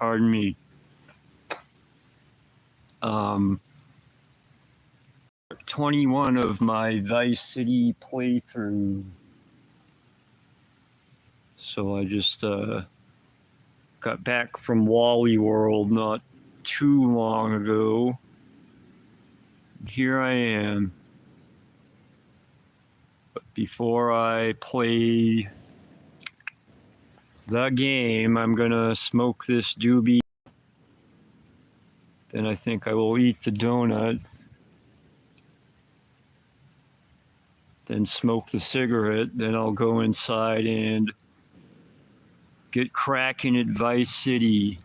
pardon me. 21 of my Vice City playthrough. So I just got back from Wally World not too long ago. Here I am. But before I play the game, I'm gonna smoke this doobie. Then I think I will eat the donut. Then smoke the cigarette. Then I'll go inside and get cracking at Vice City.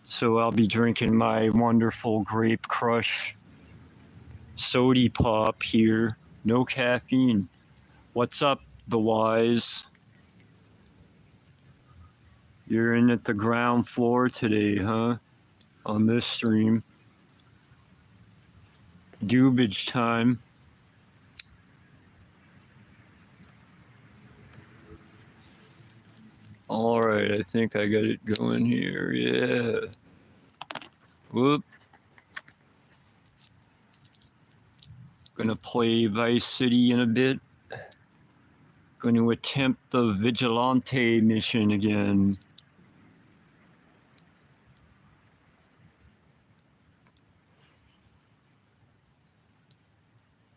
So I'll be drinking my wonderful Grape Crush Sody Pop here. No caffeine. What's up, the wise? You're in at the ground floor today, huh? On this stream. Doobage time. All right, I think I got it going here. Yeah. Whoop. Gonna play Vice City in a bit. Going to attempt the Vigilante mission again.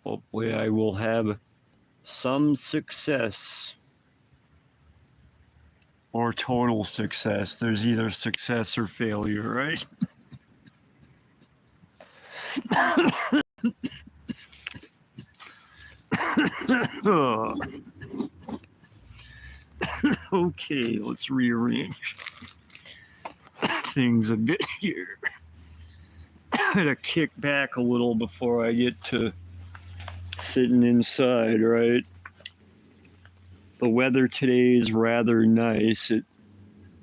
Hopefully I will have some success. Or total success. There's either success or failure, right? Okay, let's rearrange things a bit here. I gotta kick back a little before I get to sitting inside, right? The weather today is rather nice. It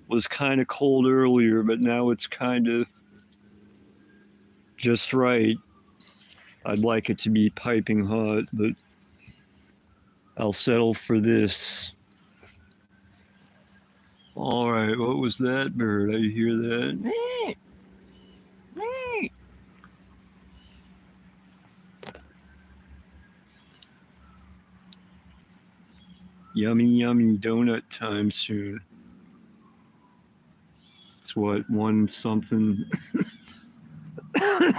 was kind of cold earlier, but now it's kind of just right. I'd like it to be piping hot, but I'll settle for this. All right, what was that bird? I hear that. Yummy, yummy donut time soon. It's what, 1 something,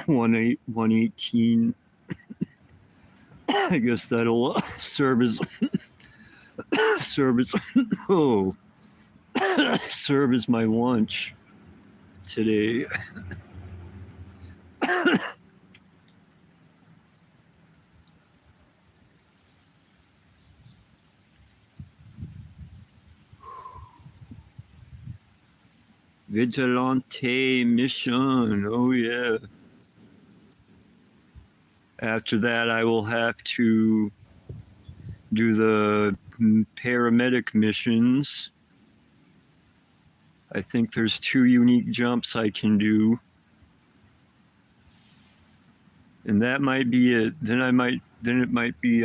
118. I guess that'll serve as serve as my lunch today. Vigilante mission, oh yeah. After that, I will have to do the paramedic missions. I think there's 2 unique jumps I can do. And that might be it. Then it might be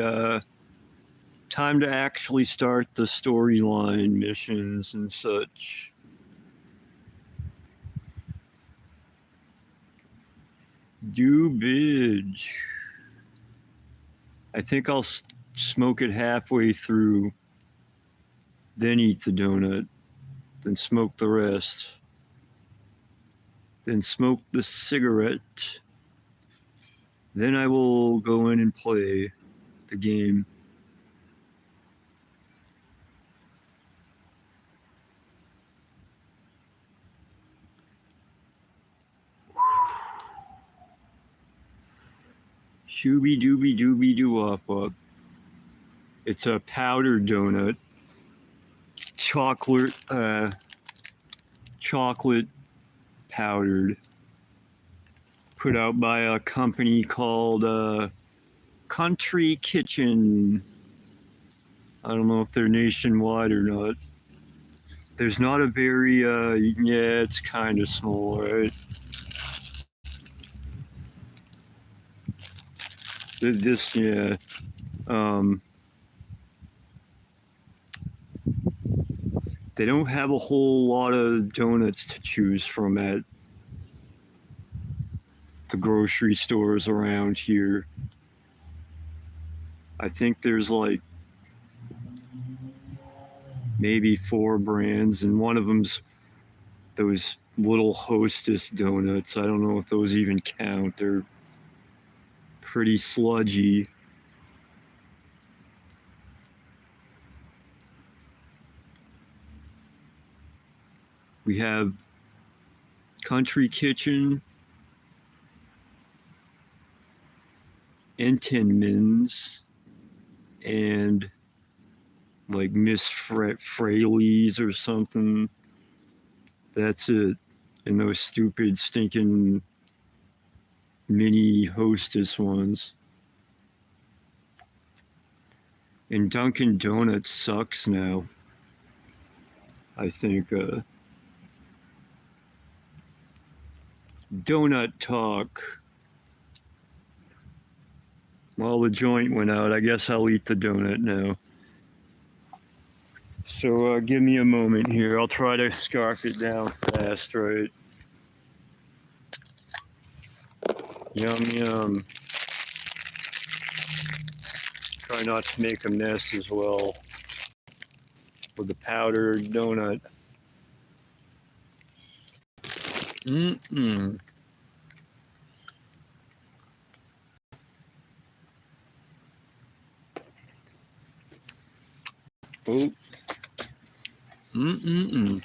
time to actually start the storyline missions and such. Doobage. I think I'll smoke it halfway through, then eat the donut, then smoke the rest, then smoke the cigarette, then I will go in and play the game. Shooby dooby dooby doo wop wop. It's a powdered donut. Chocolate powdered. Put out by a company called Country Kitchen. I don't know if they're nationwide or not. There's not a very, yeah, it's kind of small, right? This, yeah. they don't have a whole lot of donuts to choose from at the grocery stores around here. I think there's like maybe 4 brands, and one of them's those little Hostess donuts. I don't know if those even count. They're pretty sludgy. We have Country Kitchen, Entenmann's, and like Miss Fraley's or something. That's it. And those stupid, stinking mini Hostess ones. And Dunkin' Donuts sucks now. I think. Donut talk. Well, the joint went out. I guess I'll eat the donut now. So give me a moment here. I'll try to scarf it down fast, right? Yum, yum. Try not to make a mess as well with the powdered donut. Mm-mm. Oh. Mm-mm-mm.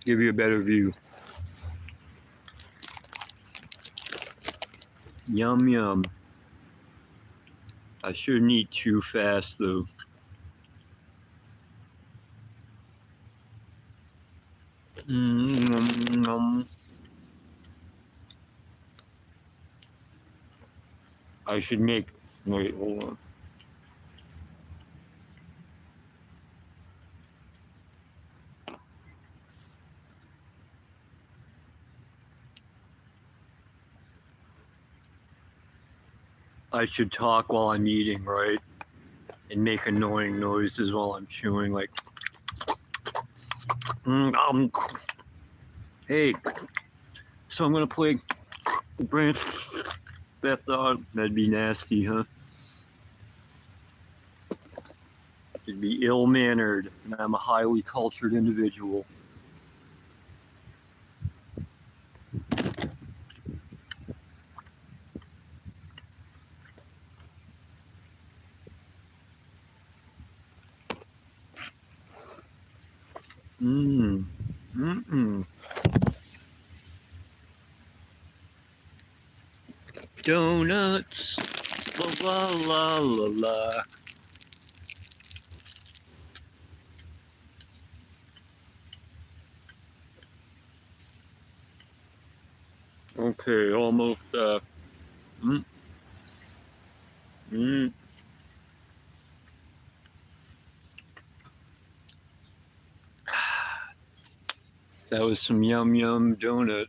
Give you a better view. Yum, yum. I shouldn't eat too fast, though. Mm-hmm. I should make. Wait, hold on. I should talk while I'm eating, right? And make annoying noises while I'm chewing, like. Hey, so I'm gonna play Grand Theft Auto. That'd be nasty, huh? It'd be ill-mannered, and I'm a highly cultured individual. Mm-mm. Donuts. La la la la la. Okay, almost. Mm, mm. That was some yum yum donut.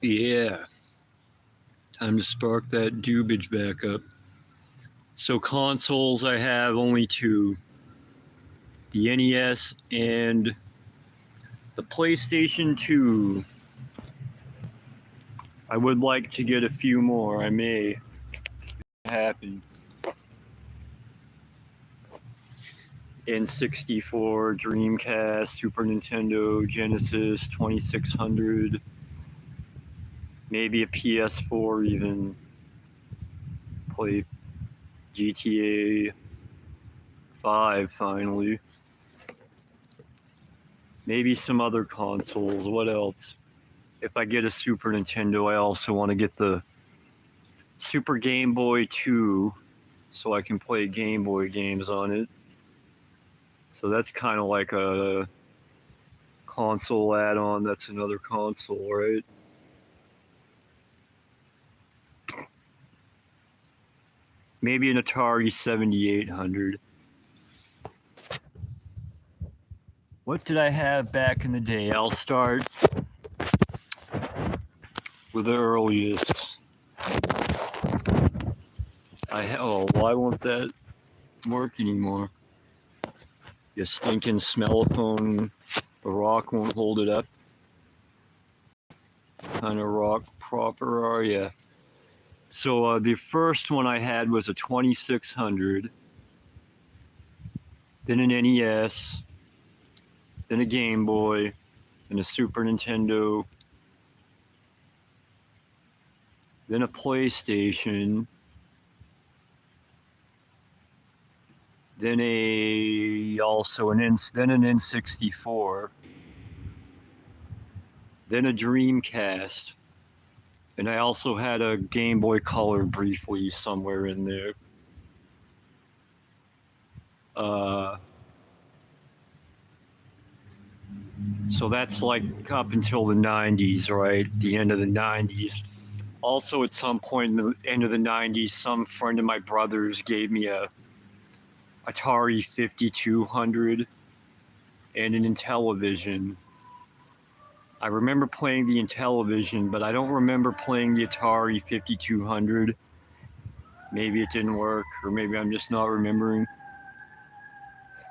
Yeah. Time to spark that dubage back up. So consoles, I have only 2. The NES and the PlayStation 2. I would like to get a few more. I may happen. N64, Dreamcast, Super Nintendo, Genesis, 2600, maybe a PS4 even. Play GTA 5 finally. Maybe some other consoles. What else? If I get a Super Nintendo, I also want to get the Super Game Boy 2 so I can play Game Boy games on it. So that's kind of like a console add-on. That's another console, right? Maybe an Atari 7800. What did I have back in the day? I'll start with the earliest. Oh, why won't that work anymore? You stinking smellophone. The rock won't hold it up. Kind of rock proper are you? So the first one I had was a 2600, then an NES, then a Game Boy, then a Super Nintendo, then a PlayStation, then an N64, then a Dreamcast, and I also had a Game Boy Color briefly somewhere in there. So that's like up until the 90s, right? The end of the 90s. Also, at some point in the end of the 90s, some friend of my brother's gave me a Atari 5200 and an Intellivision. I remember playing the Intellivision, but I don't remember playing the Atari 5200. Maybe it didn't work, or maybe I'm just not remembering.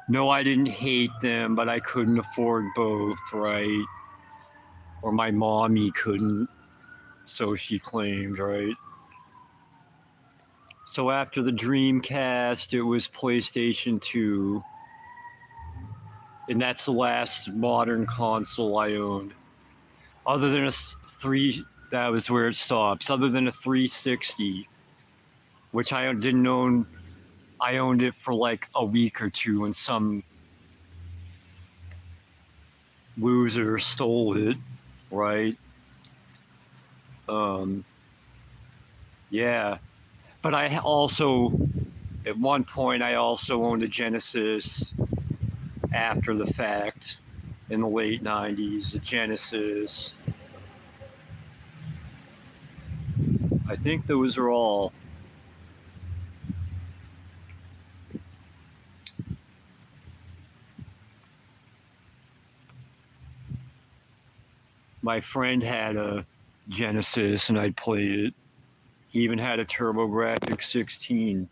No, I didn't hate them, but I couldn't afford both, right? Or my mommy couldn't, so she claimed, right? So after the Dreamcast, it was PlayStation 2. And that's the last modern console I owned. Other than that was where it stops. Other than a 360, which I didn't own. I owned it for like a week or two and some loser stole it, right? Yeah. But I also, at one point, I also owned a Genesis after the fact in the late 90s, a Genesis. I think those are all. My friend had a Genesis and I'd play it. He even had a TurboGrafx 16.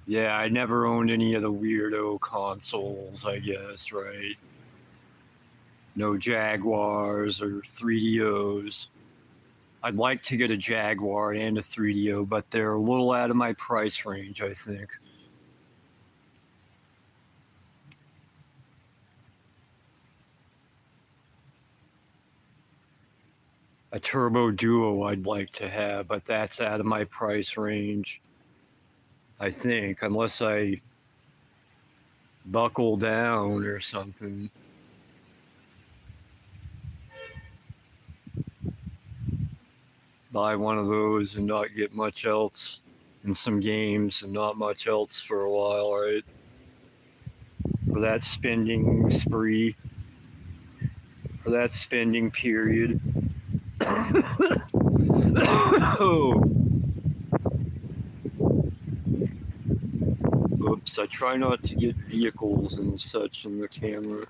Yeah, I never owned any of the weirdo consoles, I guess, right? No Jaguars or 3DOs. I'd like to get a Jaguar and a 3DO, but they're a little out of my price range, I think. A Turbo Duo I'd like to have, but that's out of my price range, I think, unless I buckle down or something. Buy one of those and not get much else, and some games and not much else for a while, right? For that spending spree, for that spending period. Oh. Oops, I try not to get vehicles and such in the camera.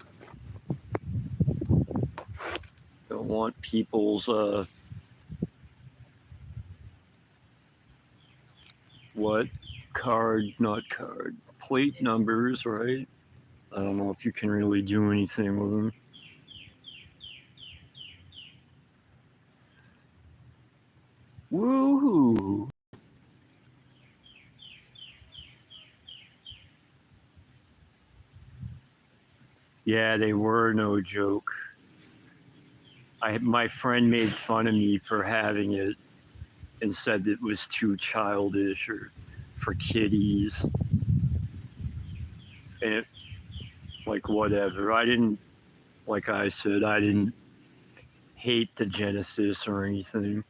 Don't want people's, plate numbers, right? I don't know if you can really do anything with them. Woohoo! Yeah, they were no joke. My friend made fun of me for having it and said it was too childish or for kiddies. And it, like, whatever. Like I said, I didn't hate the Genesis or anything.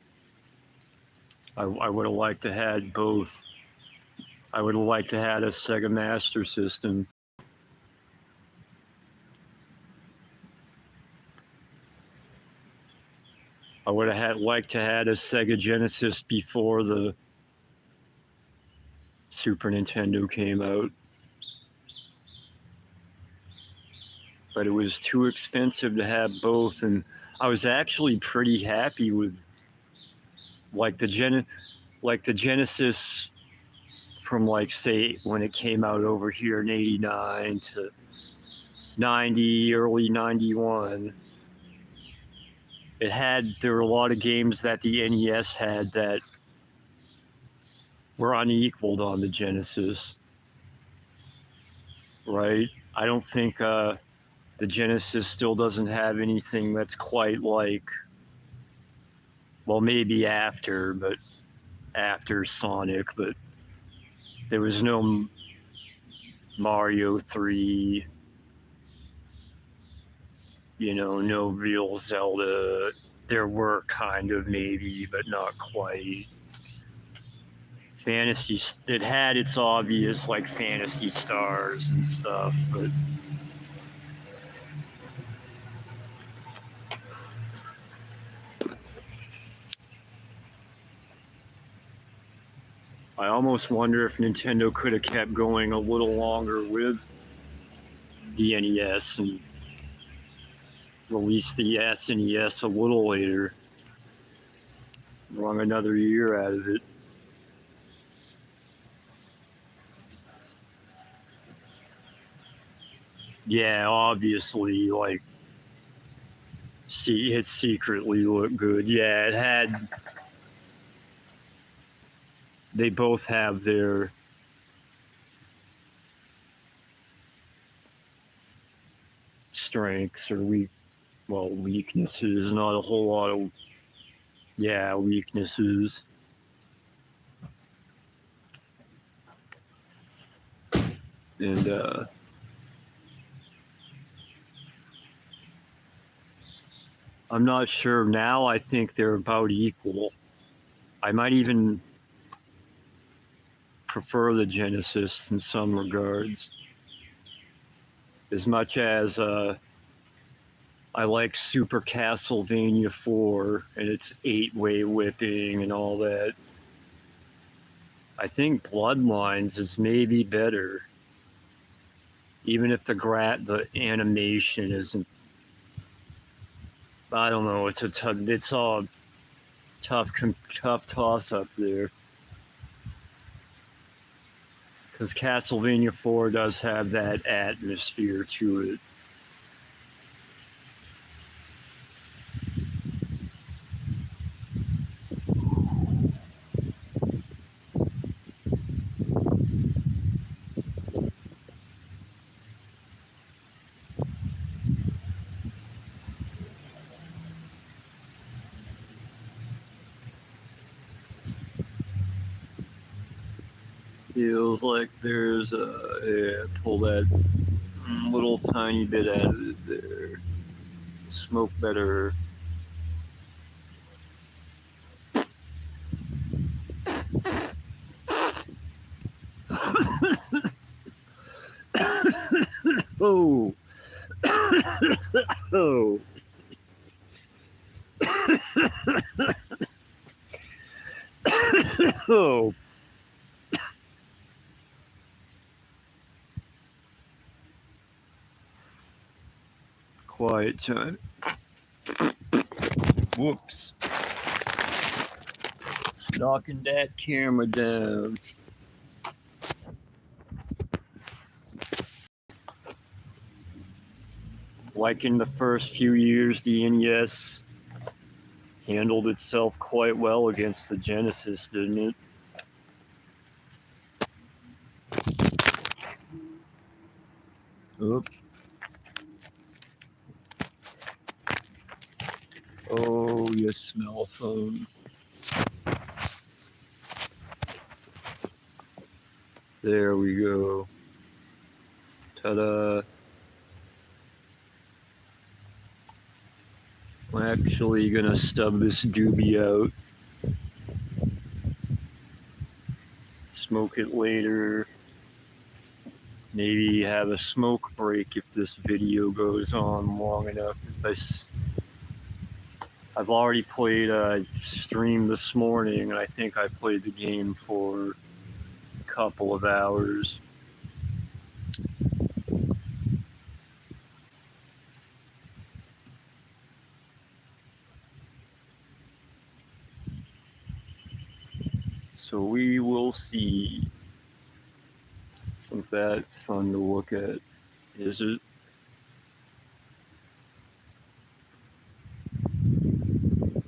I would have liked to have had both. I would have liked to have a Sega Master System. I would have liked to have a Sega Genesis before the Super Nintendo came out. But it was too expensive to have both, and I was actually pretty happy with like the Genesis from like say when it came out over here in '89 to '90, early '91. There were a lot of games that the NES had that were unequaled on the Genesis, right? I don't think the Genesis still doesn't have anything that's quite like, well, maybe after Sonic, but there was no Mario 3, no real Zelda. There were kind of maybe, but not quite. Fantasy, it had its obvious like Fantasy Stars and stuff, but I almost wonder if Nintendo could have kept going a little longer with the NES and released the SNES a little later. Wrung another year out of it. Yeah, obviously, like, it secretly looked good. Yeah, they both have their strengths or weaknesses. Not a whole lot of, weaknesses. And I'm not sure now. I think they're about equal. I might even prefer the Genesis in some regards. As much as I like Super Castlevania 4 and its 8-way whipping and all that, I think Bloodlines is maybe better. Even if the animation isn't, I don't know. It's all tough toss up there. Because Castlevania 4 does have that atmosphere to it. Feels like there's pull that little tiny bit out of it there. Smoke better. Oh. Oh. Oh. Quiet time. Whoops. Knocking that camera down. Like in the first few years, the NES handled itself quite well against the Genesis, didn't it? Oops. Oh, you smell phone. There we go. Ta-da. I'm actually gonna stub this doobie out. Let's smoke it later. Maybe have a smoke break if this video goes on long enough. I've already played, streamed this morning, and I think I played the game for a couple of hours. So we will see. Isn't that fun to look at? Is it?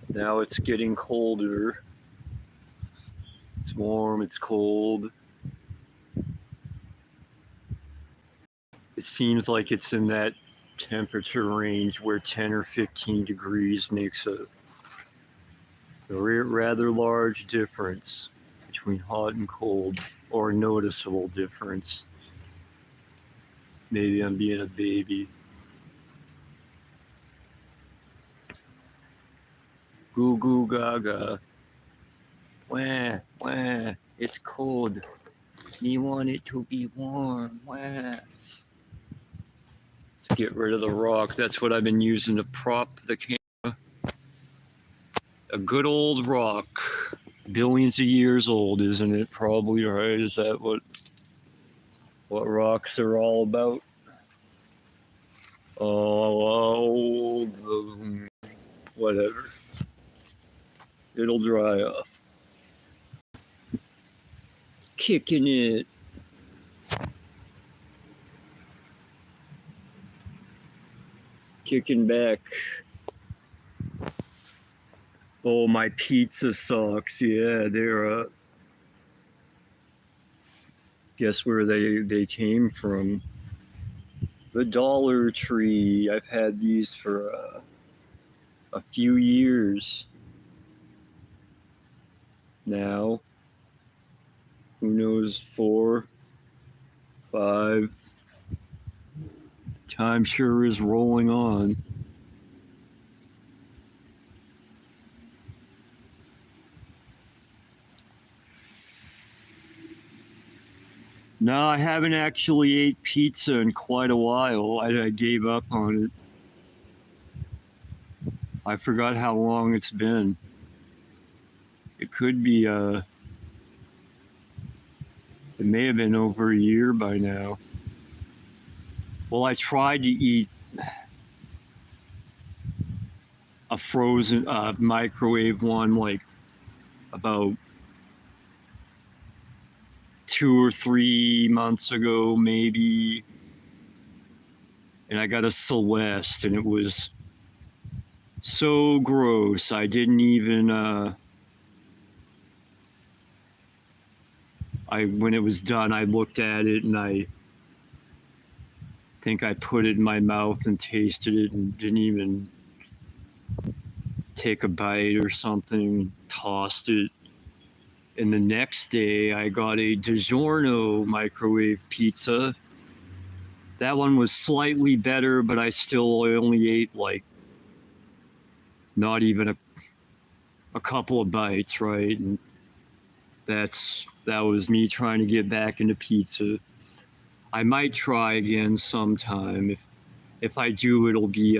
Now it's getting colder. It's warm, it's cold. It seems like it's in that temperature range where 10 or 15 degrees makes a rather large difference between hot and cold, or a noticeable difference. Maybe I'm being a baby. Goo goo gaga. Wah, wah, it's cold. Me want it to be warm. Wah. Let's get rid of the rock. That's what I've been using to prop the camera. A good old rock. Billions of years old, isn't it? Probably, right? Is that what rocks are all about? Oh, whatever. It'll dry off. Kicking it. Kicking back. Oh, my pizza socks. Yeah, they're, guess where they came from? The Dollar Tree. I've had these for a few years now. Who knows, 4, 5. Time sure is rolling on. No, I haven't actually ate pizza in quite a while. I gave up on it. I forgot how long it's been. It could be, it may have been over a year by now. Well, I tried to eat a frozen, microwave one like about 2 or 3 months ago, maybe. And I got a Celeste, and it was so gross. I didn't even, when it was done, I looked at it, and I think I put it in my mouth and tasted it and didn't even take a bite or something, tossed it. And the next day, I got a DiGiorno microwave pizza. That one was slightly better, but I still only ate like not even a couple of bites, right? And that was me trying to get back into pizza. I might try again sometime. If I do, it'll be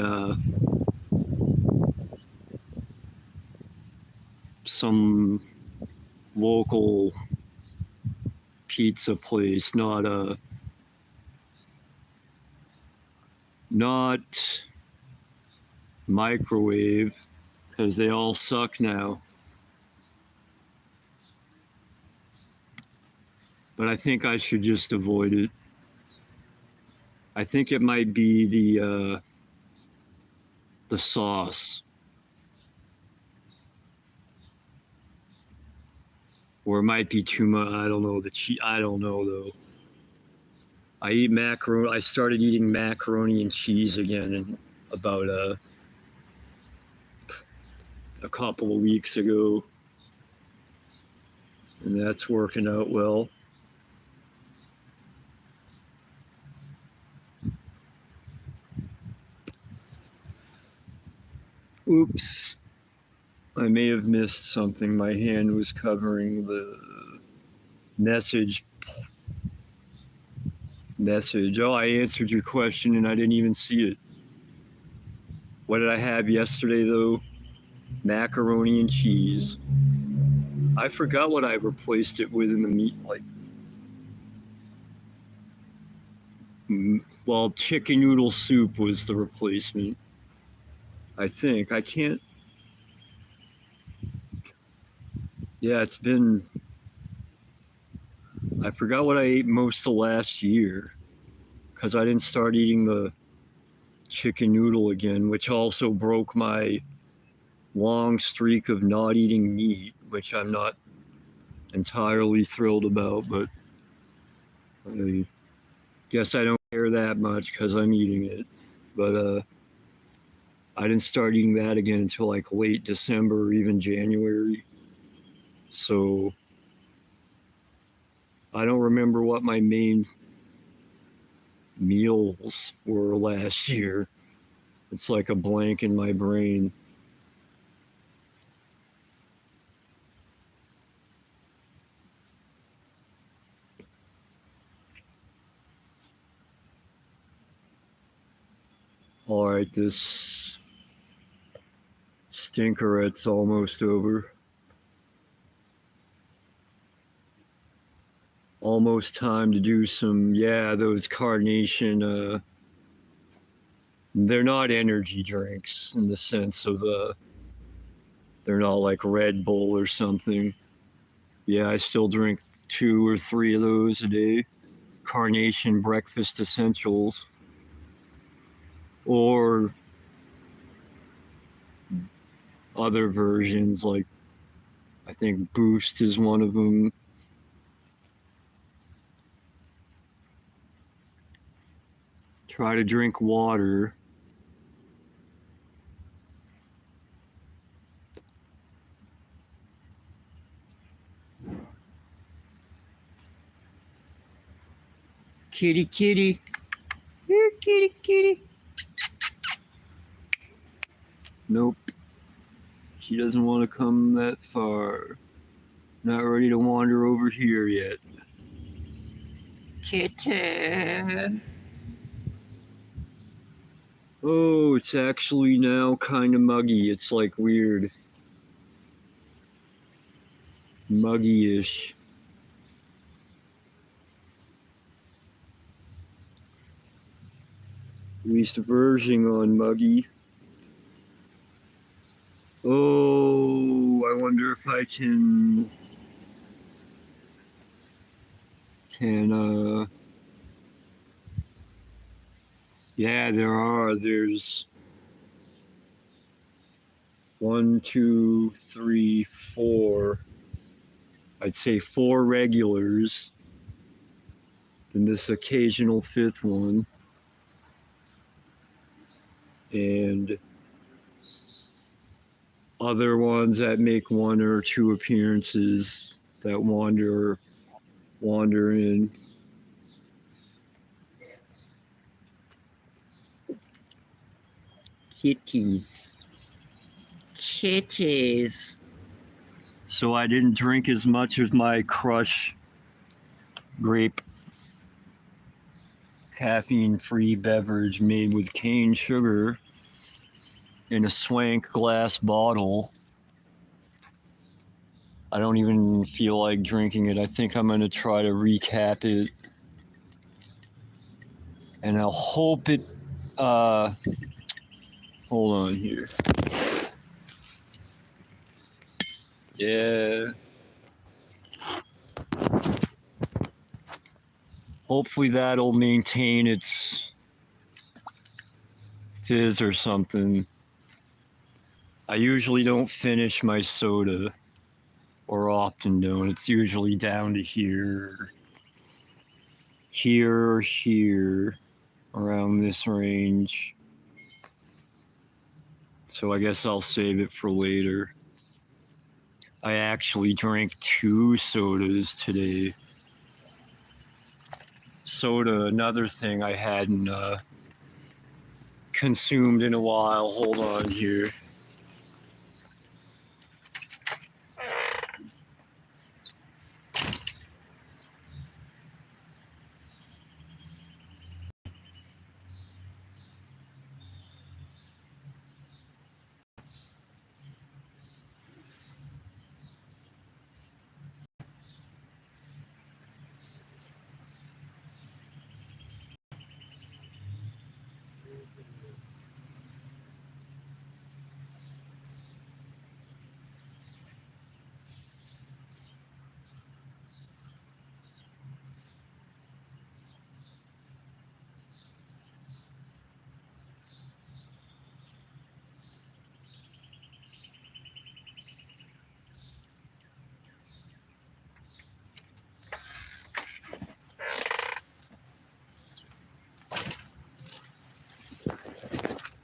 some local pizza place, not microwave, because they all suck now. But I think I should just avoid it. I think it might be the sauce, or it might be too much. I don't know. I don't know though. I eat macaroni. I started eating macaroni and cheese again in about a couple of weeks ago, and that's working out well. Oops. I may have missed something. My hand was covering the Message. Oh, I answered your question and I didn't even see it. What did I have yesterday though? Macaroni and cheese. I forgot what I replaced it with in the meat. Like, well, chicken noodle soup was the replacement. I think. I can't. Yeah, it's been. I forgot what I ate most of last year because I didn't start eating the chicken noodle again, which also broke my long streak of not eating meat, which I'm not entirely thrilled about, but I guess I don't care that much because I'm eating it. But I didn't start eating that again until like late December or even January. So I don't remember what my main meals were last year. It's like a blank in my brain. All right, this stinkerette's almost over. Almost time to do some, yeah, those carnation, they're not energy drinks in the sense of, they're not like Red Bull or something. Yeah, I still drink 2 or 3 of those a day. Carnation breakfast essentials. Or other versions, like I think Boost is one of them. Try to drink water. Kitty, kitty. Here, kitty, kitty. Nope. She doesn't want to come that far. Not ready to wander over here yet. Kitty. Oh, it's actually now kind of muggy. It's like weird. Muggy-ish. At least verging on muggy. Oh, I wonder if I can yeah, there's 1, 2, 3, 4. I'd say 4 regulars, and this occasional 5th one, and other ones that make 1 or 2 appearances that wander in. Kitties. Kitties. So I didn't drink as much as my Crush grape caffeine-free beverage made with cane sugar in a swank glass bottle. I don't even feel like drinking it. I think I'm going to try to recap it. And I'll hope it, hold on here. Yeah. Hopefully that'll maintain its fizz or something. I usually don't finish my soda, or often don't. It's usually down to here, around this range. So I guess I'll save it for later. I actually drank 2 sodas today. Soda, another thing I hadn't consumed in a while. Hold on here.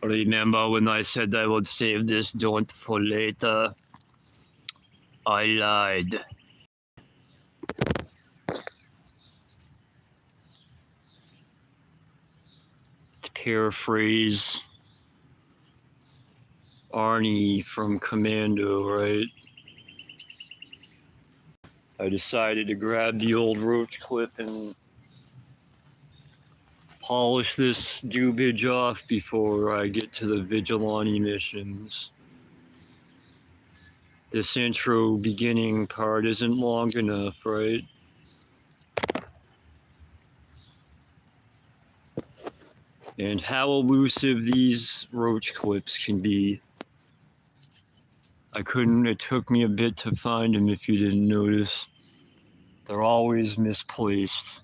Remember when I said I would save this joint for later? I lied. To paraphrase Arnie from Commando, right? I decided to grab the old roach clip and polish this doobage off before I get to the vigilante missions. This intro beginning part isn't long enough, right? And how elusive these roach clips can be. It took me a bit to find them if you didn't notice. They're always misplaced.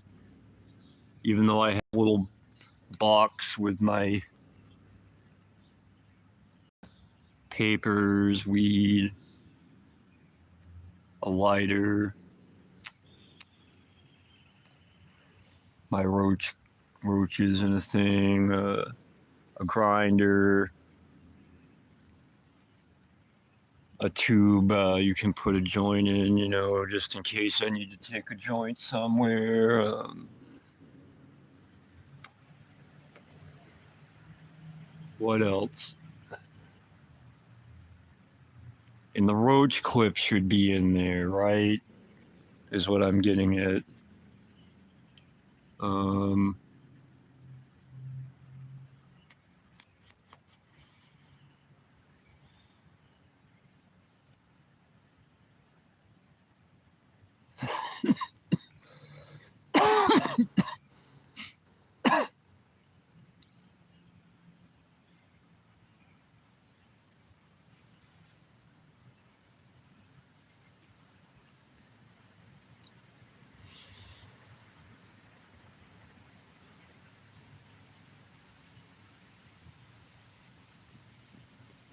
Even though I have a little box with my papers, weed, a lighter, my roaches and a thing, a grinder, a tube you can put a joint in, you know, just in case I need to take a joint somewhere. What else? And the roach clip should be in there, right? Is what I'm getting at.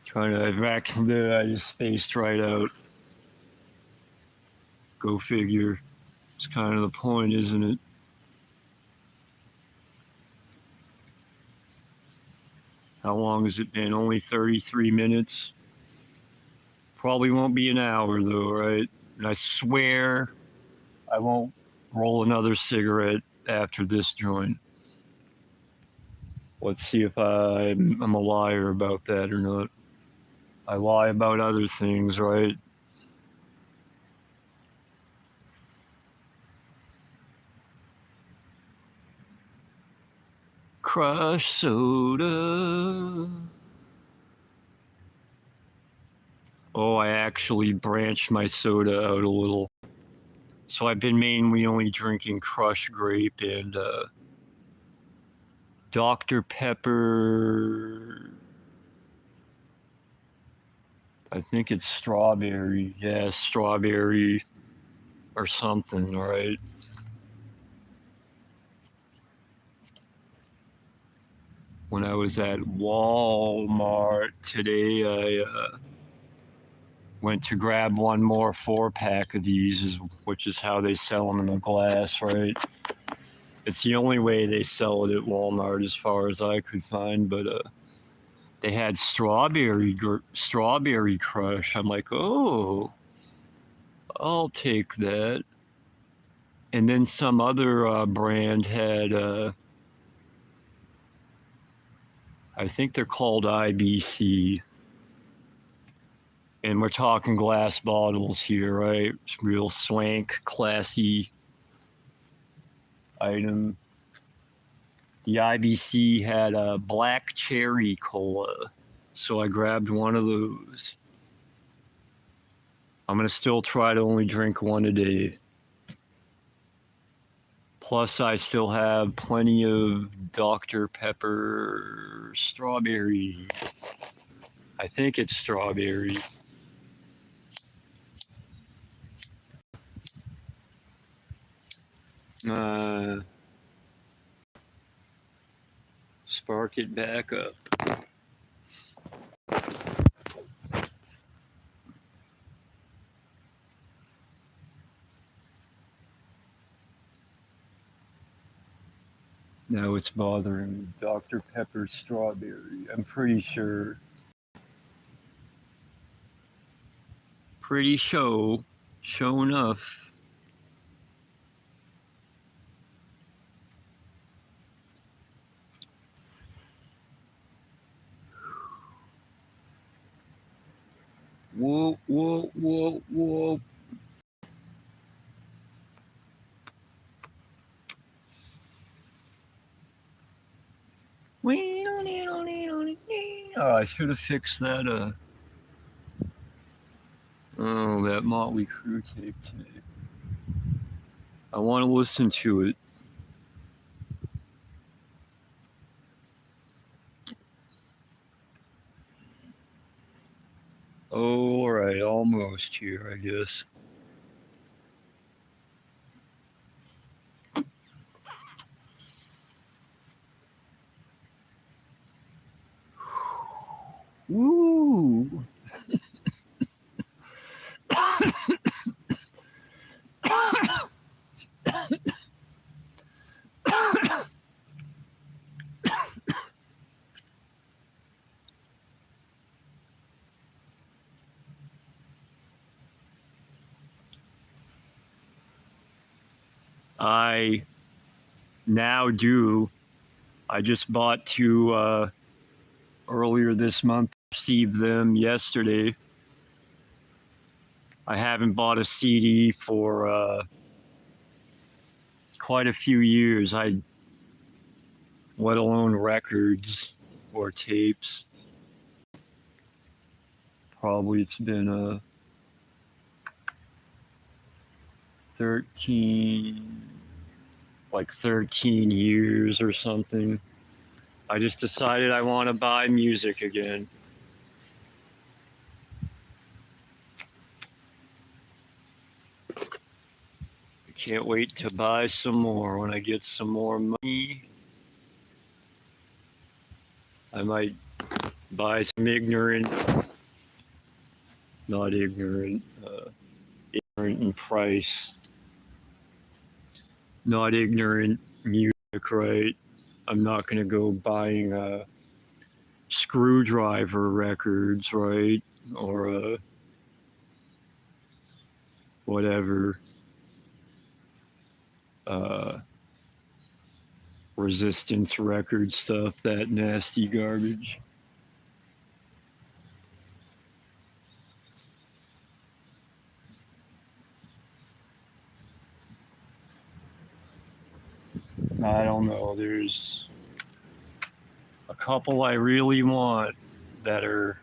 Trying to I just spaced right out. Go figure. It's kind of the point, isn't it? How long has it been? Only 33 minutes? Probably won't be an hour though, right? And I swear I won't roll another cigarette after this joint. Let's see if I'm a liar about that or not. I lie about other things, right? Crush soda. Oh, I actually branched my soda out a little. So I've been mainly only drinking Crush Grape and Dr. Pepper. I think it's strawberry. Yeah, strawberry or something, right? When I was at Walmart today, I went to grab one more 4-pack of these, which is how they sell them in the glass, right? It's the only way they sell it at Walmart as far as I could find, but they had strawberry crush. I'm like, oh, I'll take that. And then some other brand had, I think they're called IBC. And we're talking glass bottles here, right? It's real swank, classy item. The IBC had a black cherry cola, so I grabbed one of those. I'm gonna still try to only drink one a day. Plus, I still have plenty of Dr. Pepper strawberry. I think it's strawberry. Spark it back up. Now it's bothering me. Dr. Pepper strawberry. I'm pretty sure. Pretty show enough. Whoa, whoa, whoa, whoa. Oh, I should have fixed that. Oh, that Motley Crue tape today. I want to listen to it. Oh, all right, almost here, I guess. Woo! I now do. I just bought two earlier this month, received them yesterday. I haven't bought a CD for quite a few years. Let alone records or tapes. Probably it's been 13 years or something. I just decided I want to buy music again. I can't wait to buy some more. When I get some more money, I might buy some not ignorant in price, not ignorant music, right? I'm not going to go buying Screwdriver records, right? Or whatever. Resistance record stuff, that nasty garbage. I don't know. There's a couple I really want that are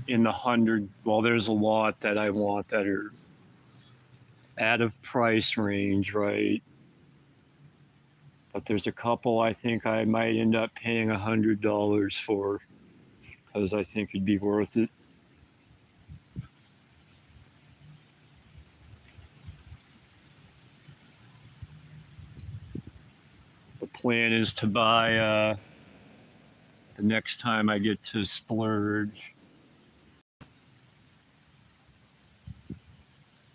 in the hundred. Well, there's a lot that I want that are out of price range, right? But there's a couple I think I might end up paying $100 for because I think it'd be worth it. The plan is to buy the next time I get to splurge.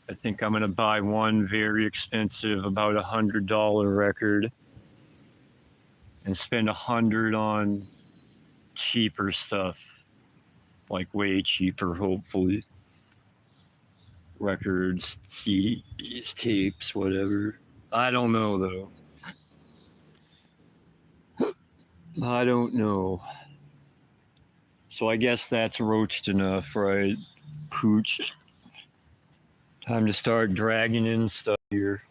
I think I'm going to buy one very expensive, about $100 record, and spend $100 on cheaper stuff, like way cheaper, hopefully. Records, CDs, tapes, whatever. I don't know though. I don't know. So I guess that's roached enough, right? Pooch. Time to start dragging in stuff here.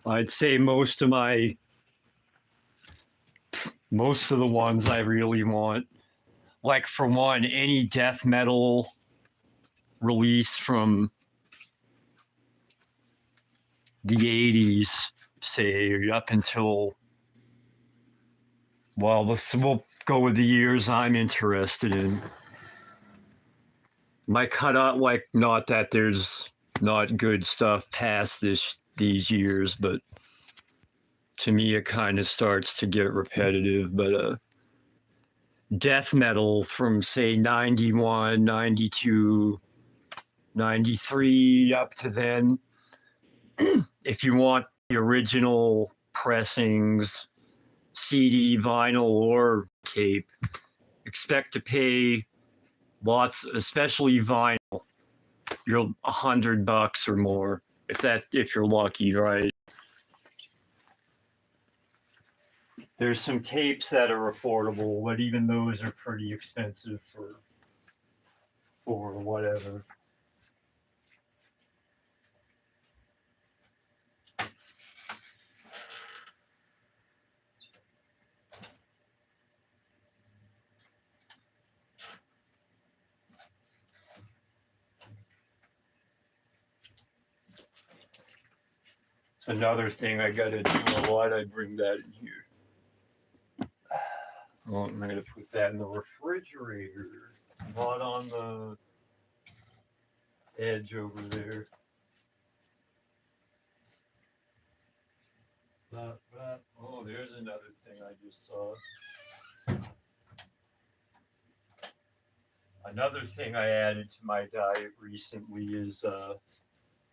I'd say most of the ones I really want, like for one, any death metal release from the 80s, say up until, well, we'll go with the years I'm interested in. My cutout, like, not that there's not good stuff past these years, but to me it kind of starts to get repetitive, but death metal from say 91, 92, 93 up to then, if you want the original pressings, CD, vinyl, or tape, expect to pay lots, especially vinyl. You're $100 or more if you're lucky, right? There's some tapes that are affordable, but even those are pretty expensive for whatever. It's another thing I gotta do. Why'd I bring that in here? Oh, I'm gonna put that in the refrigerator, not on the edge over there. Oh, there's another thing I just saw. Another thing I added to my diet recently is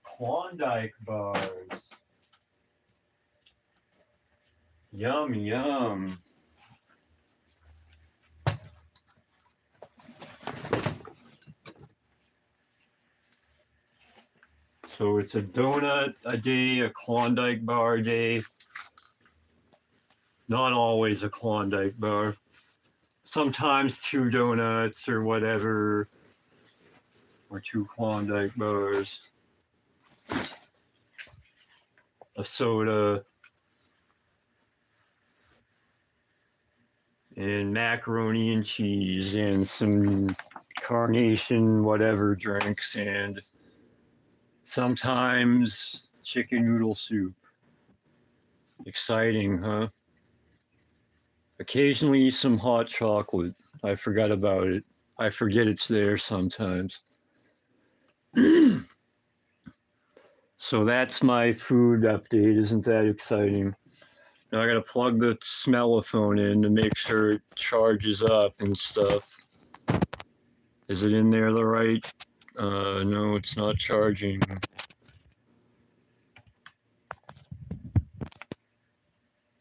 Klondike bars. Yum, yum. So it's a donut a day, a Klondike bar a day. Not always a Klondike bar. Sometimes 2 donuts or whatever, or 2 Klondike bars. A soda. And macaroni and cheese and some carnation whatever drinks, and sometimes chicken noodle soup. Exciting, huh? Occasionally some hot chocolate. I forgot about it. I forget it's there sometimes. So that's my food update. Isn't that exciting? Now I gotta plug the smellophone in to make sure it charges up and stuff. Is it in there the right? No, it's not charging.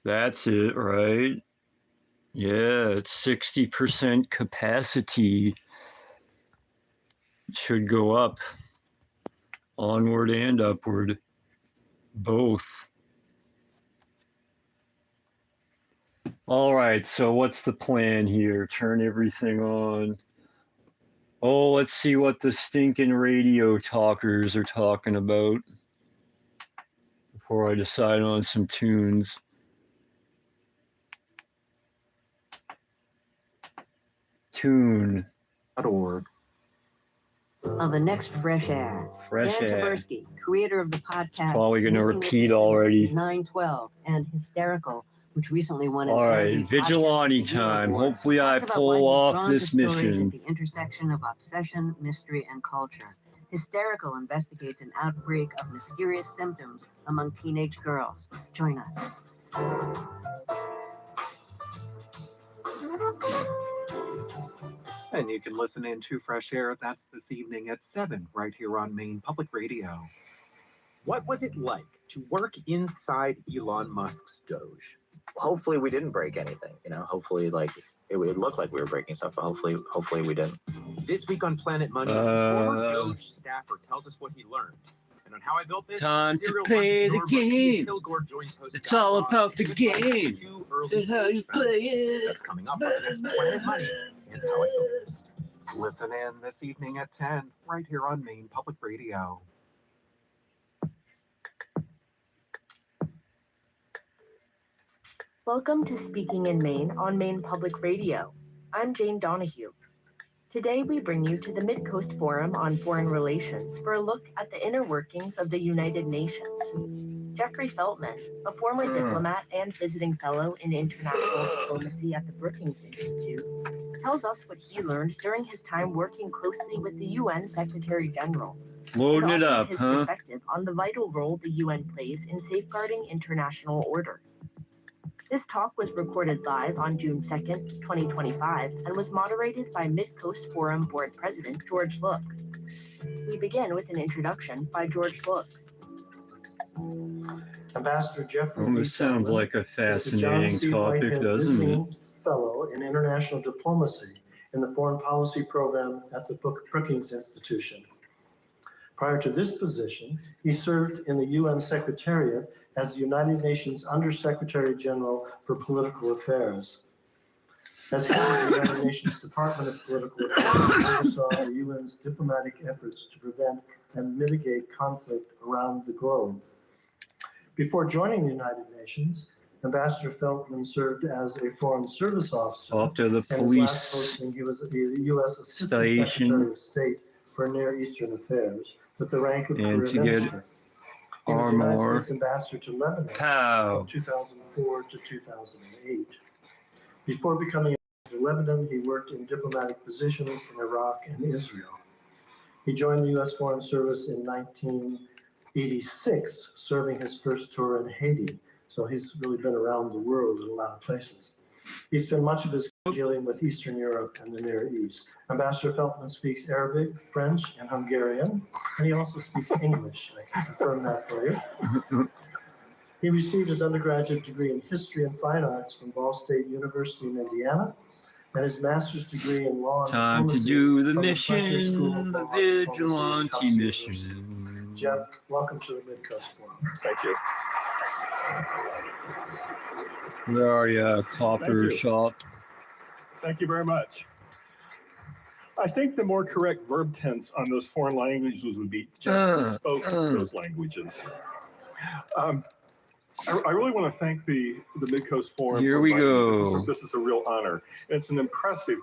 That's it, right? Yeah, it's 60% capacity. It should go up. Onward and upward. Both. All right, so what's the plan here? Turn everything on. Oh, let's see what the stinking radio talkers are talking about before I decide on some tunes. Tune.org. On the next Fresh Air, Dan Taberski, creator of the podcast, probably going to repeat already. 912 and Hysterical, which recently won an All right, vigilante time. Hopefully I pull off this mission. At the intersection of obsession, mystery, and culture. Hysterical investigates an outbreak of mysterious symptoms among teenage girls. Join us. And you can listen in to Fresh Air. That's this evening at 7, right here on Maine Public Radio. What was it like to work inside Elon Musk's Doge? Hopefully we didn't break anything, hopefully it would look like we were breaking stuff, but hopefully we didn't. This week on Planet Money, former Doge staffer tells us what he learned. And on How I Built This, time to play the game. It's all about the game. This is how you play it. That's coming up on Planet Money and How I Built This. Listen in this evening at 10, right here on Maine Public Radio. Welcome to Speaking in Maine on Maine Public Radio. I'm Jane Donahue. Today we bring you to the Mid-Coast Forum on Foreign Relations for a look at the inner workings of the United Nations. Jeffrey Feltman, a former diplomat and visiting fellow in international diplomacy at the Brookings Institute, tells us what he learned during his time working closely with the UN Secretary General. Loading it up, his perspective on the vital role the UN plays in safeguarding international order. This talk was recorded live on June 2nd, 2025, and was moderated by Mid-Coast Forum Board President George Look. We begin with an introduction by George Look. Ambassador Jeffrey Well, D. this sounds Feldman like a is the John fascinating C. topic, Whitehead doesn't it? Visiting Fellow in International Diplomacy in the Foreign Policy Program at the Brookings Institution. Prior to this position, he served in the UN Secretariat as the United Nations Under-Secretary General for Political Affairs. As head of the United Nations Department of Political Affairs, he oversaw the UN's diplomatic efforts to prevent and mitigate conflict around the globe. Before joining the United Nations, Ambassador Feldman served as a Foreign Service Officer. Off to the And his last police posting, he was the U.S. Assistant station. Secretary of State for Near Eastern Affairs with the rank of And Career to get Minister. He was the United armor. States Ambassador to Lebanon Pow. from 2004 to 2008. Before becoming Ambassador to Lebanon, he worked in diplomatic positions in Iraq and Israel. He joined the U.S. Foreign Service in 1986, serving his first tour in Haiti. So he's really been around the world in a lot of places. He spent much of his career dealing with Eastern Europe and the Near East. Ambassador Feldman speaks Arabic, French, and Hungarian, and he also speaks English. I can confirm that for you. He received his undergraduate degree in History and Fine Arts from Ball State University in Indiana, and his master's degree in law and Time to diplomacy do the from the Fletcher School of mission, the Law and Diplomacy at vigilante Tufts University. mission. Jeff, welcome to the Mid-Coast Forum. Thank you. Where are you, copper you. shop? Thank you very much. I think the more correct verb tense on those foreign languages would be just spoke those languages. I really want to thank the Mid-Coast Forum. Here we go. This is a real honor. It's an impressive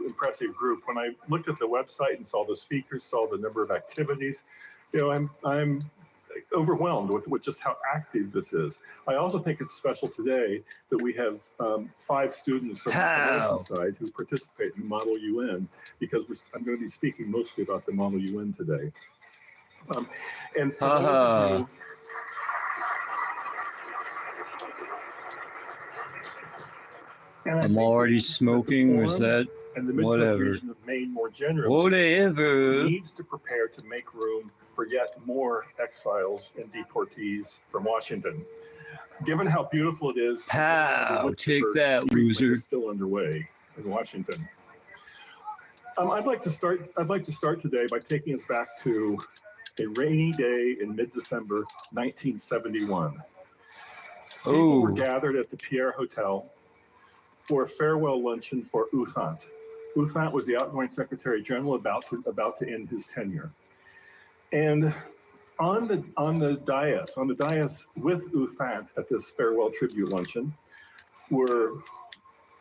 group. When I looked at the website and saw the speakers, saw the number of activities, you know, I'm overwhelmed with just how active this is. I also think it's special today that we have 5 students from the promotion side who participate in Model UN, because I'm going to be speaking mostly about the Model UN today. And for those of you, I'm already smoking, or is that and the Mid-Coast whatever? region of Maine more generally Whatever. needs to prepare to make room for yet more exiles and deportees from Washington. Given how beautiful it is, Pow, take that, treatment loser. is still underway in Washington. I'd like to start today by taking us back to a rainy day in mid-December 1971. People were gathered at the Pierre Hotel for a farewell luncheon for Outhant. Outhant was the outgoing Secretary General about to end his tenure. And on the dais with Outhant at this farewell tribute luncheon were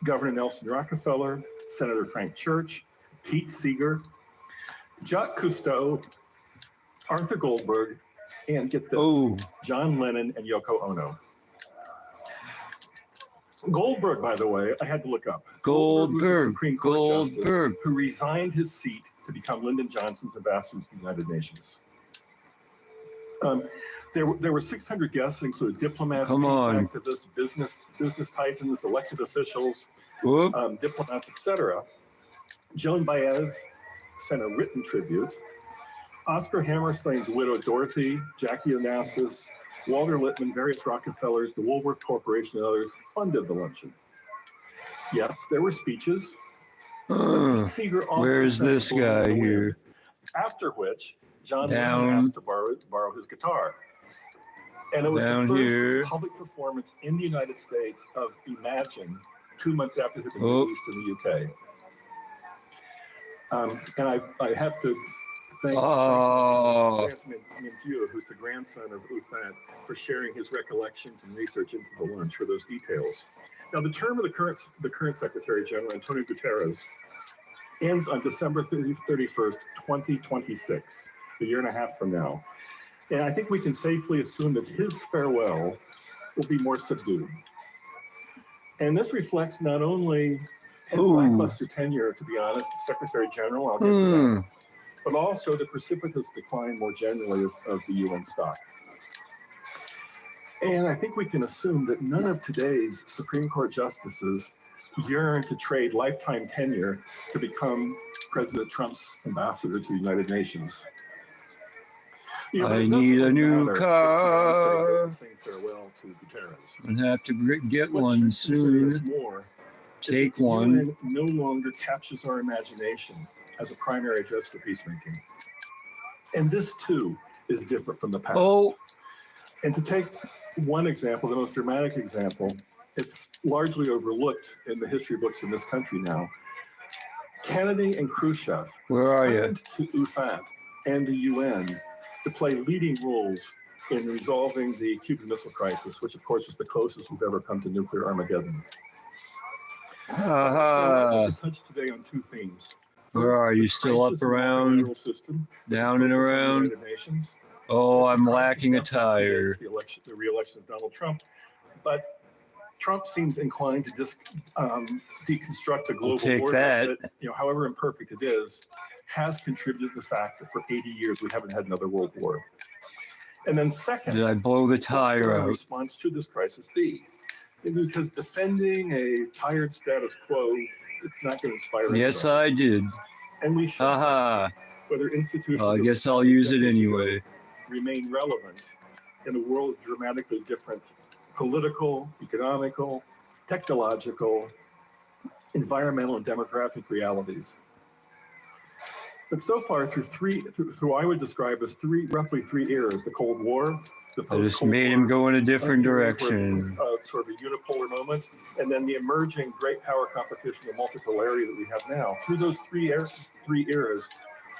Governor Nelson Rockefeller, Senator Frank Church, Pete Seeger, Jacques Cousteau, Arthur Goldberg, and get this, John Lennon and Yoko Ono. Goldberg, by the way, I had to look up. Goldberg, Supreme Court Justice, who resigned his seat to become Lyndon Johnson's ambassador to the United Nations. There were 600 guests, including diplomats, activists, business titans, elected officials, diplomats, etc. Joan Baez sent a written tribute. Oscar Hammerstein's widow, Dorothy, Jackie Onassis, Walter Lippmann, various Rockefellers, the Woolworth Corporation, and others funded the luncheon. Yes, there were speeches. Seeger also where's this guy here? After which, John Lennon asked to borrow his guitar. And it was the first public performance in the United States of Imagine 2 months after it had been released in the UK. And I have to thank Mendieu, who's the grandson of Outhant, for sharing his recollections and research into the lunch for those details. Now, the term of the current Secretary General, Antonio Guterres, ends on December 31st, 2026, a year and a half from now. And I think we can safely assume that his farewell will be more subdued. And this reflects not only his lackluster tenure, to be honest, as Secretary General, I'll get to that, but also the precipitous decline more generally of the UN stock. And I think we can assume that none of today's Supreme Court justices yearn to trade lifetime tenure to become President Trump's ambassador to the United Nations. You know, but I it doesn't need a really new matter if the United States car. doesn't sing farewell to Guterres. I'm gonna have to get What one should concern us soon. more is Take that the one. UN no longer captures our imagination as a primary address for peacemaking. And this too is different from the past. Oh, And to take one example, the most dramatic example, it's largely overlooked in the history books in this country now. Kennedy and Khrushchev where are you? turned to UFAT and the UN to play leading roles in resolving the Cuban Missile Crisis, which of course is the closest we've ever come to nuclear Armageddon. So I'd like to touch today on two themes. Where are you? Still up around? System, Down and around? United Nations. Oh, I'm lacking a tire. The re-election of Donald Trump, but Trump seems inclined to deconstruct the global order that, you know, however imperfect it is, has contributed to the fact that for 80 years we haven't had another world war. And then second, did I blow the tire out? Response to this crisis be? Because defending a tired status quo, it's not going to inspire. Yes, I did. And we should. Whether institutions. I guess I'll use it anyway. Remain relevant in a world of dramatically different political, economical, technological, environmental, and demographic realities. But so far, through I would describe as roughly three eras: the Cold War, the post-Cold I just made him go in a different direction. Sort of a unipolar moment, and then the emerging great power competition and multipolarity that we have now. Through those three eras,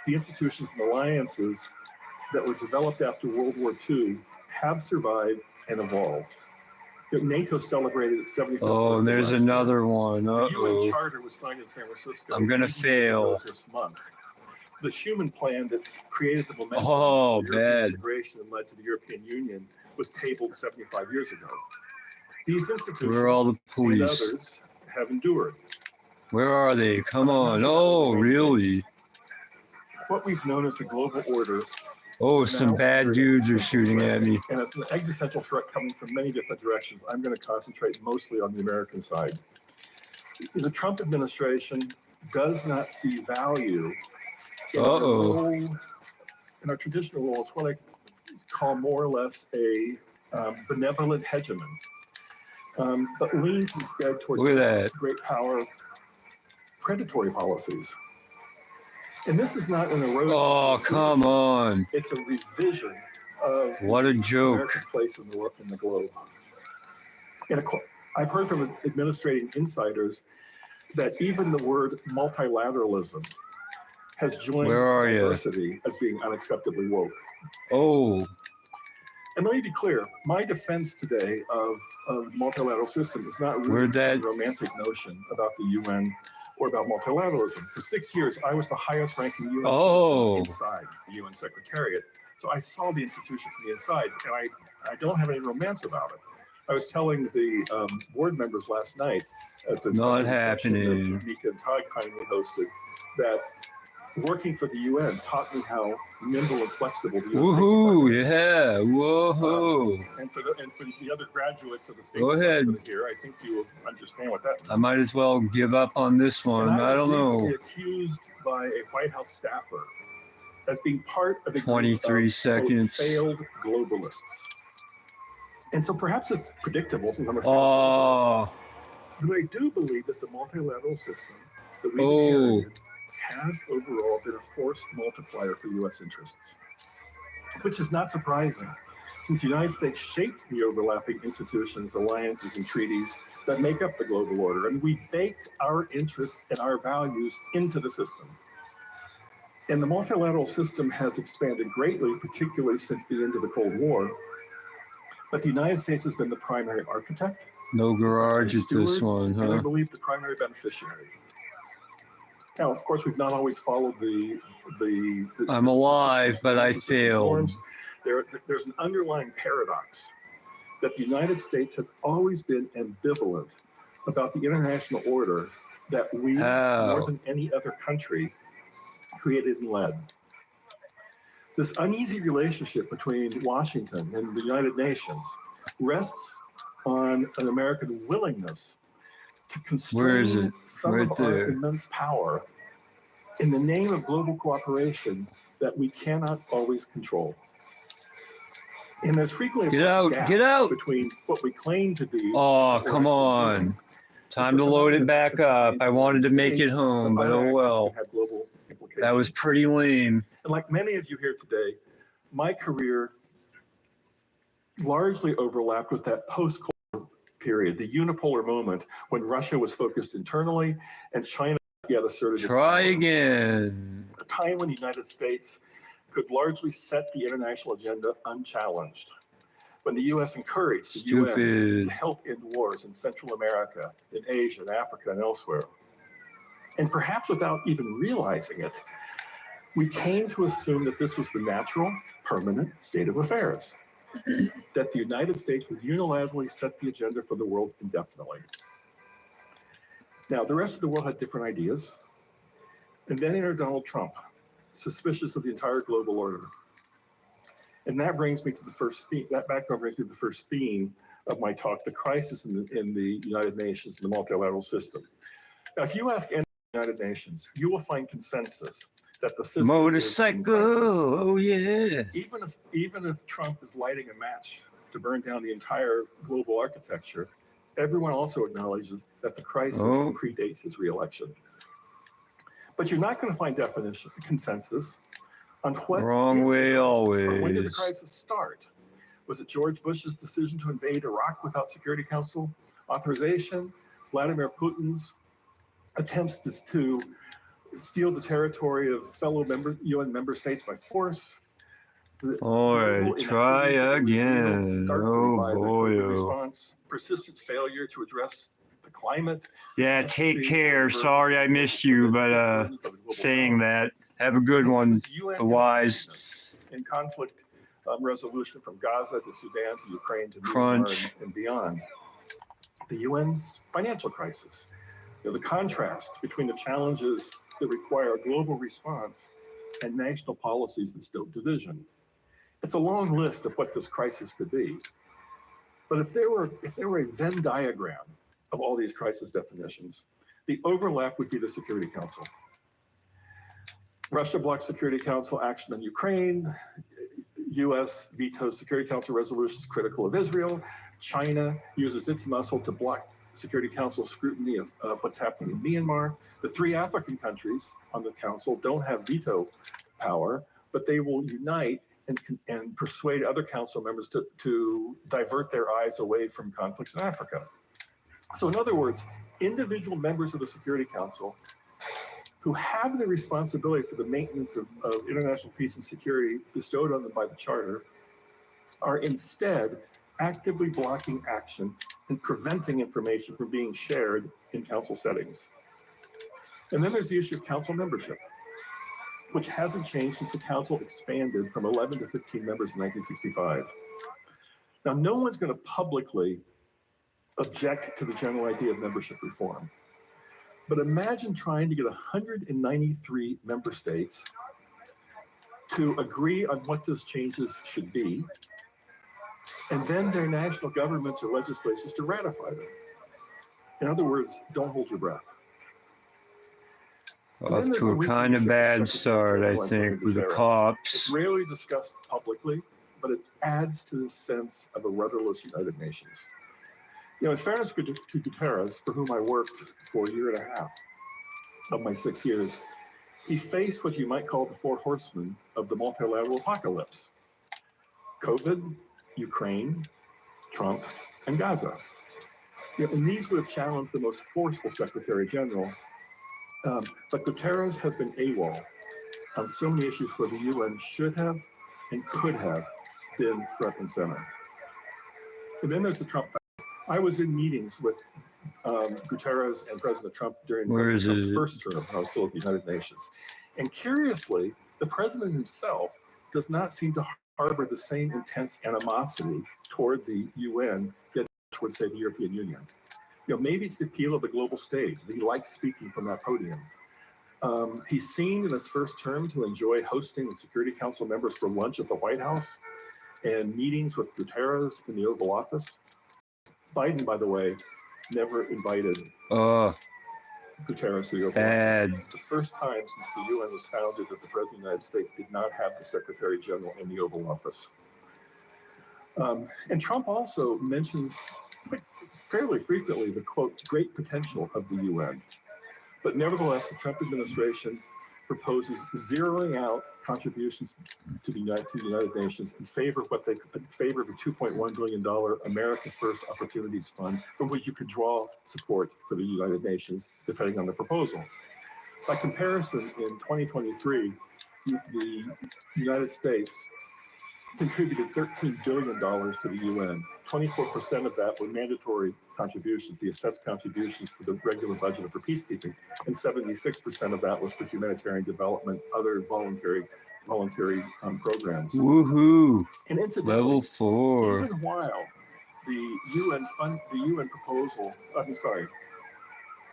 the institutions and alliances that were developed after World War II have survived and evolved. NATO celebrated its 75th birthday. Oh, and there's another one. The UN Charter was signed in San Francisco. I'm gonna fail. This month. The Schuman Plan that created the momentum for European integration and led to the European Union was tabled 75 years ago. These institutions where are all the police? And others have endured. Where are they? Come on. Oh, really? What we've known as the global order. Oh, some bad dudes are shooting at me. And it's an existential threat coming from many different directions. I'm going to concentrate mostly on the American side. The Trump administration does not see value in our traditional role. It's what I call more or less a benevolent hegemon, but leans instead towards great power predatory policies. And this is not an erosion. Oh, come on. It's a revision of what a joke. America's place in the globe. And I've heard from administrating insiders that even the word multilateralism has joined diversity as being unacceptably woke. Oh. And let me be clear, my defense today of the multilateral system is not really a romantic notion about the UN or about multilateralism. For 6 years, I was the highest ranking UN inside the UN Secretariat. So I saw the institution from the inside, and I don't have any romance about it. I was telling the board members last night at the not happening that Mika and Todd kindly hosted that working for the UN taught me how nimble and flexible the UN woohoo, yeah, whoa. And for the other graduates of the state here, I think you will understand what that means. I might as well give up on this one. I don't know. I was accused by a White House staffer as being part of a 23 seconds. Failed globalists. And so perhaps it's predictable since I'm a but I do believe that the multilateral system that we inherited has overall been a force multiplier for U.S. interests, which is not surprising, since the United States shaped the overlapping institutions, alliances, and treaties that make up the global order, and we baked our interests and our values into the system. And the multilateral system has expanded greatly, particularly since the end of the Cold War, but the United States has been the primary architect. No garage at this one, huh? And I believe the primary beneficiary. Now, of course, we've not always followed the I'm alive, but I failed. There's an underlying paradox that the United States has always been ambivalent about the international order that we, more than any other country, created and led. This uneasy relationship between Washington and the United Nations rests on an American willingness to Where is constrain it? some Right of our there. immense power in the name of global cooperation that we cannot always control. And there's frequently Get out, get out. between what we claim to be. Oh, come on. Time to load it back up. I wanted to make it home, but oh well. That was pretty lame. And like many of you here today, my career largely overlapped with that post-Cold period, the unipolar moment when Russia was focused internally and China yet asserted. Try again. A time when the United States could largely set the international agenda unchallenged. When the U.S. encouraged the UN to help end wars in Central America, in Asia, in Africa, and elsewhere. And perhaps without even realizing it, we came to assume that this was the natural, permanent state of affairs, that the United States would unilaterally set the agenda for the world indefinitely. Now, the rest of the world had different ideas. And then entered Donald Trump, suspicious of the entire global order. And that brings me to the first theme, that background brings me to the first theme of my talk, the crisis in the United Nations, the multilateral system. Now, if you ask any United Nations, you will find consensus that the system motorcycle, oh yeah. Even if Trump is lighting a match to burn down the entire global architecture, everyone also acknowledges that the crisis predates his reelection. But you're not going to find consensus on what wrong way always. When did the crisis start? Was it George Bush's decision to invade Iraq without Security Council authorization? Vladimir Putin's attempts to steal the territory of fellow UN member states by force? All right, try again. Oh boy. Response, persistent failure to address the climate. Yeah, take care. Sorry I missed you, but saying that, have a good one, the wise. In conflict resolution from Gaza to Sudan to Ukraine to Myanmar and beyond. The UN's financial crisis. The contrast between the challenges that require a global response and national policies that stoke division. It's a long list of what this crisis could be. But if there were a Venn diagram of all these crisis definitions, the overlap would be the Security Council. Russia blocks Security Council action on Ukraine. US vetoes Security Council resolutions critical of Israel. China uses its muscle to block Security Council scrutiny of what's happening in Myanmar. The 3 African countries on the council don't have veto power, but they will unite and persuade other council members to divert their eyes away from conflicts in Africa. So in other words, individual members of the Security Council who have the responsibility for the maintenance of international peace and security bestowed on them by the Charter are instead actively blocking action and preventing information from being shared in council settings. And then there's the issue of council membership, which hasn't changed since the council expanded from 11 to 15 members in 1965. Now, no one's going to publicly object to the general idea of membership reform. But imagine trying to get 193 member states to agree on what those changes should be, and then their national governments or legislatures to ratify them. In other words, don't hold your breath. Off to a kind of bad start, I think, with the cops. It's rarely discussed publicly, but it adds to the sense of a rudderless United Nations. In fairness to Guterres, for whom I worked for a year and a half of my 6 years, he faced what you might call the 4 horsemen of the multilateral apocalypse: COVID, Ukraine, Trump, and Gaza. And these would have challenged the most forceful Secretary General. But Guterres has been AWOL on so many issues where the UN should have and could have been front and center. And then there's the Trump factor. I was in meetings with Guterres and President Trump during Trump's first term when I was still at the United Nations. And curiously, the president himself does not seem to harbor the same intense animosity toward the UN that toward, say, the European Union. Maybe it's the appeal of the global stage. He likes speaking from that podium. He's seen in his first term to enjoy hosting the Security Council members for lunch at the White House. and meetings with Guterres in the Oval Office. Biden, by the way, never invited Guterres to the Oval bad. Office. The first time since the UN was founded that the President of the United States did not have the Secretary General in the Oval Office. And Trump also mentions fairly frequently the, quote, great potential of the UN. But nevertheless, the Trump administration proposes zeroing out contributions to the United Nations in favor of the $2.1 billion America First Opportunities Fund, from which you could draw support for the United Nations, depending on the proposal. By comparison, in 2023, the United States contributed $13 billion to the UN. 24% of that were mandatory contributions, the assessed contributions for the regular budget for peacekeeping, and 76% of that was for humanitarian development, other voluntary programs. Woohoo! And incidentally, Level 4. even while the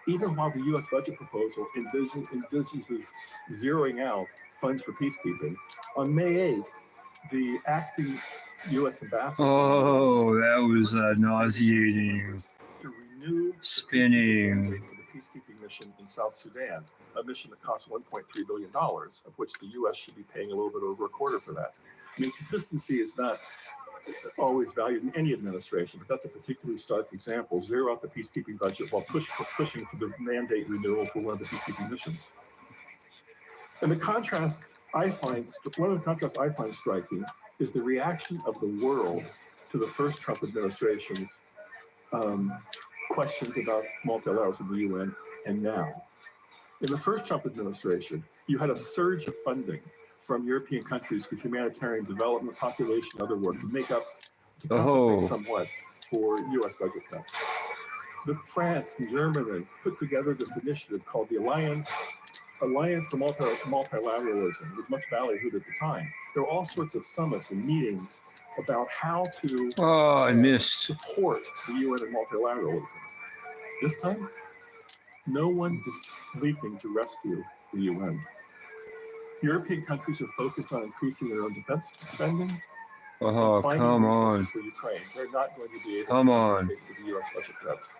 even while the U.S. budget proposal envisages zeroing out funds for peacekeeping, on May 8th, the acting U.S. ambassador That was nauseating. to renew Spinning. the for the peacekeeping mission in South Sudan, a mission that costs $1.3 billion, of which the U.S. should be paying a little bit over a quarter for that. I mean, consistency is not always valued in any administration, but that's a particularly stark example. Zero out the peacekeeping budget while pushing for the mandate renewal for one of the peacekeeping missions. And one of the contrasts I find striking is the reaction of the world to the first Trump administration's questions about multilateralism in the UN, and now. In the first Trump administration, you had a surge of funding from European countries for humanitarian development, population, and other work to compensate somewhat for U.S. budget cuts. France and Germany put together this initiative called the Alliance for Multilateralism. It was much ballyhooed at the time. There were all sorts of summits and meetings about how to support the UN and multilateralism. This time, no one is leaping to rescue the UN. European countries are focused on increasing their own defense spending. Oh, come on. For Ukraine. They're not going to be able to compensate for the U.S. budget cuts.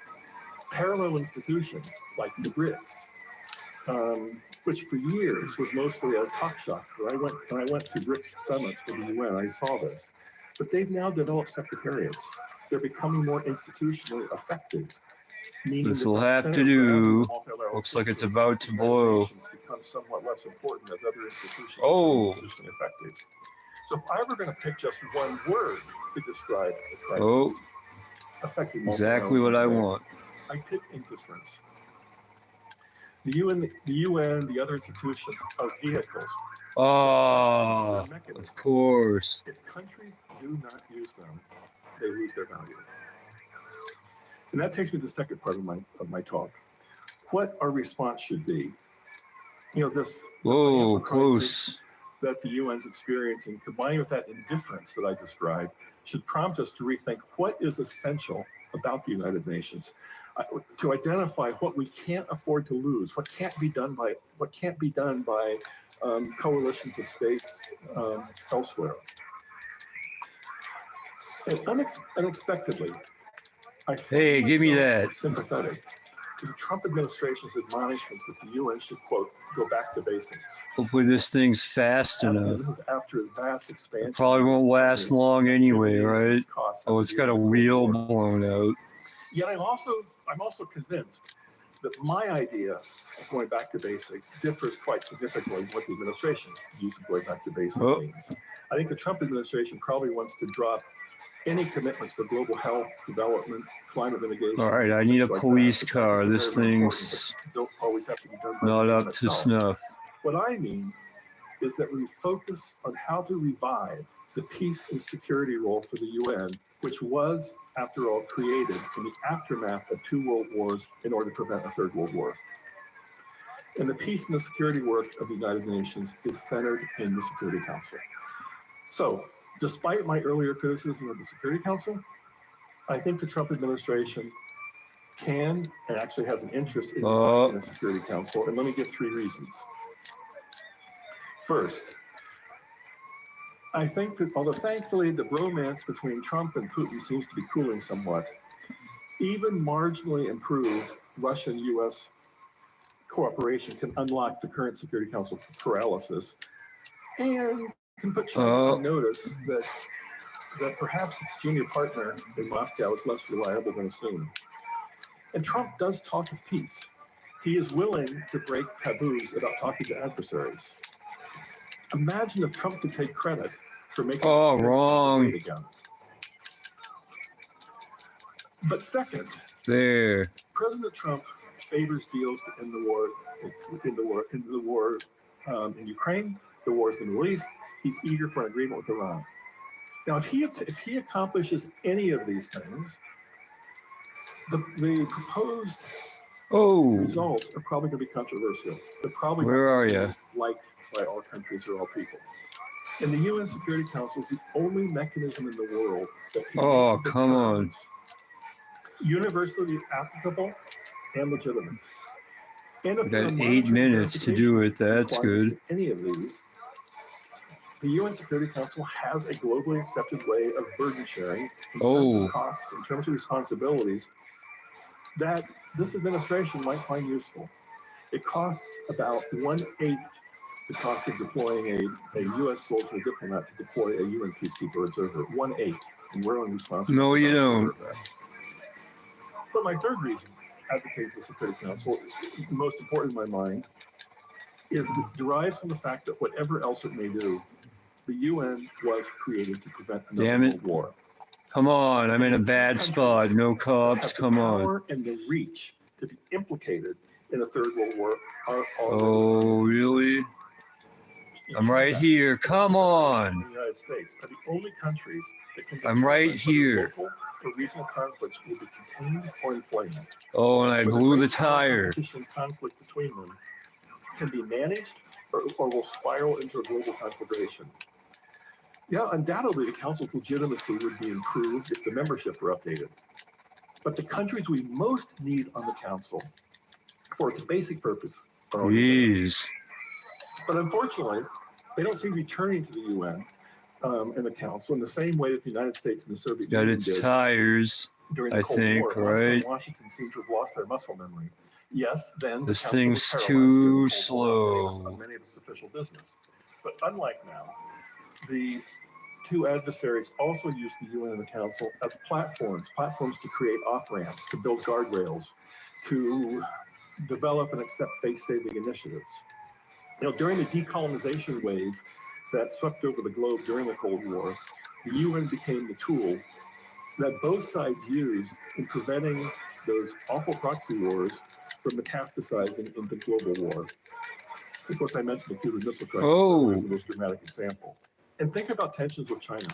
Parallel institutions like the BRICS, which for years was mostly a talk shop. When I went to BRICS summits for the UN, I saw this. But they've now developed secretariats. They're becoming more institutionally effective. This will have to do. Looks like it's about to blow. Become somewhat less important as other institutions become institutionally effective. So if I were going to pick just one word to describe the crisis affecting exactly what I want. I pick indifference. The UN, the other institutions are vehicles. Of course. If countries do not use them, they lose their value. And that takes me to the second part of my talk. What our response should be. You know, this crisis that the UN's experiencing, combined with that indifference that I described, should prompt us to rethink what is essential about the United Nations, to identify what we can't afford to lose, what can't be done by coalitions of states elsewhere. And unexpectedly, I hey, give me that. Sympathetic to the Trump administration's admonishments that the UN should, quote, go back to basics. Hopefully this thing's fast enough. This is after a vast expansion. It probably won't last long anyway, right? Oh, it's got a wheel blown out. Yet I'm also convinced that my idea of going back to basics differs quite significantly from what the administration's use of going back to basics means. I think the Trump administration probably wants to drop any commitments for global health, development, climate mitigation. All right, I need a police car. This thing's don't always have to be done not up to snuff. What I mean is that we focus on how to revive the peace and security role for the UN, which was, after all, created in the aftermath of 2 world wars in order to prevent a 3rd world war. And the peace and the security work of the United Nations is centered in the Security Council. So, despite my earlier criticism of the Security Council, I think the Trump administration can and actually has an interest in the Security Council, and let me give 3 reasons. First, I think that although thankfully the bromance between Trump and Putin seems to be cooling somewhat, even marginally improved Russian-U.S. cooperation can unlock the current Security Council paralysis and can put China on notice that perhaps its junior partner in Moscow is less reliable than assumed. And Trump does talk of peace. He is willing to break taboos about talking to adversaries. Imagine if Trump could take credit for making wrong. great again. But second, There. President Trump favors deals to end the war, in Ukraine, the wars in the Middle East. He's eager for an agreement with Iran. Now, if he accomplishes any of these things, the proposed results are probably going to be controversial. They're probably Where are you? Liked by all countries or all people. And the UN Security Council is the only mechanism in the world that can come on. Universally applicable and legitimate. And if We got 8 minutes to do it. That's good. Any of these, the UN Security Council has a globally accepted way of burden sharing in terms of costs, in terms of responsibilities, that this administration might find useful. It costs about 1/8 the cost of deploying a U.S. soldier or diplomat to deploy a UN peacekeeper observer. 1/8. And we're only responsible. No, you don't. But my third reason advocating for the Security Council, most important in my mind, is derives from the fact that whatever else it may do, the UN was created to prevent another world war. Come on, I'm in a bad spot. No cops, come on. The power and the reach to be implicated in a third world war are already. Oh, really? I'm right here. Come on. The United States are the only countries that can. I'm right here. Local or regional conflicts will be contained or inflamed. Oh, and I blew the tire. Conflict between them can be managed or will spiral into a global conflagration. Yeah, undoubtedly the Council's legitimacy would be improved if the membership were updated. But the countries we most need on the Council for its basic purpose are already there. But unfortunately, they don't seem to be turning to the UN and the Council in the same way that the United States and the Soviet Union did. Tires, during the Cold War. right? Washington seemed to have lost their muscle memory. Yes, then this thing's too slow. On many of its official business. But unlike now, the two adversaries also used the UN and the Council as platforms to create off-ramps, to build guardrails, to develop and accept face-saving initiatives. You know, during the decolonization wave that swept over the globe during the Cold War, the UN became the tool that both sides used in preventing those awful proxy wars from metastasizing into global war. Of course, I mentioned the Cuban Missile Crisis as the most dramatic example. And think about tensions with China.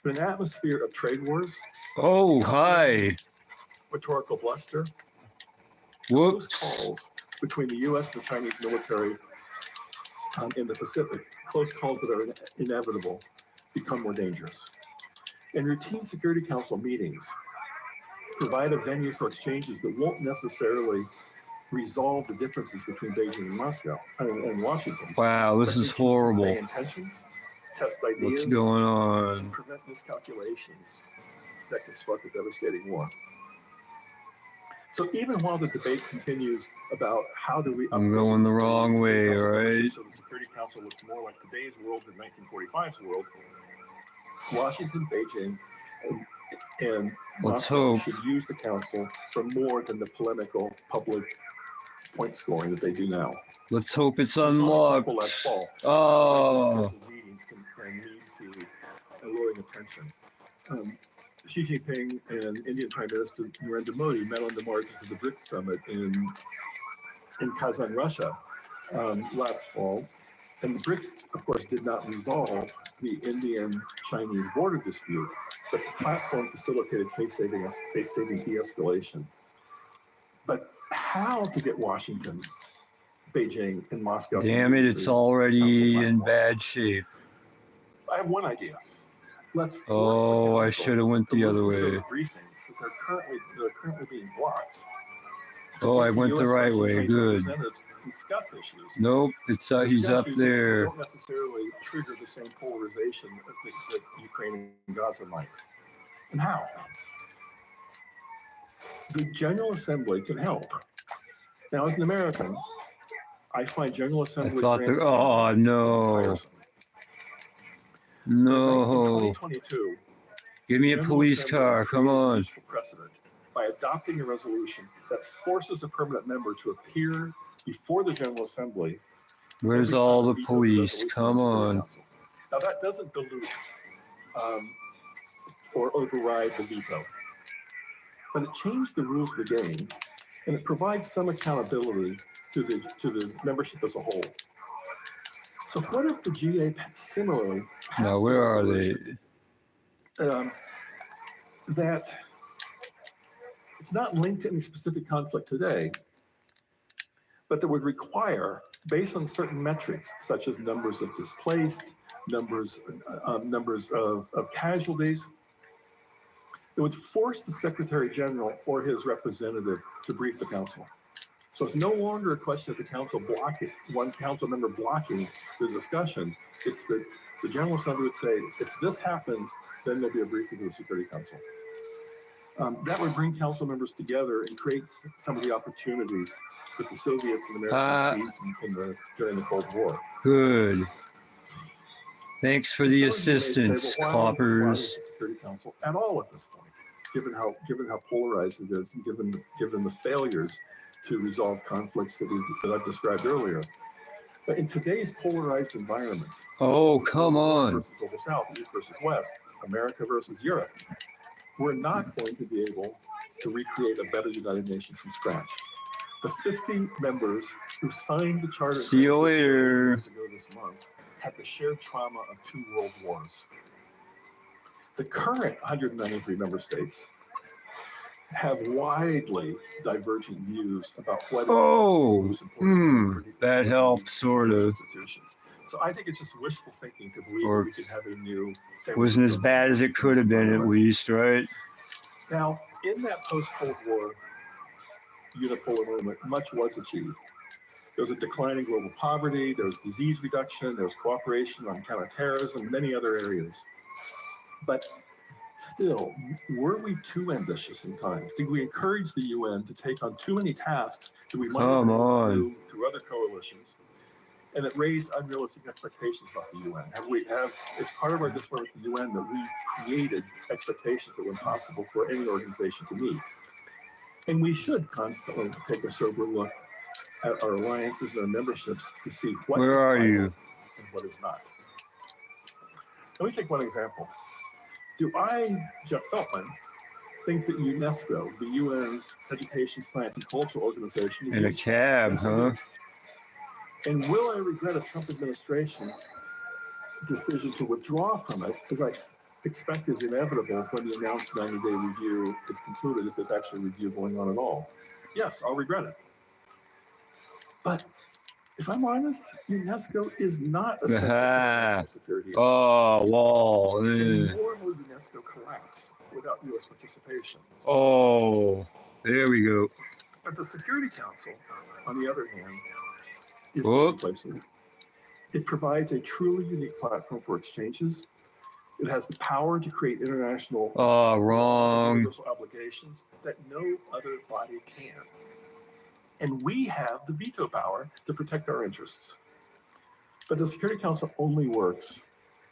In an atmosphere of trade wars, rhetorical bluster, close calls between the U.S. and the Chinese military in the Pacific, close calls that are inevitable, become more dangerous. And routine Security Council meetings provide a venue for exchanges that won't necessarily resolve the differences between Beijing and Moscow and Washington. Wow, this is horrible. Intentions, test ideas, what's going on? Prevent miscalculations that can spark a devastating war. So even while the debate continues about how do we... I'm going the wrong way, right? So the Security Council looks more like today's world than 1945's world. Washington, Beijing, and Moscow should use the Council for more than the polemical public point scoring that they do now. Let's hope it's unlocked. Meetings can lead to alluring attention. Xi Jinping and Indian Prime Minister Narendra Modi met on the margins of the BRICS summit in Kazan, Russia, last fall. And the BRICS, of course, did not resolve the Indian-Chinese border dispute, but the platform facilitated face-saving de-escalation. But how to get Washington, Beijing, and Moscow? Damn it, it's already in bad shape. I have one idea. Let's I should have went the other way. Briefings that they're currently being blocked Oh, I went the US right Russian way. Trade Good. Representatives discuss issues. Nope, it's he's Discuss up issues that there. don't necessarily trigger the same polarization that Ukraine and Gaza might. And how? The General Assembly can help. Now, as an American, I find General I Assembly thought the grandstanding no, tiresome. no. In 2022, Give me a General police Assembly car. Come created on. useful precedent by adopting a resolution that forces a permanent member to appear before the General Assembly. Where's every all time the it vetoes a police? resolution Come of the Security on. Council. Now, that doesn't dilute or override the veto, but it changed the rules of the game, and it provides some accountability to the membership as a whole. So what if the GA similarly passed Now, a where are they? resolution, that it's not linked to any specific conflict today, but that would require, based on certain metrics, such as numbers of displaced, numbers of casualties, it would force the Secretary General or his representative to brief the council. So it's no longer a question of the council blocking, one council member blocking the discussion. It's that the General Assembly would say, if this happens, then there'll be a briefing to the Security Council. That would bring council members together and create some of the opportunities that the Soviets and Americans seized during the Cold War. Good. Thanks for the And some of you may say, assistance, well, why coppers. is the Security Council at all at this point, given how polarized it is, and given the failures to resolve conflicts that I've described earlier. But in today's polarized environment, Oh, come on. versus global South, East versus West, America versus Europe, we're not going to be able to recreate a better United Nations from scratch. The 50 members who signed the charter See you later. years ago this month had the shared trauma of 2 world wars. The current 193 member states have widely divergent views about what Oh, is most important that helps, sort of. institutions. So I think it's just wishful thinking to believe Or that we could have a new. wasn't as bad as it could have been, at least, right? Now, in that post-Cold War unipolar movement, much was achieved. There was a decline in global poverty, there was disease reduction, there was cooperation on counterterrorism, many other areas. But still, were we too ambitious in times? Did we encourage the UN to take on too many tasks that we might have been able to do through other coalitions, and it raised unrealistic expectations about the UN? As part of our discipline with the UN, that we created expectations that were impossible for any organization to meet? And we should constantly take a sober look at our alliances and our memberships to see what Where is are vital you? and what is not. Let me take one example. Do I, Jeff Feltman, think that UNESCO, the UN's Education, Science, and Culture Organization, is In a useful? cab, Yes, I huh? do. And will I regret a Trump administration decision to withdraw from it, as I expect is inevitable when the announced 90-day review is concluded, if there's actually a review going on at all? Yes, I'll regret it. But if I'm honest, UNESCO is not a central national security. Oh, wall. And nor will UNESCO collapse without U.S. participation. Oh, there we go. But the Security Council, on the other hand, is Whoop. irreplaceable. It provides a truly unique platform for exchanges. It has the power to create international Wrong. universal obligations that no other body can. And we have the veto power to protect our interests. But the Security Council only works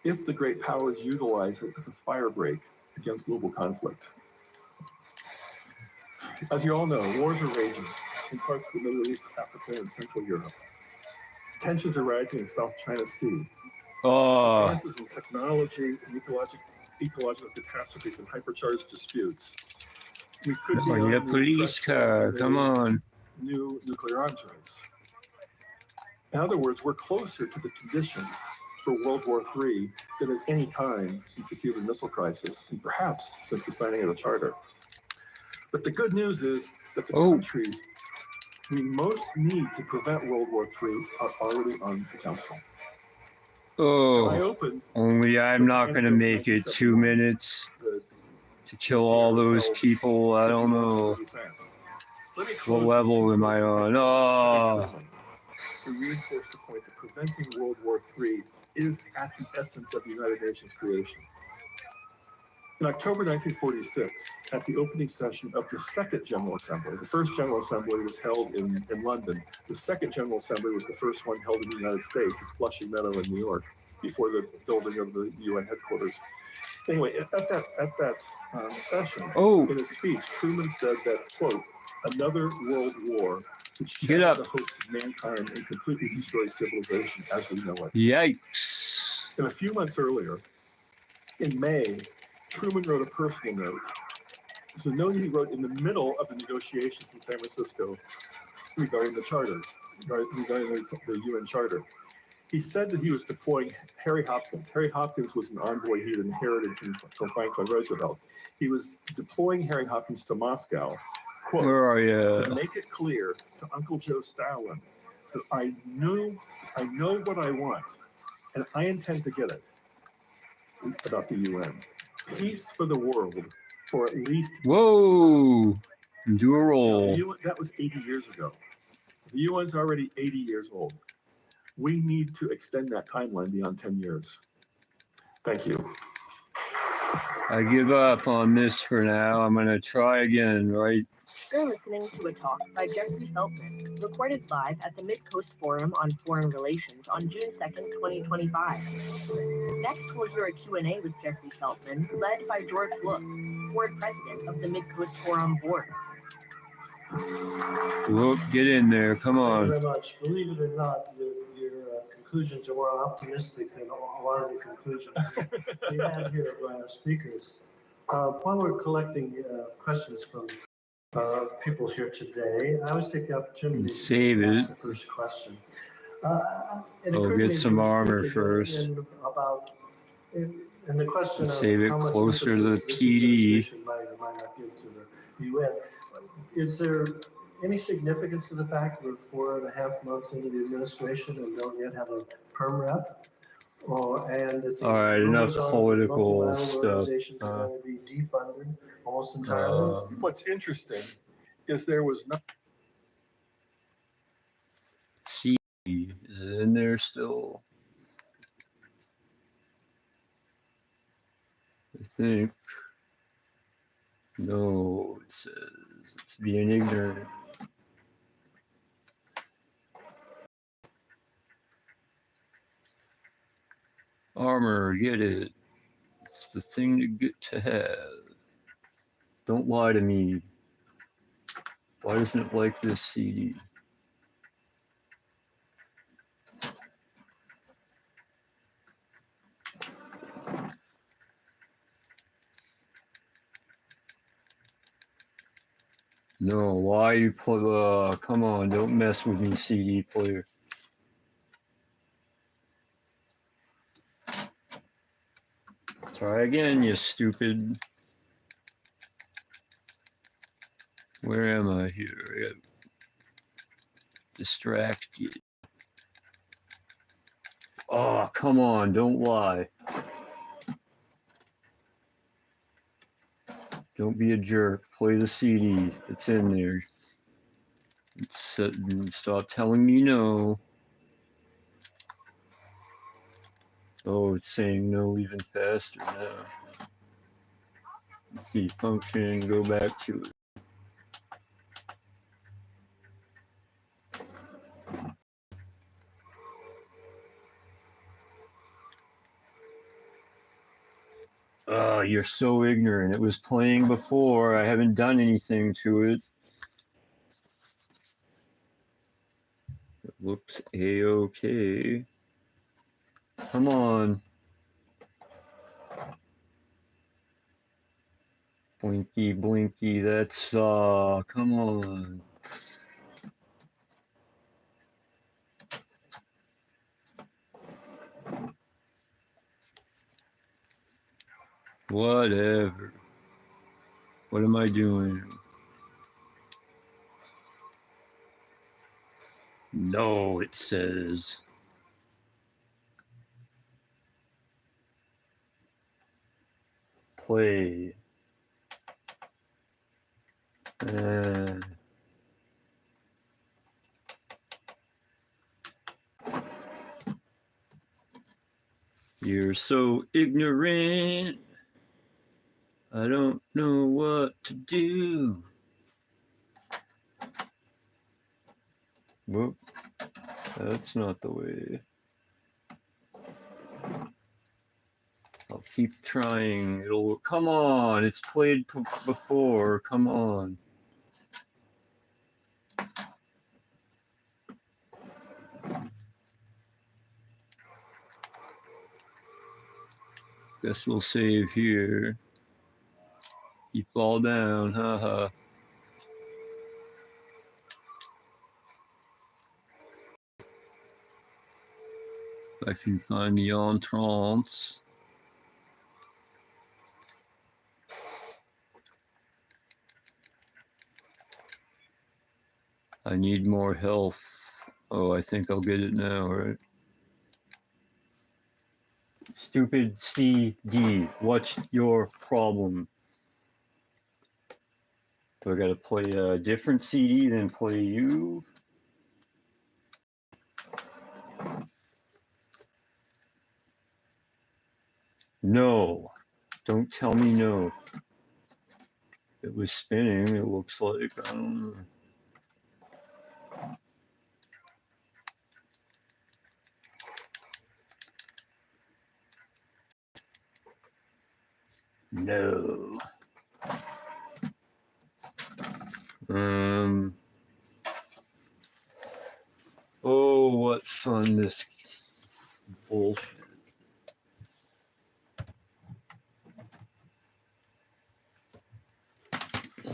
if the great powers utilize it as a firebreak against global conflict. As you all know, wars are raging in parts of the Middle East, Africa, and Central Europe. Tensions are rising in South China Sea. Advances in technology and ecological catastrophes and hypercharged disputes. We could be on a the police car. Come on. New nuclear arms race. In other words, we're closer to the conditions for World War III than at any time since the Cuban Missile Crisis, and perhaps since the signing of the Charter. But the good news is that the countries we most need to prevent World War III are already on the Council. Only I'm not going to make it 2 minutes to kill all those people. I don't know. Let me What close level am I on? Oh, to reinforce the point that preventing World War III is at the essence of the United Nations creation. In October 1946, at the opening session of the Second General Assembly, the first General Assembly was held in London. The Second General Assembly was the first one held in the United States at Flushing Meadow in New York, before the building of the UN headquarters. Anyway, at that session, in a speech, Truman said that, quote, another world war would shatter the hopes of mankind and completely destroy civilization as we know it. yikes. And a few months earlier, in May, Truman wrote a personal note. It's a note he wrote in the middle of the negotiations in San Francisco regarding the charter, regarding the UN charter. He said that he was deploying Harry Hopkins. Harry Hopkins was an envoy he had inherited from Franklin Roosevelt. He was deploying Harry Hopkins to Moscow, quote, Where are you? to make it clear to Uncle Joe Stalin that I know what I want, and I intend to get it about the UN. Peace for the world for at least... Whoa! Do a roll. That was 80 years ago. The UN's already 80 years old. We need to extend that timeline beyond 10 years. Thank you. I give up on this for now. I'm going to try again, right? You're listening to a talk by Jeffrey Feltman, recorded live at the Mid-Coast Forum on Foreign Relations on June 2nd, 2025. Next, we'll hear a Q&A with Jeffrey Feltman, led by George Look, board president of the Mid-Coast Forum board. Whoop, get in there. Come on. Thank you very much. Believe it or not, your conclusions are more optimistic than a lot of the conclusions we had here by our speakers. While we're collecting questions from people here today, I always take the opportunity Save to it. ask the first question. Oh, get some armor first. And the question Save of it how much closer to the emphasis this PD. administration might or might not give to the UN. Is there any significance to the fact we're 4.5 months into the administration and don't yet have a perm rep? And that the All right, enough rumors are that political multilateral stuff. organizations are going to be defunded almost entirely? What's interesting is there was no... C, is it in there still? I think. No, it says it's being ignorant. Armor, get it. It's the thing to get to have. Don't lie to me. Why doesn't it like this CD? No, why you play? Come on, don't mess with me, CD player. Try again, you stupid. Where am I here? I got distracted. Oh, come on, don't lie. Don't be a jerk. Play the CD. It's in there. Stop telling me no. Oh, it's saying no even faster now. Let's see, function, go back to it. Oh, you're so ignorant. It was playing before. I haven't done anything to it. It looks a-okay. Come on. Blinky, blinky, that's, come on. Whatever. What am I doing? No, it says. Play. You're so ignorant. I don't know what to do. Whoop. That's not the way. I'll keep trying. It'll come on. It's played before. Come on. Guess we'll save here. You fall down. Haha. If I can find the entrance. I need more health. Oh, I think I'll get it now, right? Stupid CD. What's your problem? Do I gotta play a different CD than play you? No. Don't tell me no. It was spinning, it looks like. I don't know. No. Oh, what fun this bullshit.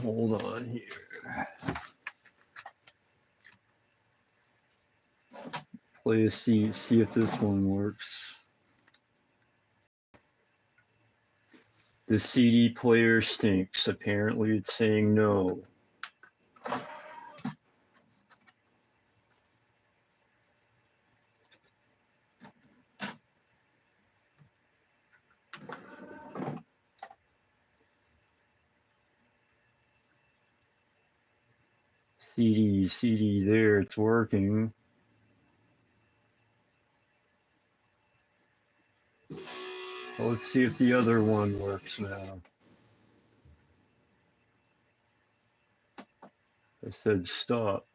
Hold on here. Play a see if this one works. The CD player stinks. Apparently it's saying no. CD, there, it's working. Well, let's see if the other one works now. I said stop.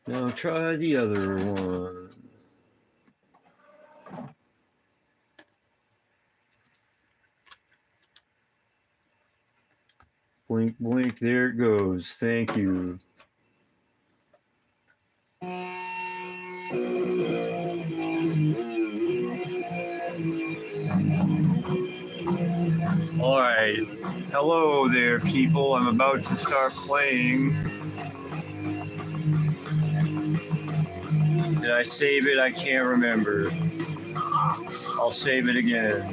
Now try the other one. Blink, blink, there it goes. Thank you. All right. Hello there, people. I'm about to start playing. Did I save it? I can't remember. I'll save it again.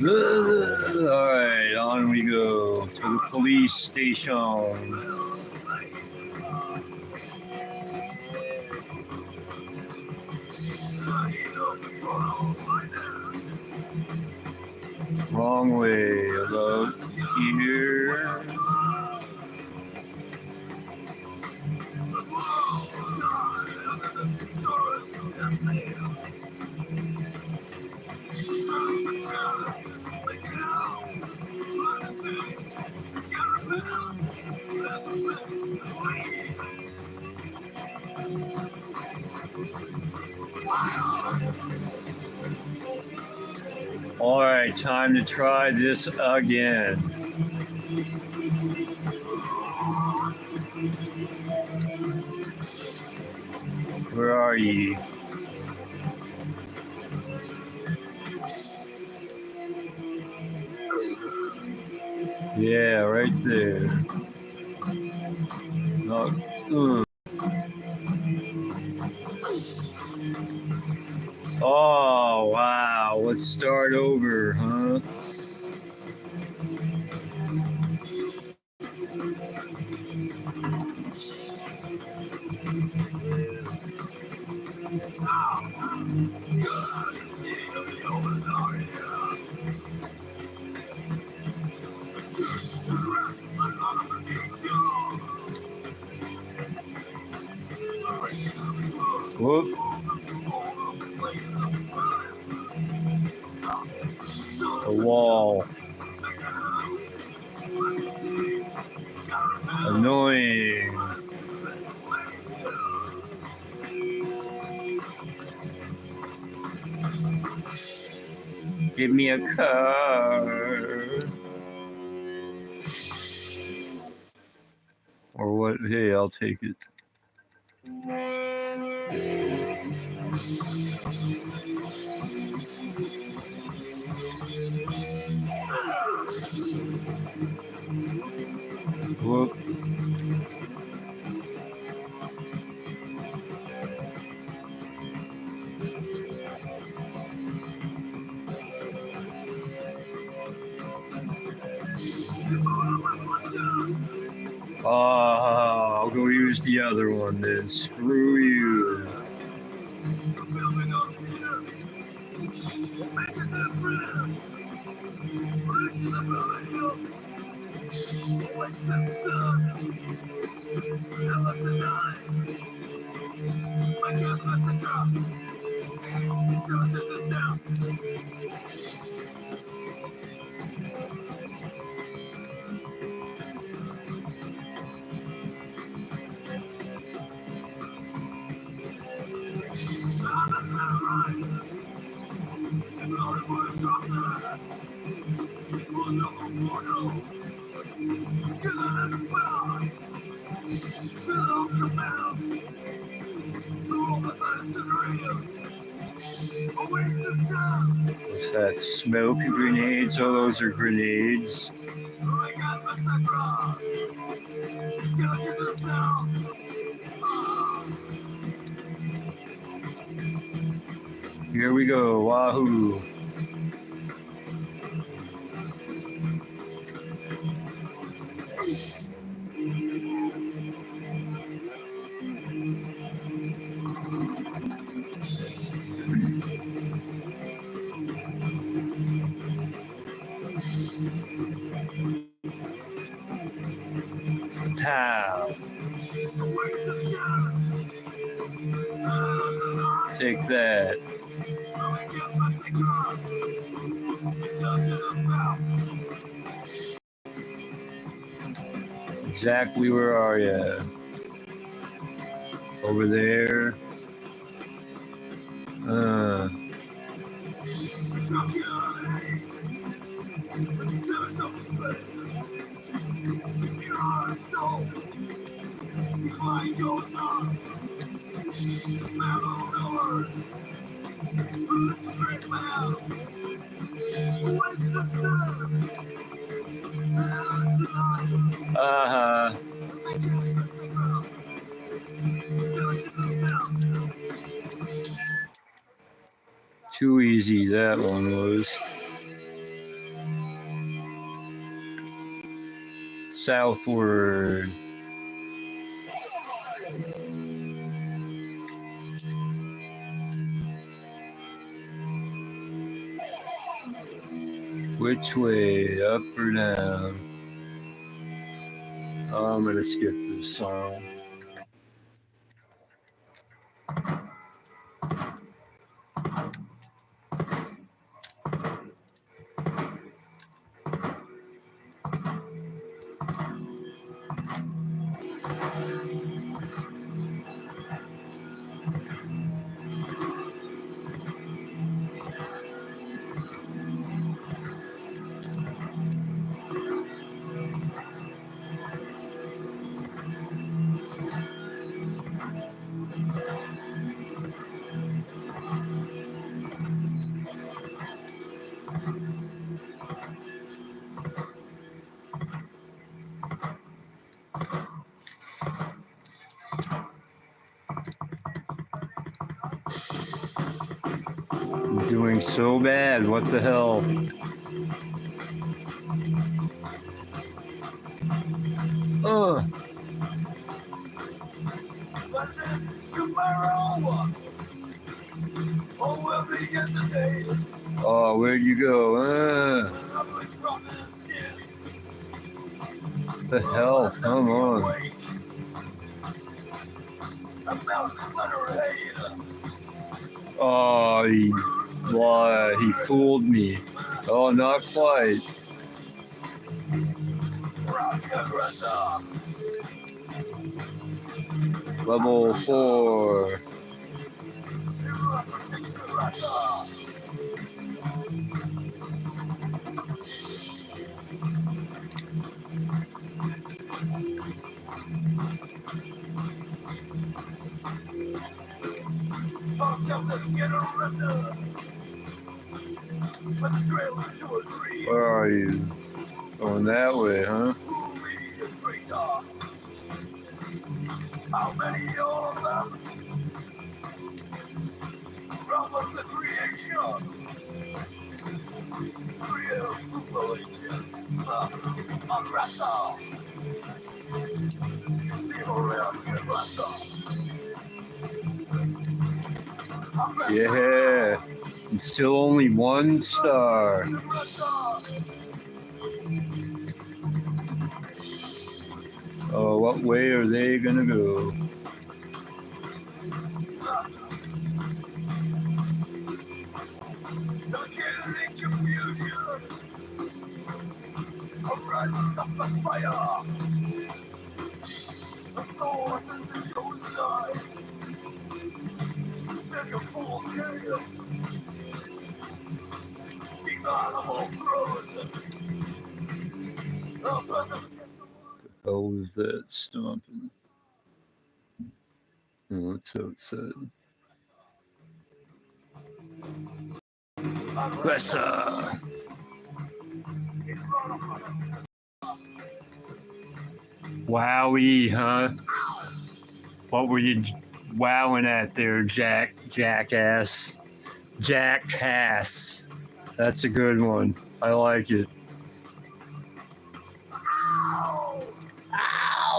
All right, on we go to the police station. Wrong way, about here. All right, time to try this again. Where are ye? Yeah, right there. No, Oh, wow. Let's start over, huh? Whoop. The wall. Annoying. Give me a card. Or what? Hey, I'll take it. Whoop. I'll go use the other one then. Screw you. What's that? Smoke grenades? Oh, those are grenades. Here we go. Wahoo. Pow. Take that. Exactly where are you? Over there. Uh-huh. Too easy that one was. Southward. Which way? Up or down? Oh, I'm gonna skip this song. so bad. What the hell? Oh, oh, where'd you go? The hell? Come on. Oh, he fooled me. Oh, not quite. Level 4. Where are you? Going that way, huh? How many of them? From the creation. Real religion. Aggressor. Yeah. It's still only 1 star. Oh, what way are they gonna go? How was that stomping? Oh, it's outside. Aggressor! Wowie, huh? What were you wowing at there, jackass? Jackass. That's a good one. I like it.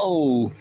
Ow!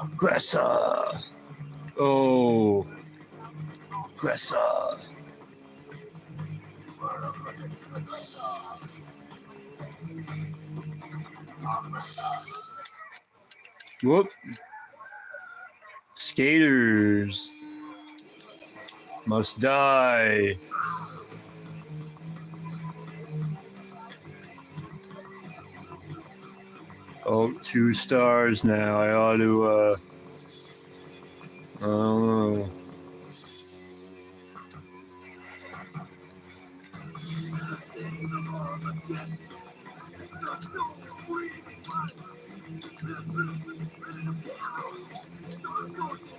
Aggressor! Oh, aggressor! Whoop! Skaters must die. Oh, 2 stars now. I ought to, I don't know.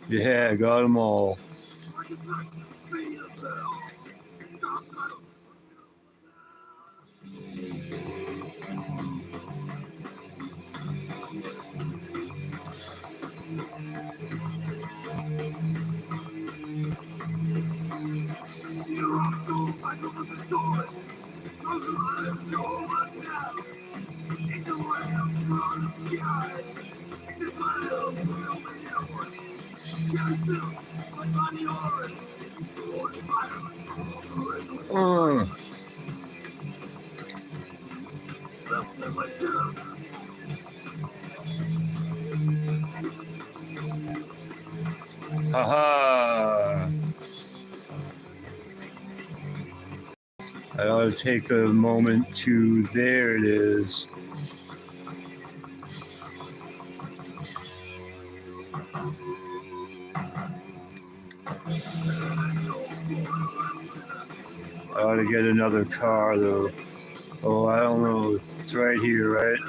Yeah, got them all. Haha. I ought to take a moment to, there it is. I ought to get another car though. Oh, I don't know. It's right here, right?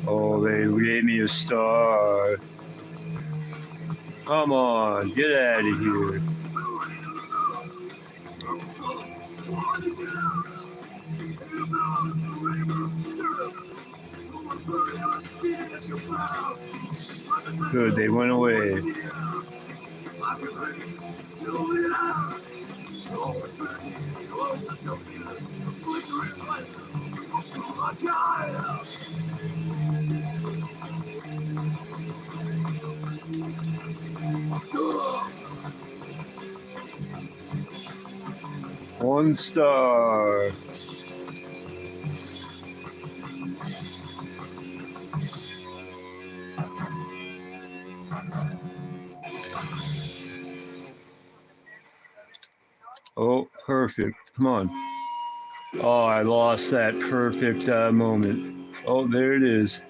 Oh, they gave me a star. Come on, get out of here. Good, they went away. One star. Oh, perfect. Come on. Oh, I lost that perfect moment. Oh, there it is.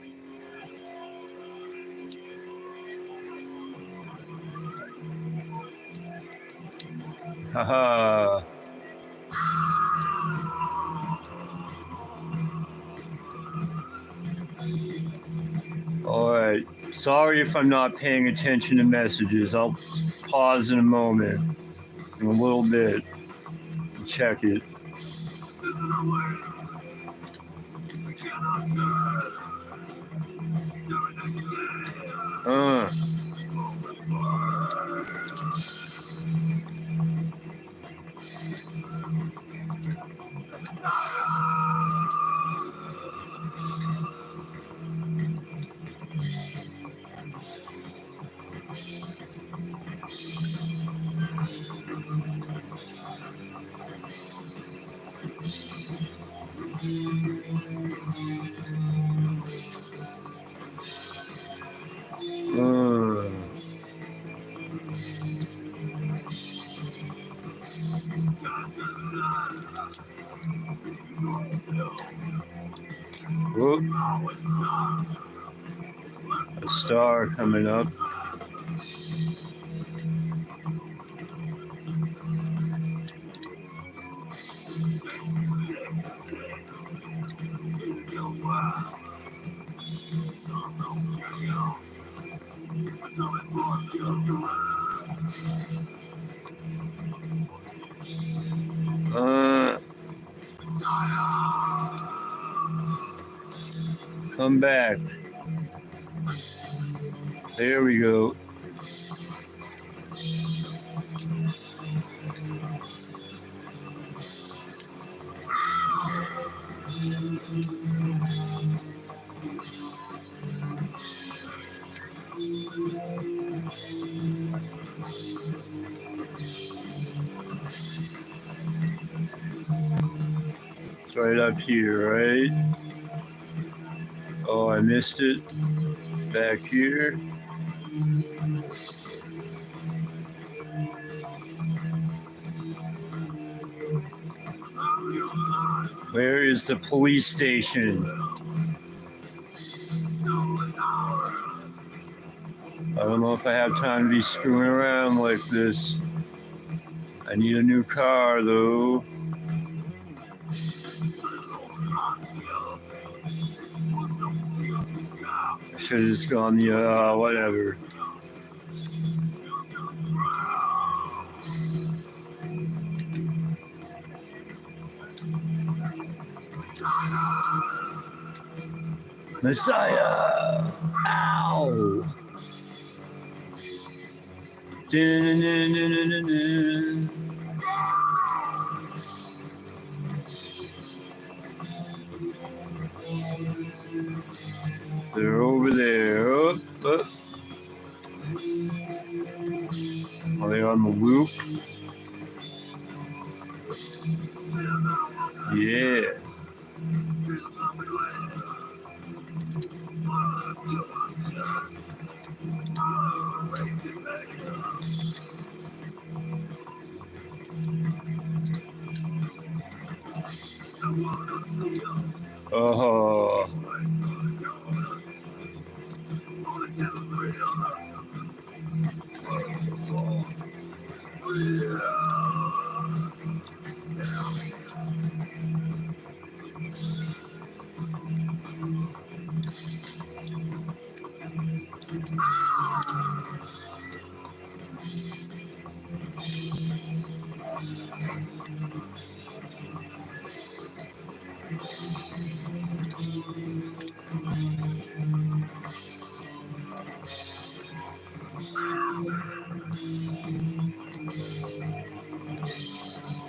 Haha. All right. Sorry if I'm not paying attention to messages. I'll pause in a moment, in a little bit, and check it. Uh. Whoop. A star coming up. Come back. There we go. It's right up here, right? Oh, I missed it. It's back here. Where is the police station? I don't know if I have time to be screwing around like this. I need a new car though. I should have just gone the, whatever. Messiah! Ow! Dun-dun-dun-dun-dun-dun. They're over there. Oh, oh. Are they on the loop? Yeah. Oh.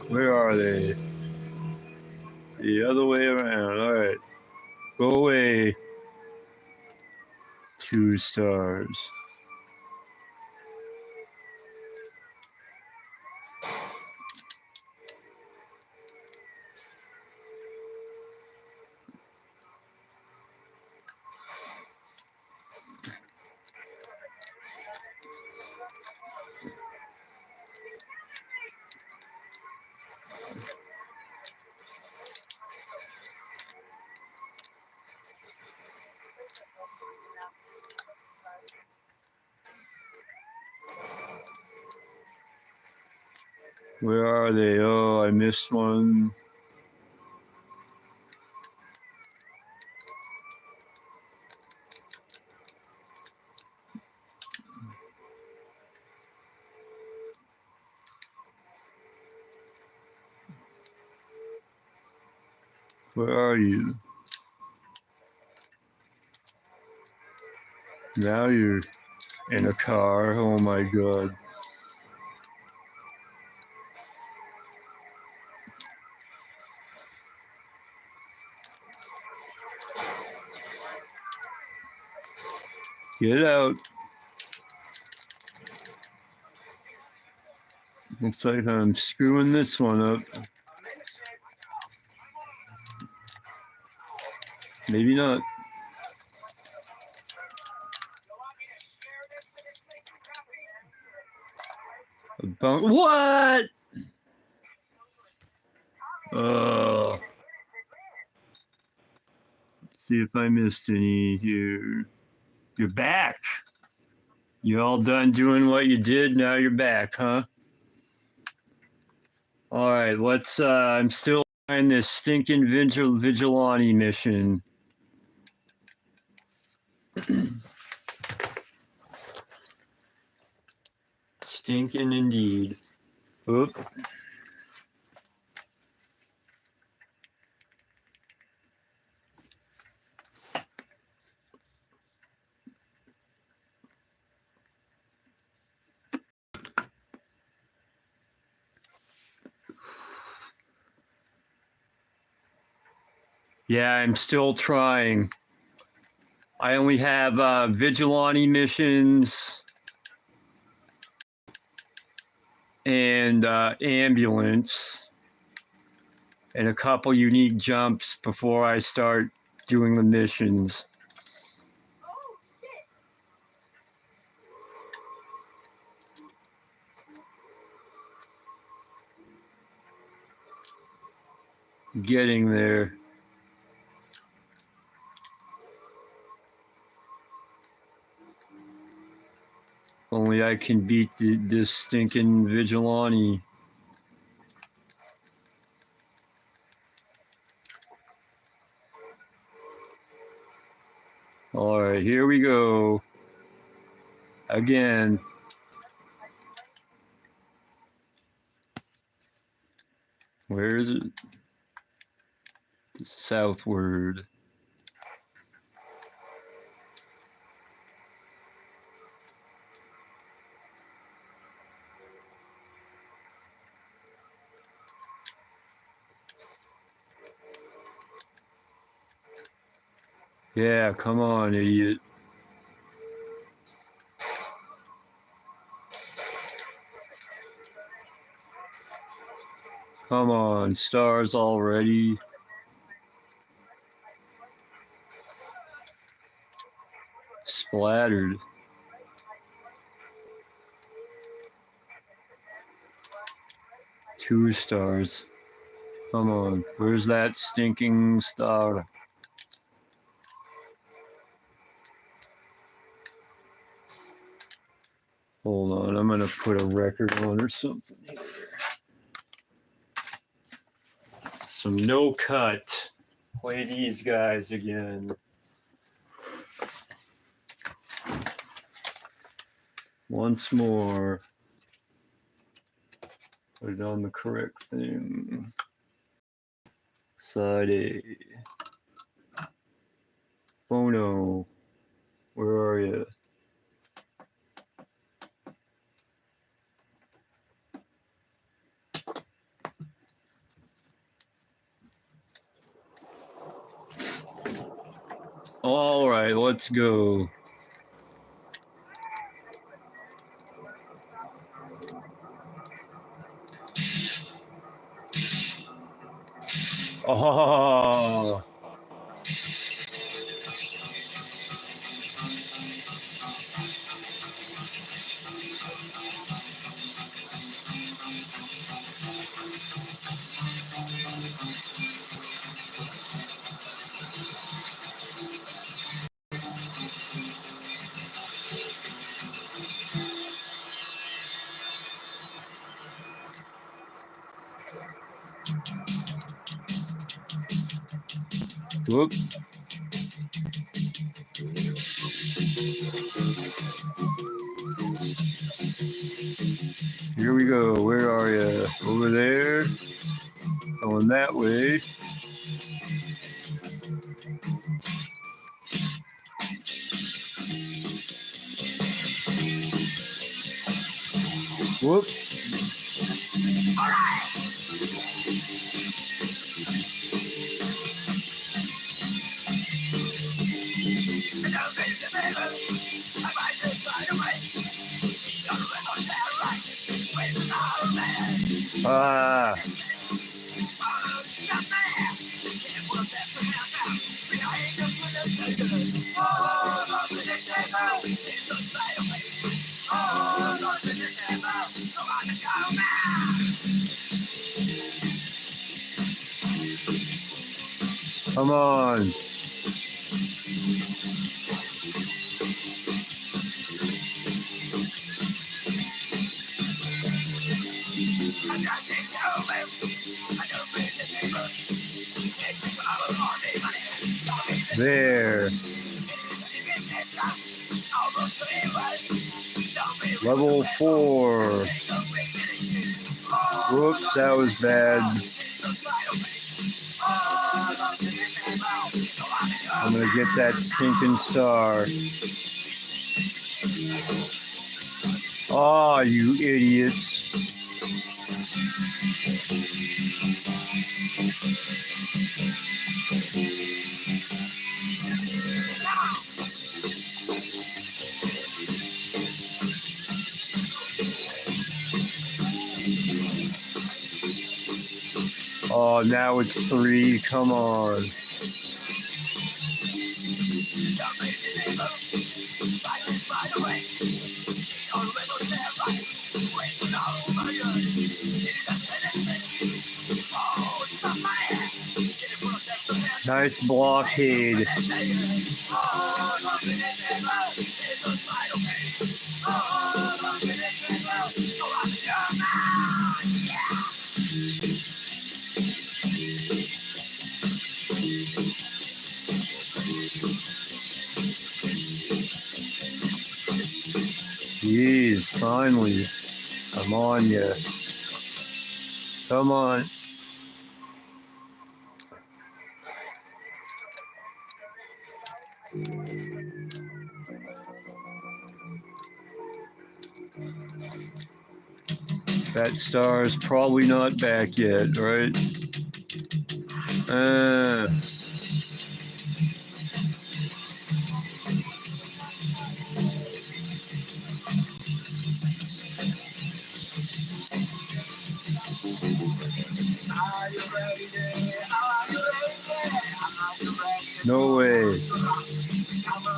Where are they? The other way around. All right. Go away. 2 stars. Where are they? Oh, I missed one. Where are you? Now you're in a car. Oh my god. Get out. Looks like I'm screwing this one up. Maybe not. What? Let's see if I missed any here. You're back. You all done doing what you did? Now you're back, huh? All right, let's. I'm still trying this stinking vigilante mission. Stinking indeed. Oop. Yeah, I'm still trying. I only have vigilante missions and ambulance and a couple unique jumps before I start doing the missions. Getting there. Only I can beat this stinking vigilante. All right, here we go. Again. Where is it? Southward. Yeah, come on, idiot. Come on, stars already. Splattered. Two stars. Come on, where's that stinking star? Hold on, I'm gonna put a record on or something here. Some no cut. Play these guys again. Once more. Put it on the correct thing. Side A. Phono. Where are you? All right, let's go. Oh. Whoop. Here we go. Where are you? Over there. Going that way. Whoop. Ah. Come on. There. Level 4. Whoops, that was bad. I'm gonna get that stinking star. Oh, you idiots. Oh, now it's 3. Come on. Nice blockade. Jeez, finally. I'm on you. Come on. That star is probably not back yet, right? No way.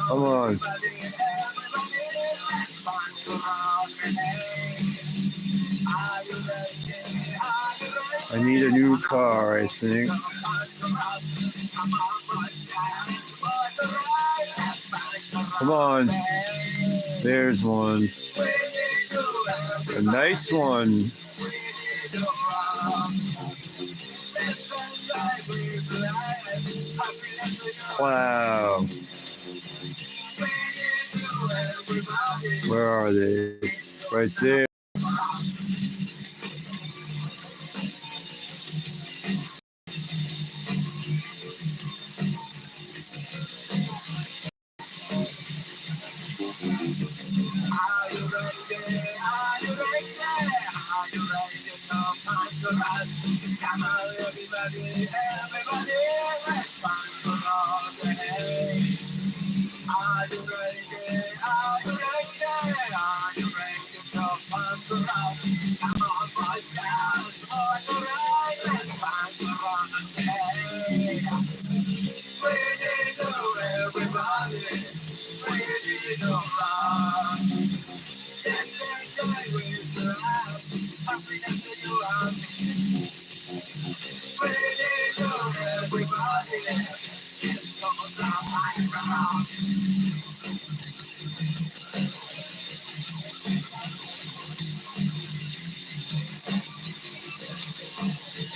Come on. I need a new car, I think. Come on. There's one. A nice one. Wow. Where are they? Right there.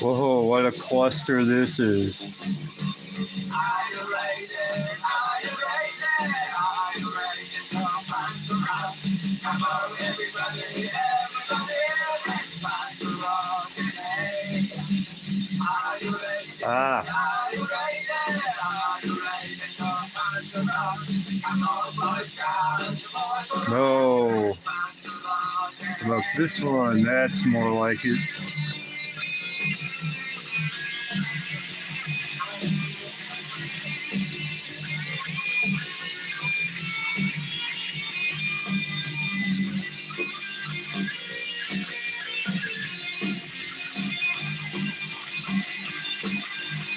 Whoa, what a cluster this is. Ah. No. Look, this one, that's more like it.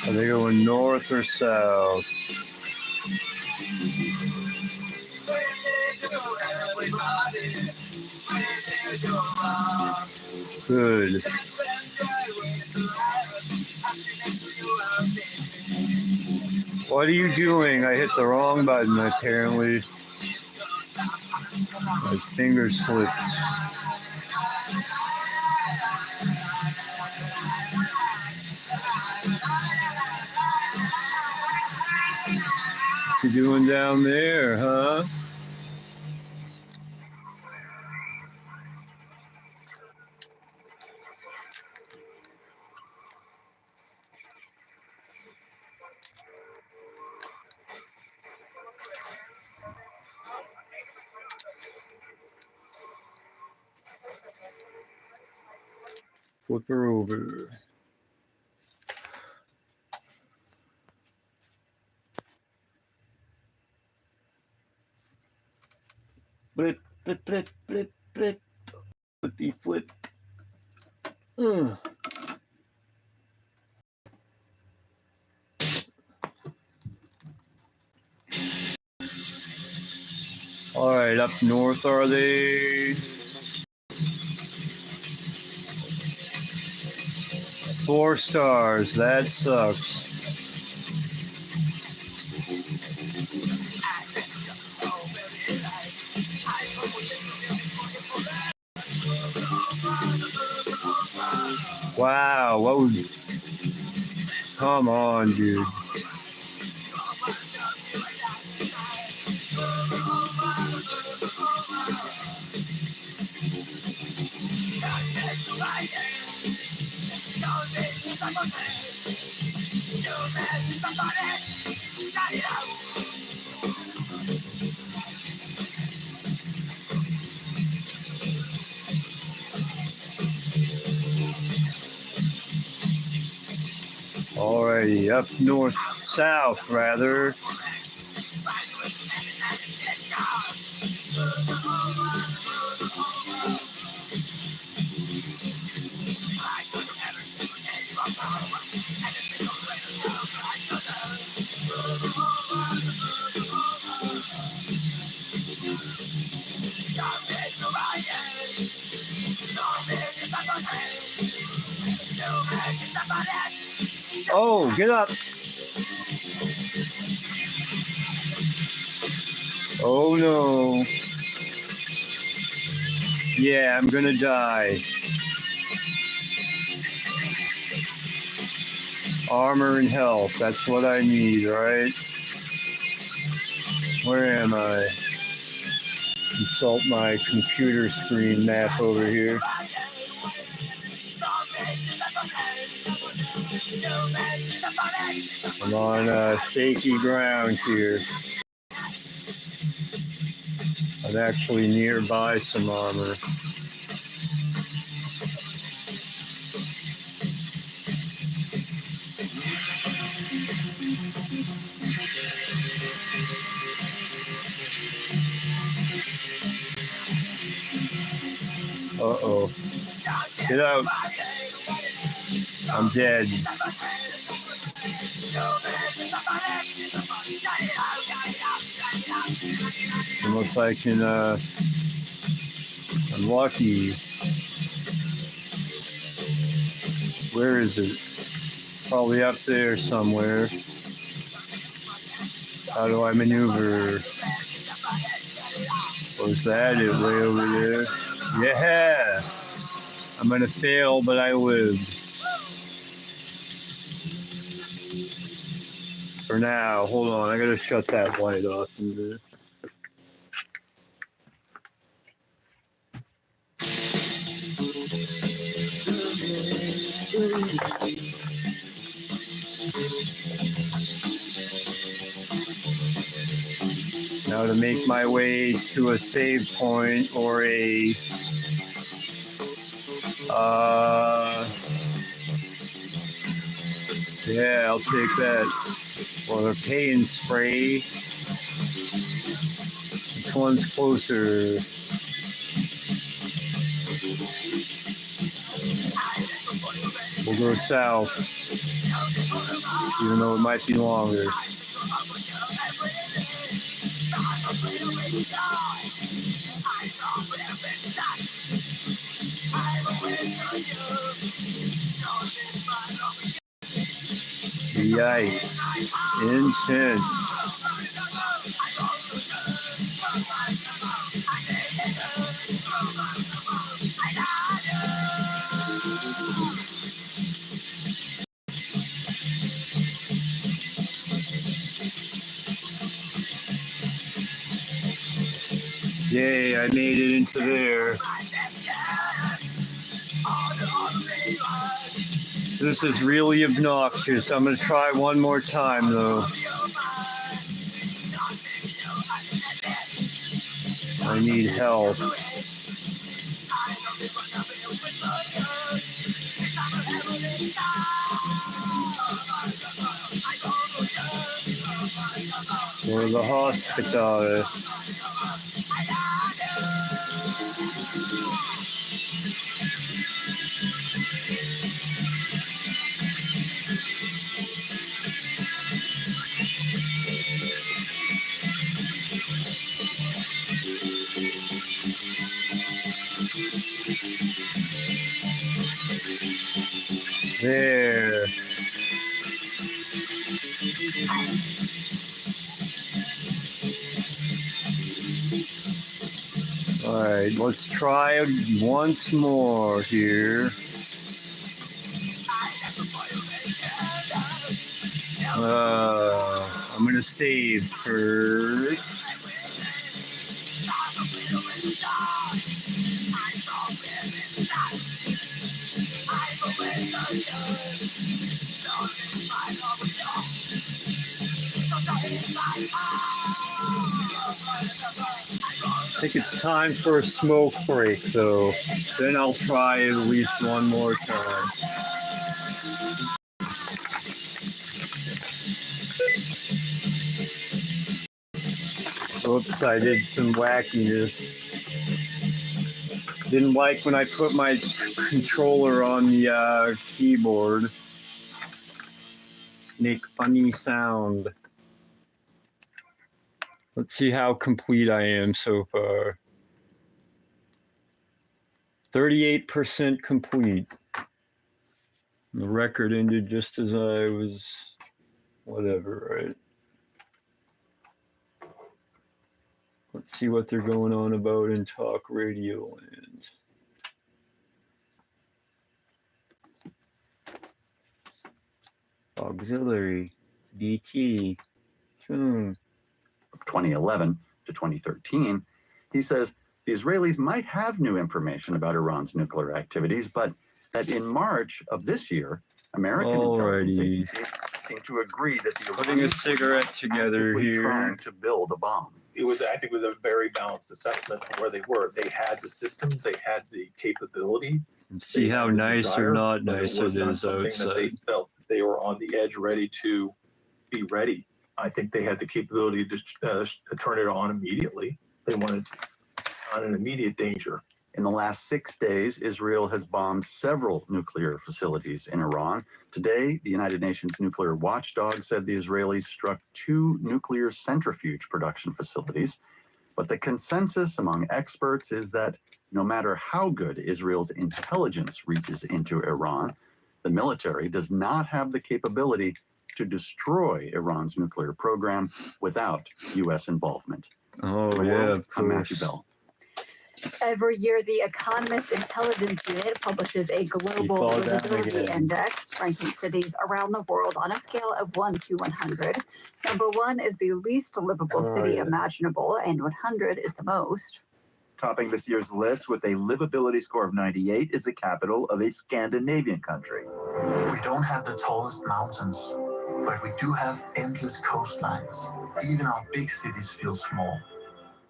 Are they going north or south? Good. What are you doing? I hit the wrong button, apparently. My finger slipped. What you doing down there, huh? Flip her over. Flip, flip, flip, flip, flip. Flippy flip. All right, up north are they? 4 stars. That sucks. Wow, what was... Come on, dude. Alrighty, up north, south rather. Oh, get up. Oh no. Yeah, I'm gonna die. Armor and health, that's what I need, right? Where am I? Consult my computer screen map over here. I'm on shaky ground here. I'm actually nearby some armor. Uh-oh. Get out. I'm dead. Unless I can, I'm lucky. Where is it? Probably up there somewhere. How do I maneuver? Was that it way over there? Yeah! I'm gonna fail, but I lived. For now, hold on, I gotta shut that light off in a minute. Now to make my way to a save point or a yeah, I'll take that. Or a pay and spray. Which one's closer? We'll go south, even though it might be longer. Yikes. Intense. Yay, I made it into there. This is really obnoxious. I'm gonna try one more time though. I need help. Or the hospital. There. All right, let's try once more here. I'm gonna save first. I think it's time for a smoke break though. Then I'll try at least one more time. Oops, I did some wackiness. Didn't like when I put my controller on the keyboard. Make funny sound. Let's see how complete I am so far. 38% complete. The record ended just as I was, whatever, right? Let's see what they're going on about in talk radio land. Auxiliary, DT, tune. 2011 to 2013, he says the Israelis might have new information about Iran's nuclear activities, but that in March of this year, American intelligence Alrighty. agencies seem to agree that the Putting a Iranians were cigarette together actively here. trying to build a bomb. I think it was a very balanced assessment of where they were. They had the systems, they had the capability. And see how nice or not nice it was not is something that they outside. felt they were on the edge, ready to be ready. I think they had the capability to turn it on immediately. They wanted to on an immediate danger. In the last 6 days, Israel has bombed several nuclear facilities in Iran. Today, the United Nations nuclear watchdog said the Israelis struck 2 nuclear centrifuge production facilities. But the consensus among experts is that no matter how good Israel's intelligence reaches into Iran, the military does not have the capability to destroy Iran's nuclear program without U.S. involvement. Oh, For the yeah, world, of I'm Matthew course. Bell. Every year, the Economist Intelligence Unit publishes a global fall down livability again. index, ranking cities around the world on a scale of 1 to 100. Number 1 is the least livable Oh, city yeah. imaginable, and 100 is the most. Topping this year's list with a livability score of 98 is the capital of a Scandinavian country. We don't have the tallest mountains, but we do have endless coastlines. Even our big cities feel small.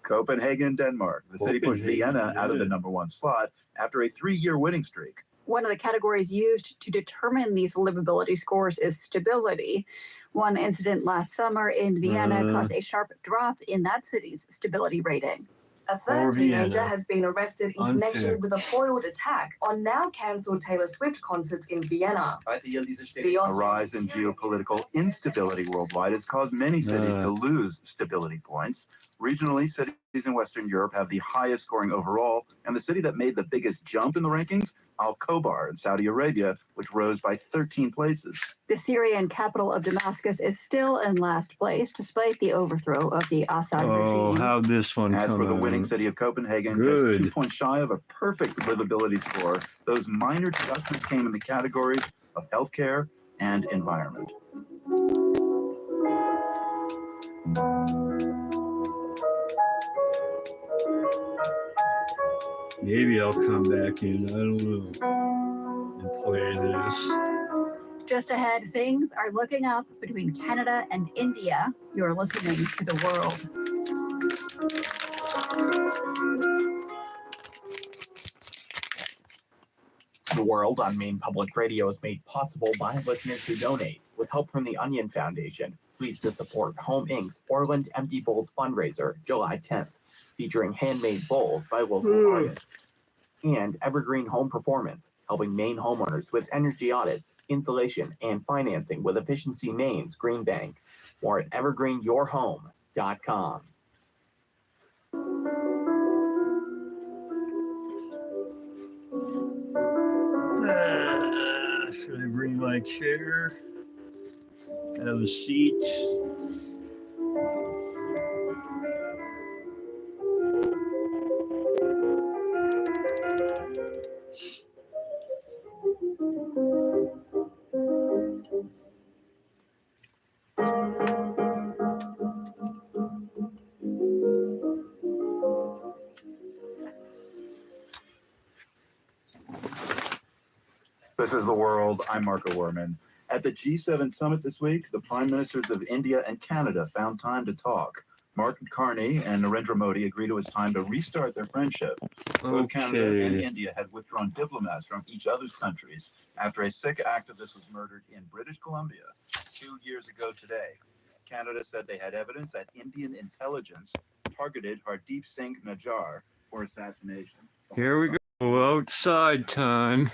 Copenhagen, Denmark. The city pushed Copenhagen, Vienna out of the yeah. #1 slot after a 3-year winning streak. One of the categories used to determine these livability scores is stability. One incident last summer in Vienna caused a sharp drop in that city's stability rating. A third Or teenager Vienna. has been arrested in Unfair. connection with a foiled attack on now cancelled Taylor Swift concerts in Vienna. The A rise in geopolitical instability worldwide has caused many cities to lose stability points. Regionally, cities in Western Europe have the highest scoring overall, and the city that made the biggest jump in the rankings, Al-Khobar in Saudi Arabia, which rose by 13 places. The Syrian capital of Damascus is still in last place, despite the overthrow of the Assad Oh, regime. how'd this one As come for the winning out? city of Copenhagen, Good. just 2 points shy of a perfect livability score, those minor adjustments came in the categories of healthcare and environment. Maybe I'll come back in, I don't know, and play this. Just ahead, things are looking up between Canada and India. You're listening to The World. The World on Maine Public Radio is made possible by listeners who donate. With help from the Onion Foundation, pleased to support Home Inc.'s Orland Empty Bowls fundraiser, July 10th, featuring handmade bowls by local artists. And Evergreen Home Performance, helping Maine homeowners with energy audits, insulation, and financing with Efficiency Maine's Green Bank. More at evergreenyourhome.com. Should I bring my chair? Have a seat. This is The World. I'm Marco Werman. At the G7 summit this week, the prime ministers of India and Canada found time to talk. Mark Carney and Narendra Modi agreed it was time to restart their friendship. Both Canada and India had withdrawn diplomats from each other's countries after a Sikh activist was murdered in British Columbia 2 years ago today. Canada said they had evidence that Indian intelligence targeted Hardeep Singh Najjar for assassination. Here we go, outside time.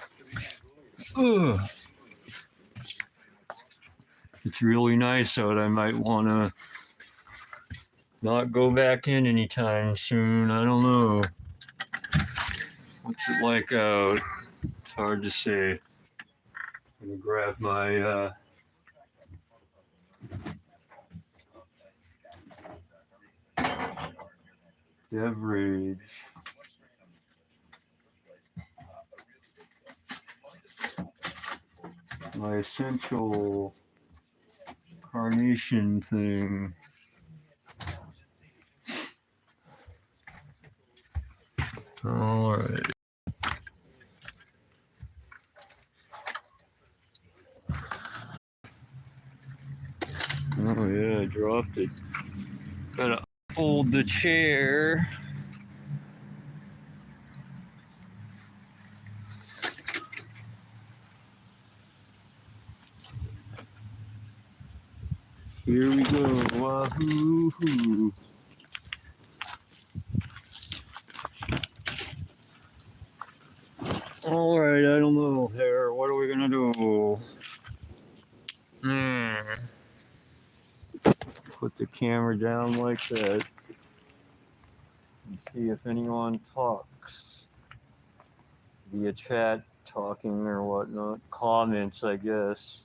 Ugh. It's really nice out. I might want to not go back in anytime soon. I don't know. What's it like out? It's hard to say. gonna grab my beverage. My essential carnation thing. All right. Oh yeah, I dropped it. Gotta hold the chair. Here we go. Wahoo! All right, I don't know here. What are we gonna do? Put the camera down like that and see if anyone talks via chat, talking or whatnot. Comments, I guess.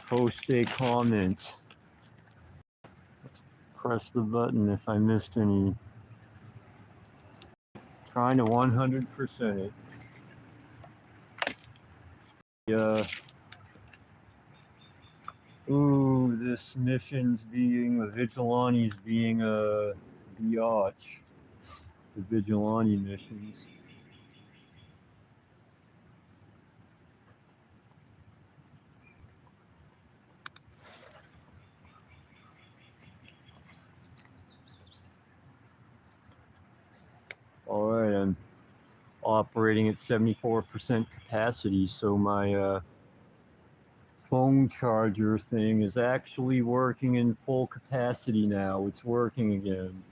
Post a comment. Press the button if I missed any. Trying to 100% it. Yeah. Ooh, this mission's being, the vigilantes being a biatch. The vigilante missions. All right, I'm operating at 74% capacity, so my phone charger thing is actually working in full capacity now. It's working again.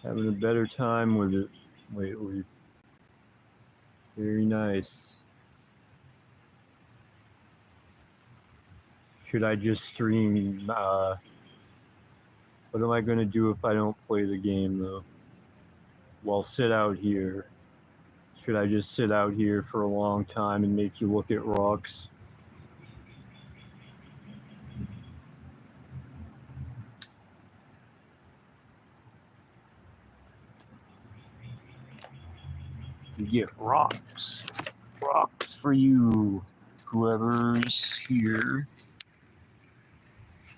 Having a better time with it lately. Very nice. Should I just stream? What am I going to do if I don't play the game, though? Well, sit out here. Should I just sit out here for a long time and make you look at rocks? You get rocks. Rocks for you, whoever's here.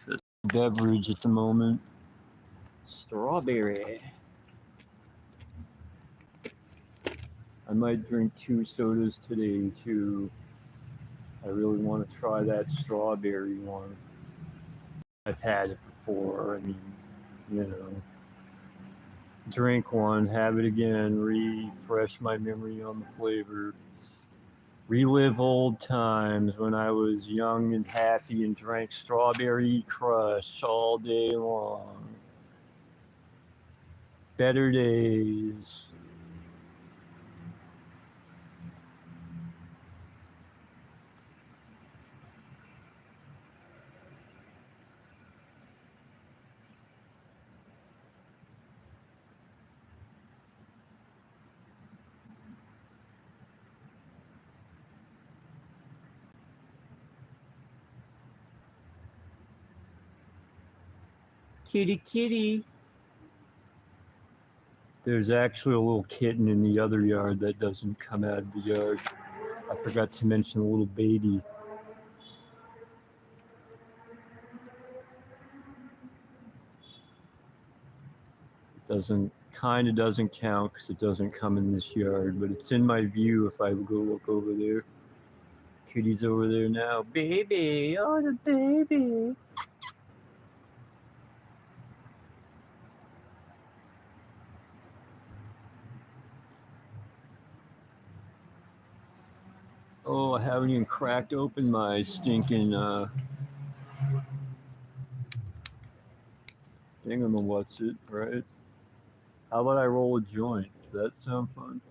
The beverage at the moment. Strawberry. I might drink 2 sodas today, too. I really want to try that strawberry one. I've had it before. I mean, you know. Drink one, have it again, refresh my memory on the flavor. Relive old times when I was young and happy and drank Strawberry Crush all day long. Better days. Kitty, kitty. There's actually a little kitten in the other yard that doesn't come out of the yard. I forgot to mention the little baby. Kind of doesn't count because it doesn't come in this yard, but it's in my view if I go look over there. Kitty's over there now. Baby, oh the baby. Oh, I haven't even cracked open my stinking thingamawhat's it, right? How about I roll a joint? Does that sound fun?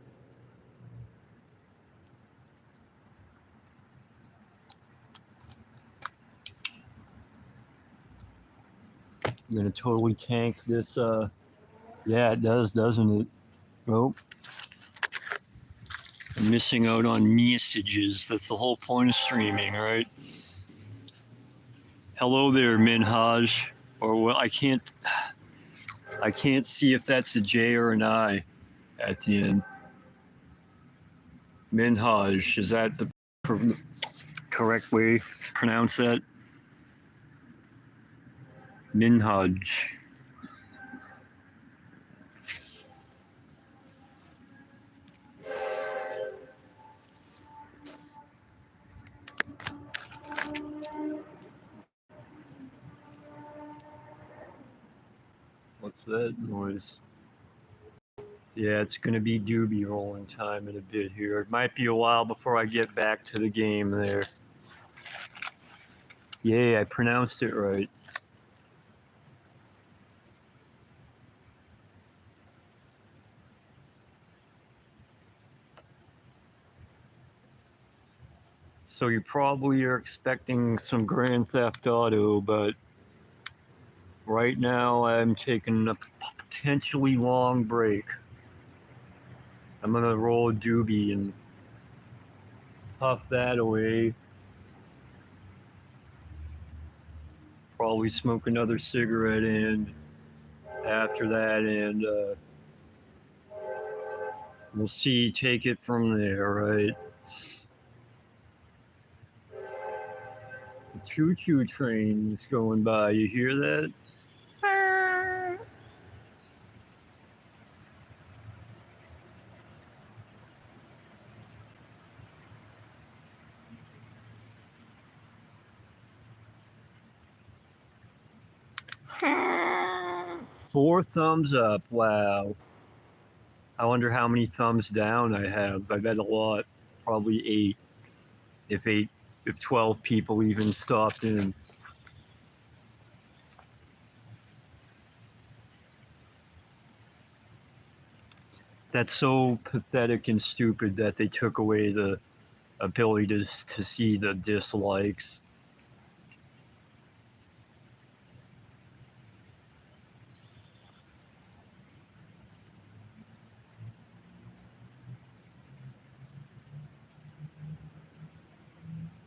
I'm gonna totally tank this, yeah, it does, doesn't it? Oh. I'm missing out on messages. That's the whole point of streaming, right? Hello there, Minhaj. Or well, I can't see if that's a J or an I at the end. Minhaj, is that the correct way to pronounce that? Minhaj. What's that noise? Yeah, it's going to be doobie rolling time in a bit here. It might be a while before I get back to the game there. Yay, I pronounced it right. So you probably are expecting some Grand Theft Auto, but right now I'm taking a potentially long break. I'm gonna roll a doobie and puff that away. Probably smoke another cigarette and after that, and we'll see, take it from there, right? The choo-choo train's going by, you hear that? 4 thumbs up, wow. I wonder how many thumbs down I have. I bet a lot, probably 8. If 12 people even stopped in. That's so pathetic and stupid that they took away the ability to see the dislikes.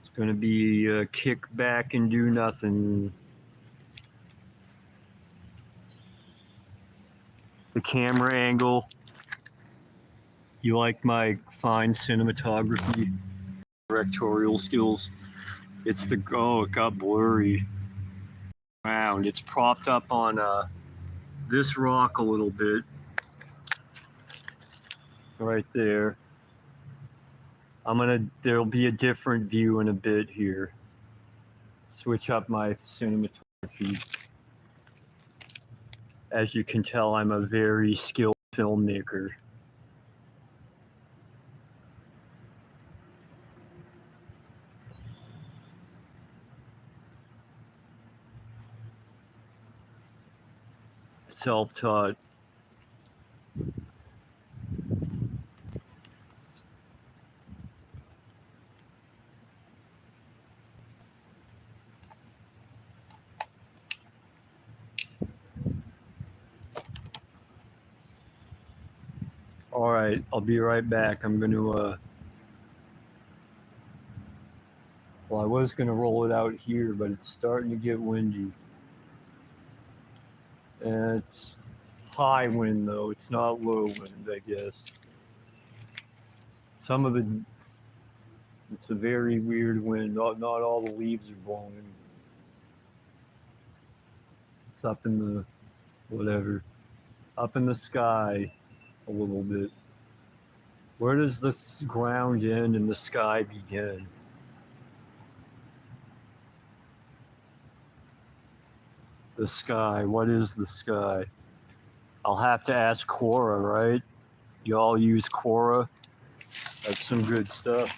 It's gonna be kick back and do nothing. The camera angle. You like my fine cinematography, directorial skills? It's the, oh, it got blurry. Round. It's propped up on this rock a little bit. Right there. There'll be a different view in a bit here. Switch up my cinematography. As you can tell, I'm a very skilled filmmaker. Self-taught. All right, I'll be right back. I'm going to, well, I was going to roll it out here, but it's starting to get windy. And it's high wind, though. It's not low wind, I guess. It's a very weird wind. Not all the leaves are blowing. It's up in the, whatever, up in the sky a little bit. Where does this ground end and the sky begin? The sky, what is the sky? I'll have to ask Quora, right? Y'all use Quora? That's some good stuff.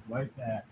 Right back.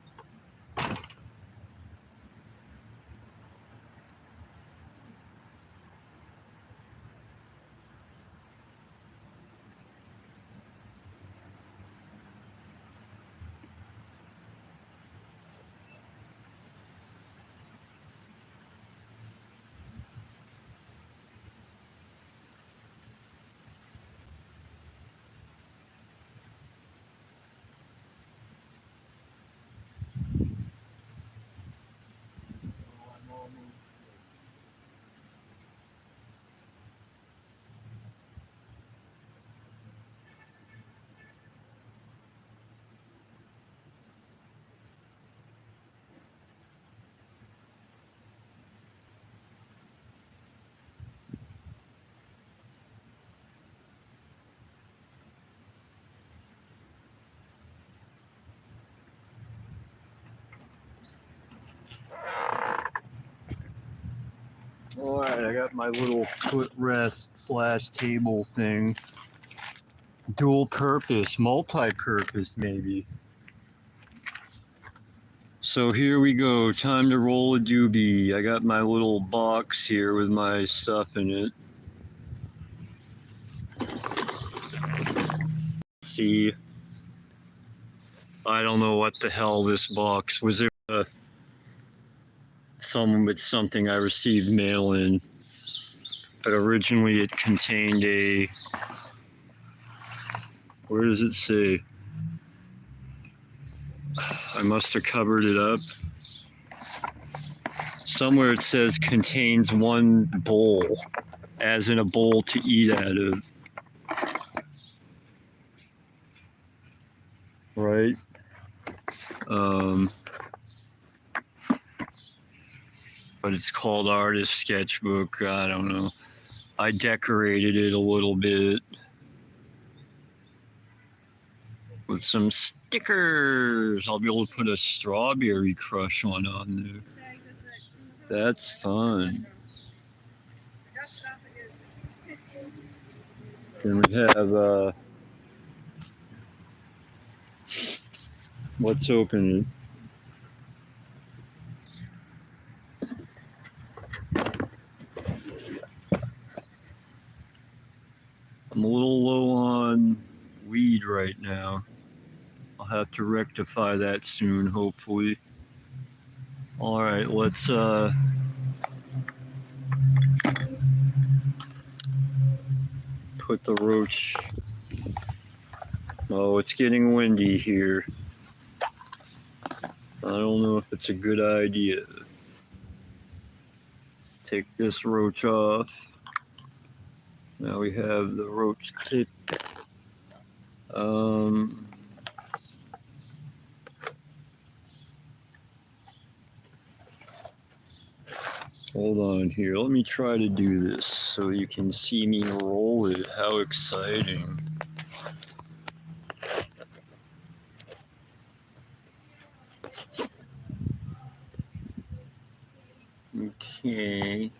Alright, I got my little footrest / table thing. Dual purpose, multi-purpose maybe. So here we go, time to roll a doobie. I got my little box here with my stuff in it. See, I don't know what the hell this box was. There someone with something I received mail in, but originally it contained a, where does it say? I must have covered it up. Somewhere it says contains one bowl, as in a bowl to eat out of. Right? But it's called Artist Sketchbook. I don't know. I decorated it a little bit with some stickers. I'll be able to put a strawberry crush one on there. That's fun. Then we have what's open? I'm a little low on weed right now. I'll have to rectify that soon, hopefully. All right, let's put the roach. Oh, it's getting windy here. I don't know if it's a good idea. Take this roach off. Now we have the roach clip. Hold on here. Let me try to do this so you can see me roll it. How exciting. Okay.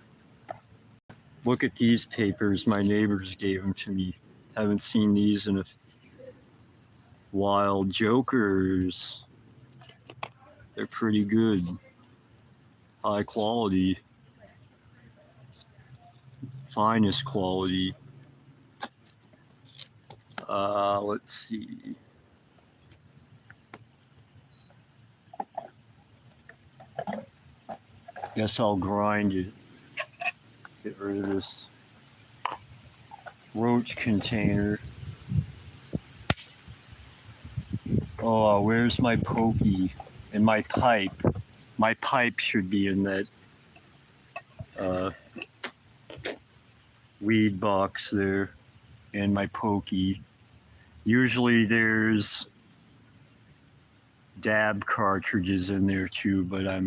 Look at these papers. My neighbors gave them to me. Haven't seen these in a while. Jokers. They're pretty good. High quality. Finest quality. Let's see. Guess I'll grind it. Get rid of this roach container. Oh, where's my pokey and my pipe? My pipe should be in that weed box there, and my pokey. Usually there's dab cartridges in there too, but I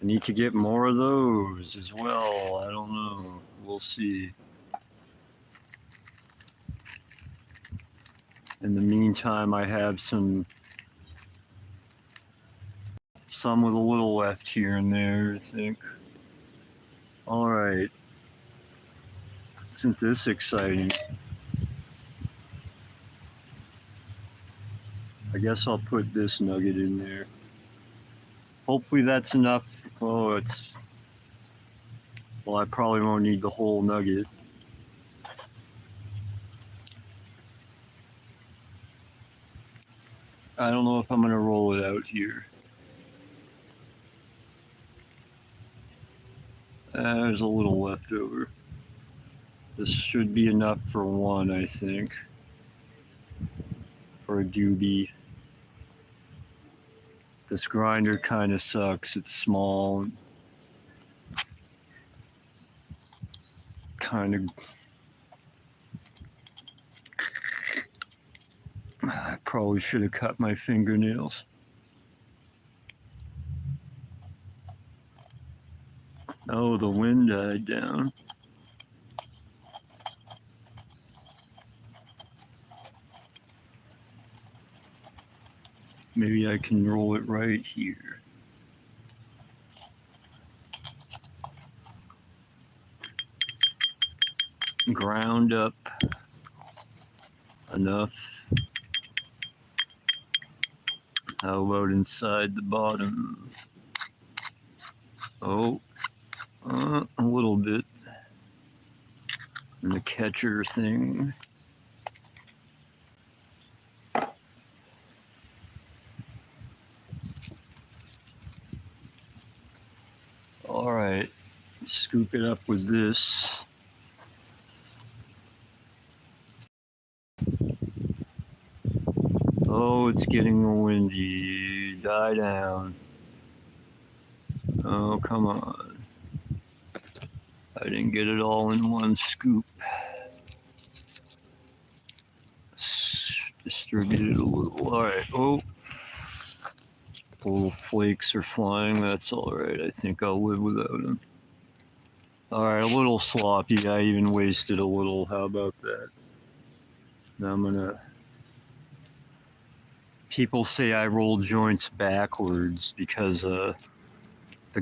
need to get more of those as well. I don't know. We'll see. In the meantime, I have some with a little left here and there, I think. All right. Isn't this exciting? I guess I'll put this nugget in there. Hopefully that's enough. Oh, well, I probably won't need the whole nugget. I don't know if I'm gonna roll it out here. There's a little left over. This should be enough for one, I think. For a doobie. This grinder kind of sucks. It's small. Kind of. I probably should have cut my fingernails. Oh, the wind died down. Maybe I can roll it right here. ground up enough. How about inside the bottom? Oh, a little bit. And the catcher thing. All right, scoop it up with this. Oh, it's getting windy. Die down. Oh, come on. I didn't get it all in one scoop. Distribute it a little. All right. Oh, little flakes are flying. That's all right. I think I'll live without them. All right, a little sloppy. I even wasted a little. How about that? Now I'm gonna. People say I roll joints backwards because the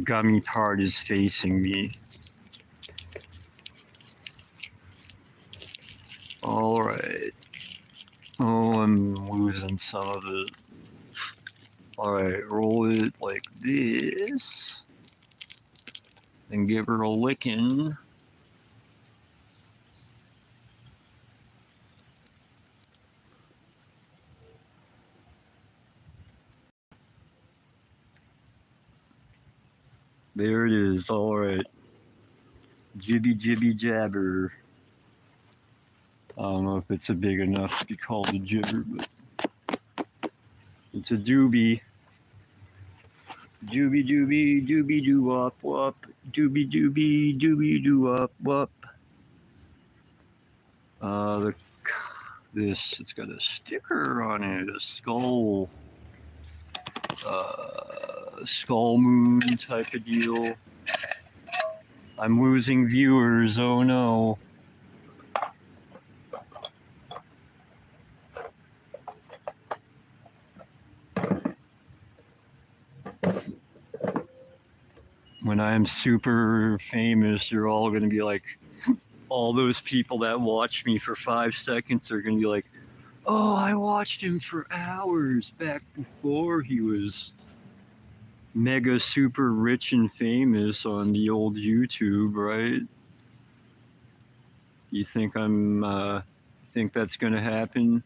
gummy part is facing me. All right. Oh, I'm losing some of it. All right, roll it like this. And give her a licking. There it is. All right. Jibby jibby jabber. I don't know if it's a big enough to be called a jibber, but it's a doobie. Doobie doobie doobie doo wop wop. Doobie doobie doobie doo wop wop. It's got a sticker on it, a skull, skull moon type of deal. I'm losing viewers. Oh no. When I'm super famous, you're all going to be like, all those people that watch me for 5 seconds are going to be like, oh, I watched him for hours back before he was mega super rich and famous on the old YouTube, right? You think think that's going to happen?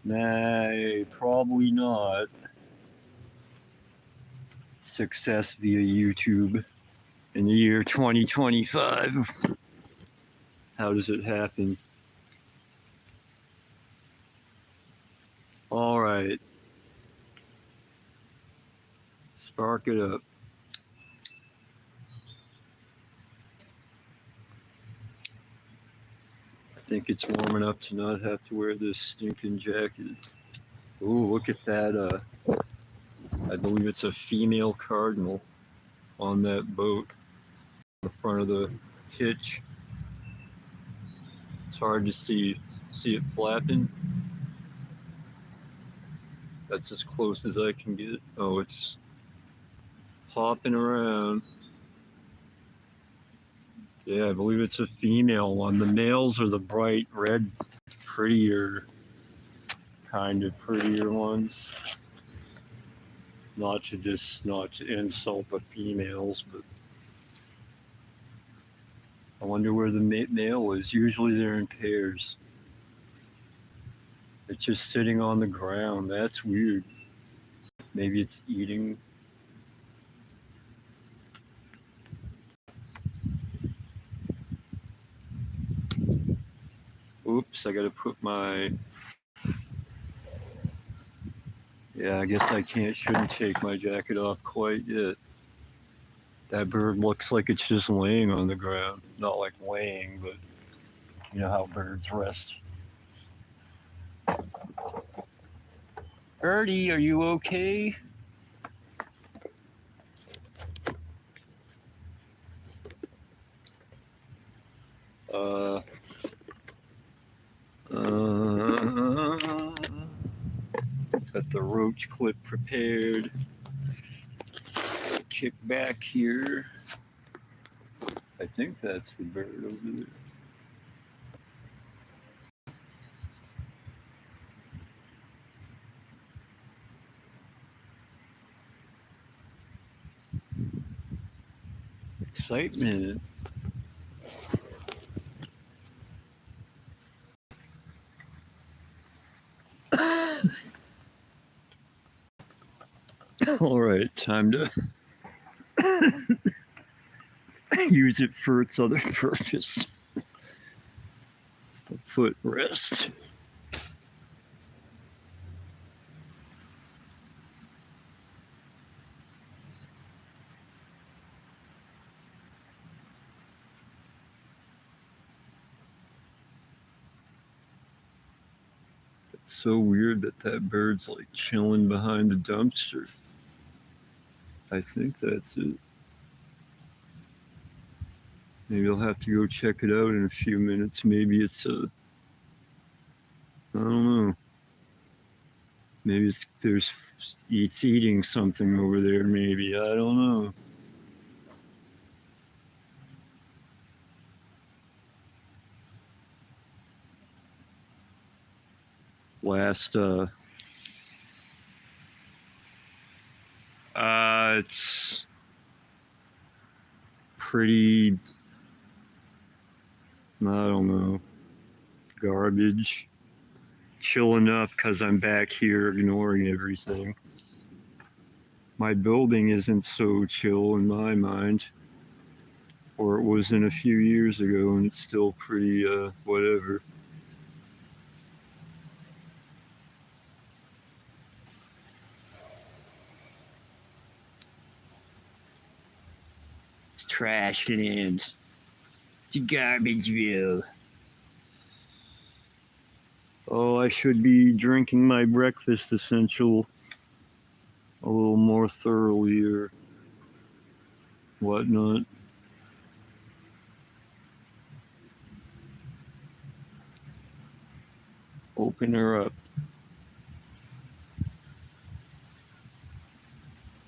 Nah, probably not. Success via YouTube in the year 2025. How does it happen? All right. Spark it up. I think it's warm enough to not have to wear this stinking jacket. Oh, look at that. I believe it's a female cardinal on that boat in front of the hitch. It's hard to see it flapping. That's as close as I can get. Oh, it's hopping around. Yeah, I believe it's a female one. The males are the bright red, prettier, kind of prettier ones. Not to insult the females, but I wonder where the male is. Usually they're in pairs. It's just sitting on the ground. That's weird. Maybe it's eating. Oops, I gotta put my... Yeah, I guess I shouldn't take my jacket off quite yet. That bird looks like it's just laying on the ground. Not like laying, but you know how birds rest. Birdie, are you okay? Got the roach clip prepared. Kick back here. I think that's the bird over there. Excitement. All right, time to use it for its other purpose. The footrest. It's so weird that that bird's like chilling behind the dumpster. I think that's it. Maybe I'll have to go check it out in a few minutes. Maybe it's a, I don't know. Maybe it's eating something over there. Maybe, I don't know. Last, it's pretty, I don't know, garbage. Chill enough because I'm back here ignoring everything. My building isn't so chill in my mind, or it wasn't a few years ago, and it's still pretty, whatever. It's trash cans. It's a garbageville. Oh, I should be drinking my breakfast essential a little more thoroughly or whatnot. Open her up.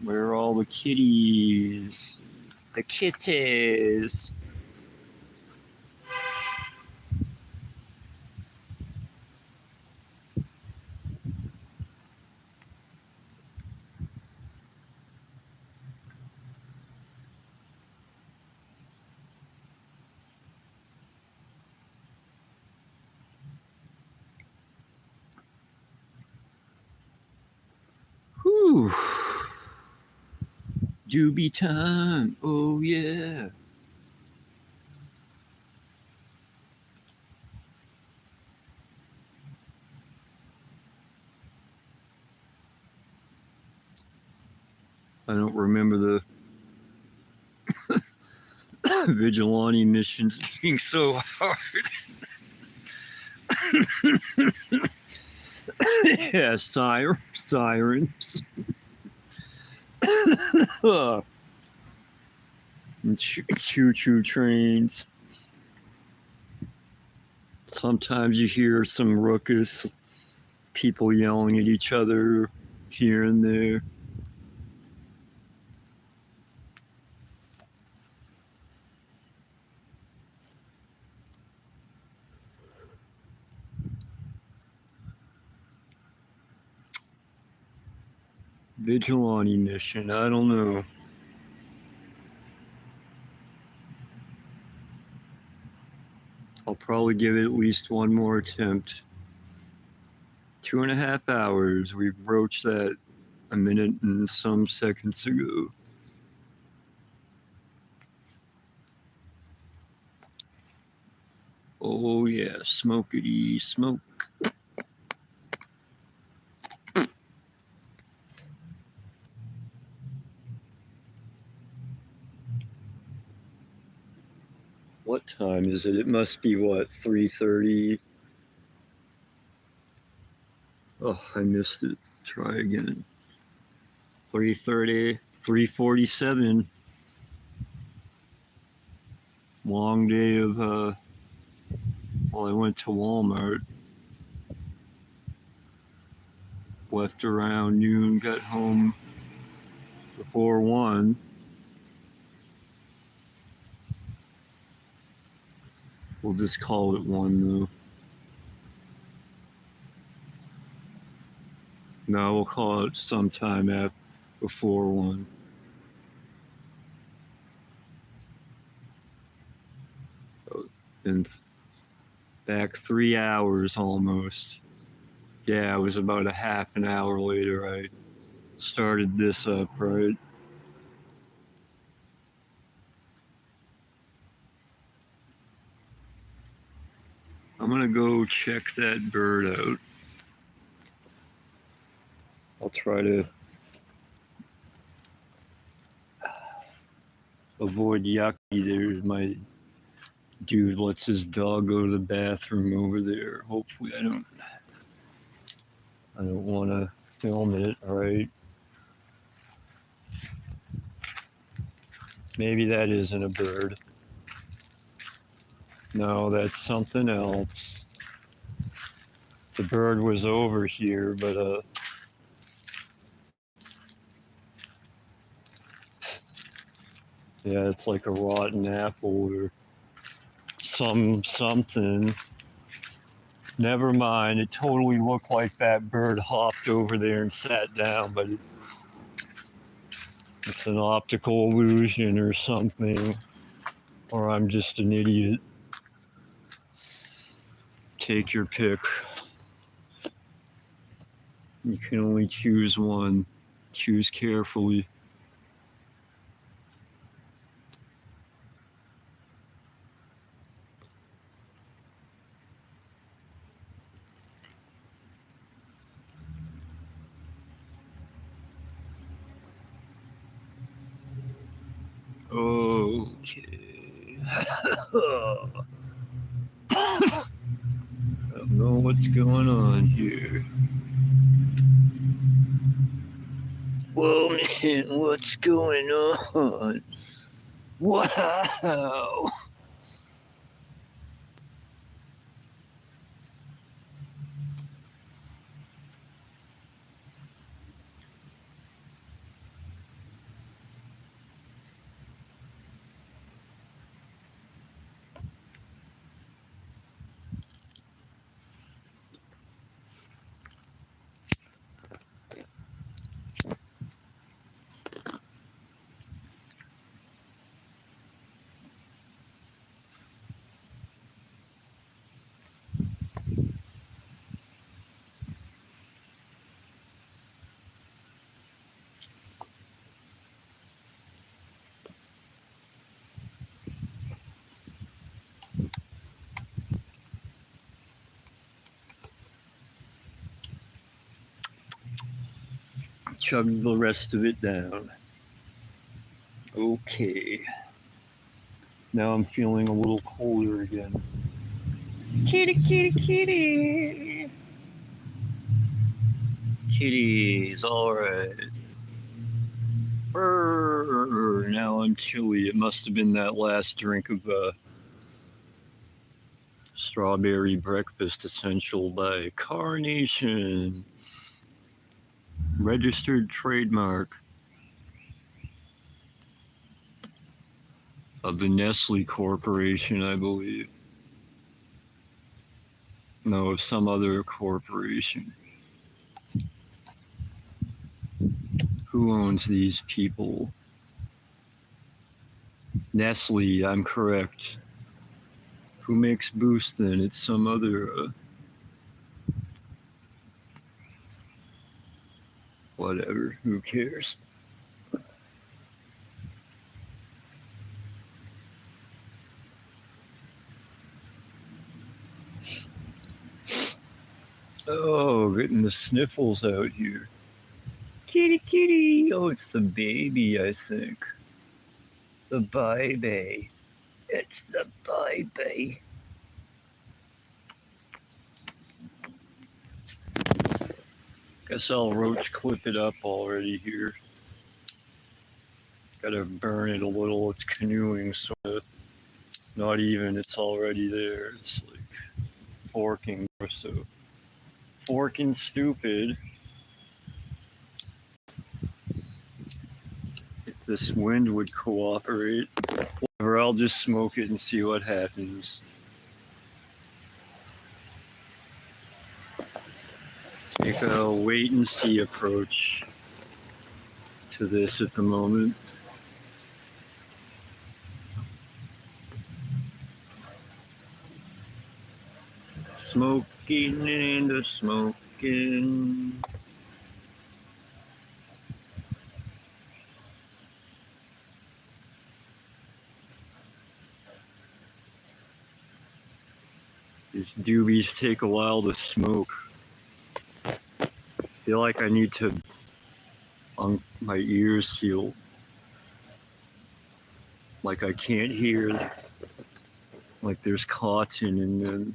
Where are all the kitties? The kitties. Whew. Doobie time. Oh, yeah. I don't remember the vigilante missions being so hard. Yeah, sirens. And choo-choo trains. Sometimes you hear some ruckus, people yelling at each other here and there. Vigilante mission, I don't know. I'll probably give it at least one more attempt. 2.5 hours. We broached that a minute and some seconds ago. Oh yeah, smokity smoke. What time is it? It must be what, 3:30? Oh, I missed it. Try again. 3:30, 3:47. Long day of, well, I went to Walmart. Left around noon, got home before 1. We'll just call it 1 though. No, we'll call it sometime before 1. And back 3 hours almost. Yeah, it was about a half an hour later I started this up, right? I'm gonna go check that bird out. I'll try to avoid yucky. There's my dude lets his dog go to the bathroom over there. Hopefully I don't want to film it, right? Maybe that isn't a bird. No, that's something else. The bird was over here, but yeah, it's like a rotten apple or something. Never mind. It totally looked like that bird hopped over there and sat down, but it's an optical illusion or something. Or I'm just an idiot. Take your pick. You can only choose one. Choose carefully. Okay. I don't know what's going on here. Whoa, man, what's going on? Wow. Chug the rest of it down. Okay. Now I'm feeling a little colder again. Kitty, kitty, kitty. Kitties, alright. Now I'm chilly. It must have been that last drink of strawberry breakfast essential by Carnation. Registered trademark of the Nestle Corporation, I believe. No, of some other corporation. Who owns these people? Nestle, I'm correct. Who makes Boost then? It's some other whatever, who cares? Oh, getting the sniffles out here. Kitty, kitty. Oh, it's the baby, I think. The baby. It's the baby. Guess I'll roach clip it up already here. Gotta burn it a little. It's canoeing, sort of. Not even. It's already there. It's like forking or so. Forking stupid. If this wind would cooperate. Whatever, I'll just smoke it and see what happens. think I'll wait and see approach to this at the moment. Smoking and a smoking. These doobies take a while to smoke. I feel like I need to, my ears feel like I can't hear, like there's cotton in them.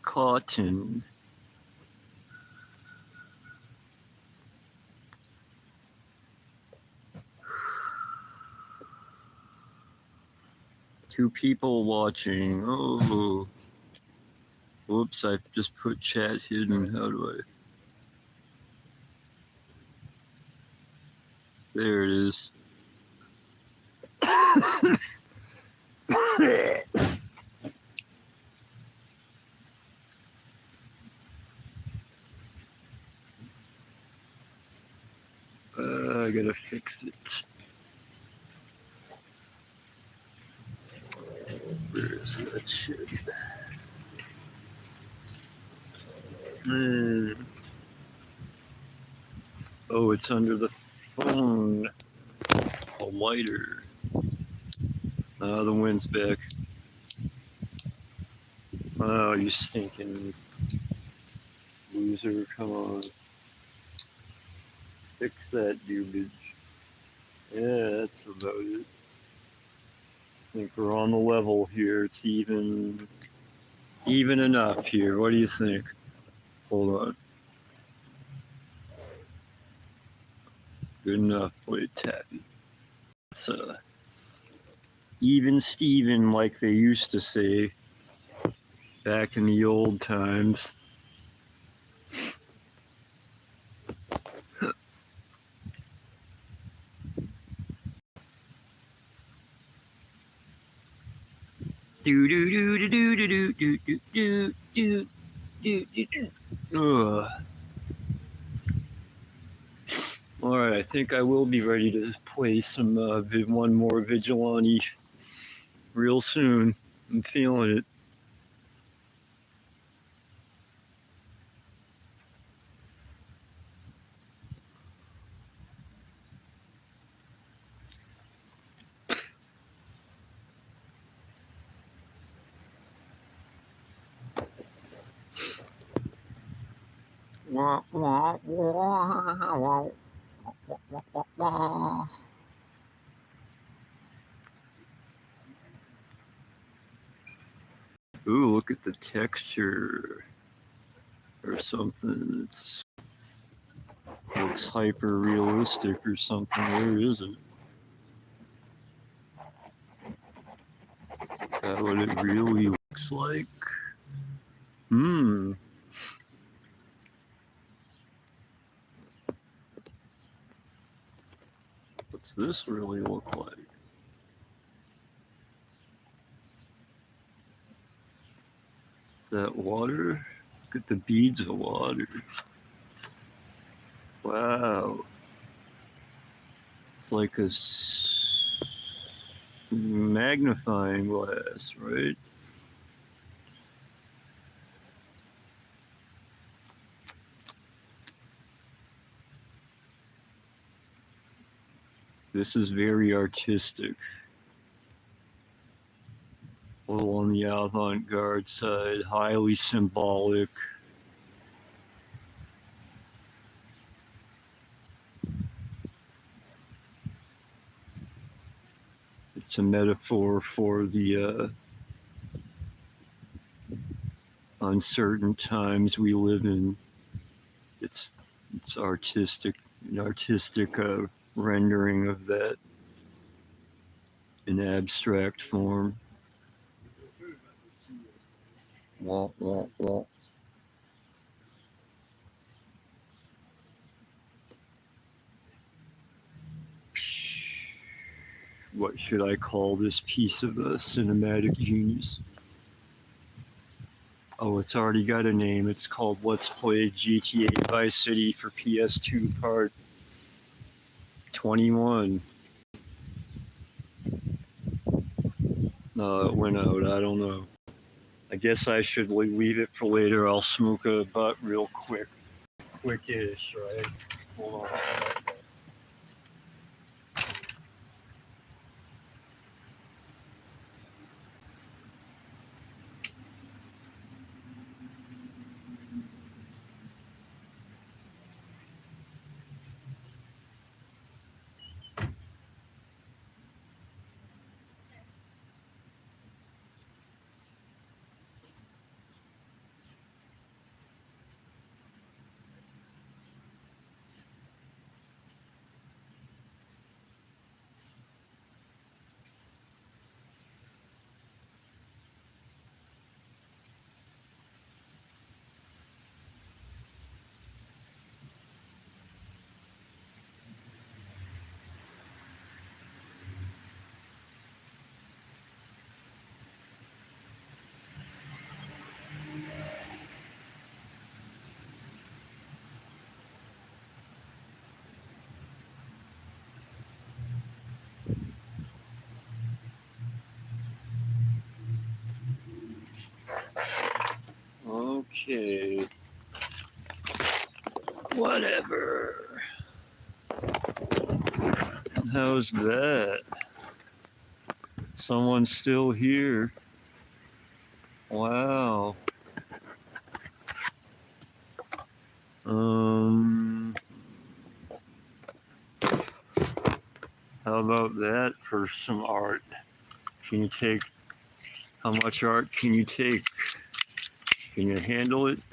Cotton. Two people watching. Oh. Whoops, I just put chat hidden. How do I? There it is. I gotta fix it. Where's that shit? Oh, it's under the phone. A lighter. The wind's back. Oh, you stinking loser. Come on. Fix that dubage. Yeah, that's about it. I think we're on the level here. It's even enough here. What do you think? Hold on. Good enough. Wait, tappy. It's even Steven, like they used to say back in the old times. Do do do do do do do do do do do do do. All right, I think I will be ready to play some one more Vigilante real soon. I'm feeling it. Wah, wah, wah, wah. Ooh, look at the texture or something. It's looks hyper realistic or something. Where is it? Is that what it really looks like? What's this really look like? That water? Look at the beads of water. Wow. It's like a magnifying glass, right? This is very artistic. A little on the avant-garde side, highly symbolic. It's a metaphor for the uncertain times we live in. It's artistic, an artistic rendering of that in abstract form. Wah, wah, wah. What should I call this piece of cinematic genius? Oh, it's already got a name. It's called Let's Play GTA Vice City for PS2 Part 21. It went out. I don't know. I guess I should leave it for later. I'll smoke a butt real quick-ish, right? Hold on. Okay. Whatever. How's that? Someone's still here. Wow. How about that for some art? Can you take, how much art can you take? Can you handle it?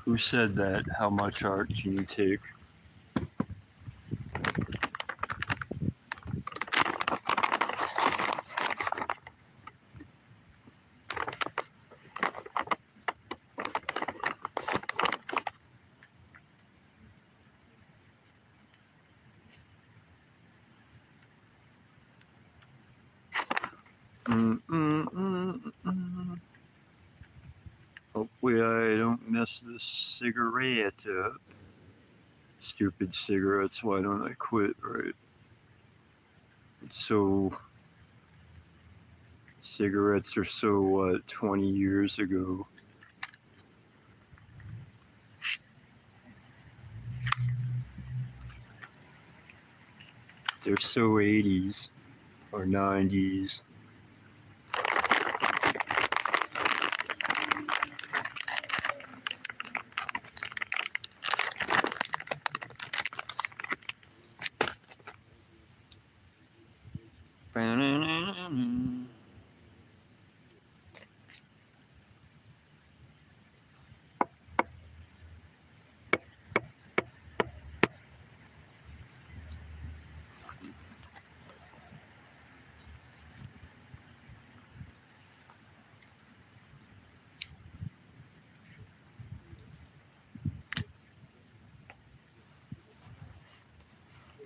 Who said that? How much art can you take? Hopefully I don't mess this cigarette up. Stupid cigarettes, why don't I quit, right? So, cigarettes are so, what, 20 years ago? They're so 80s or 90s.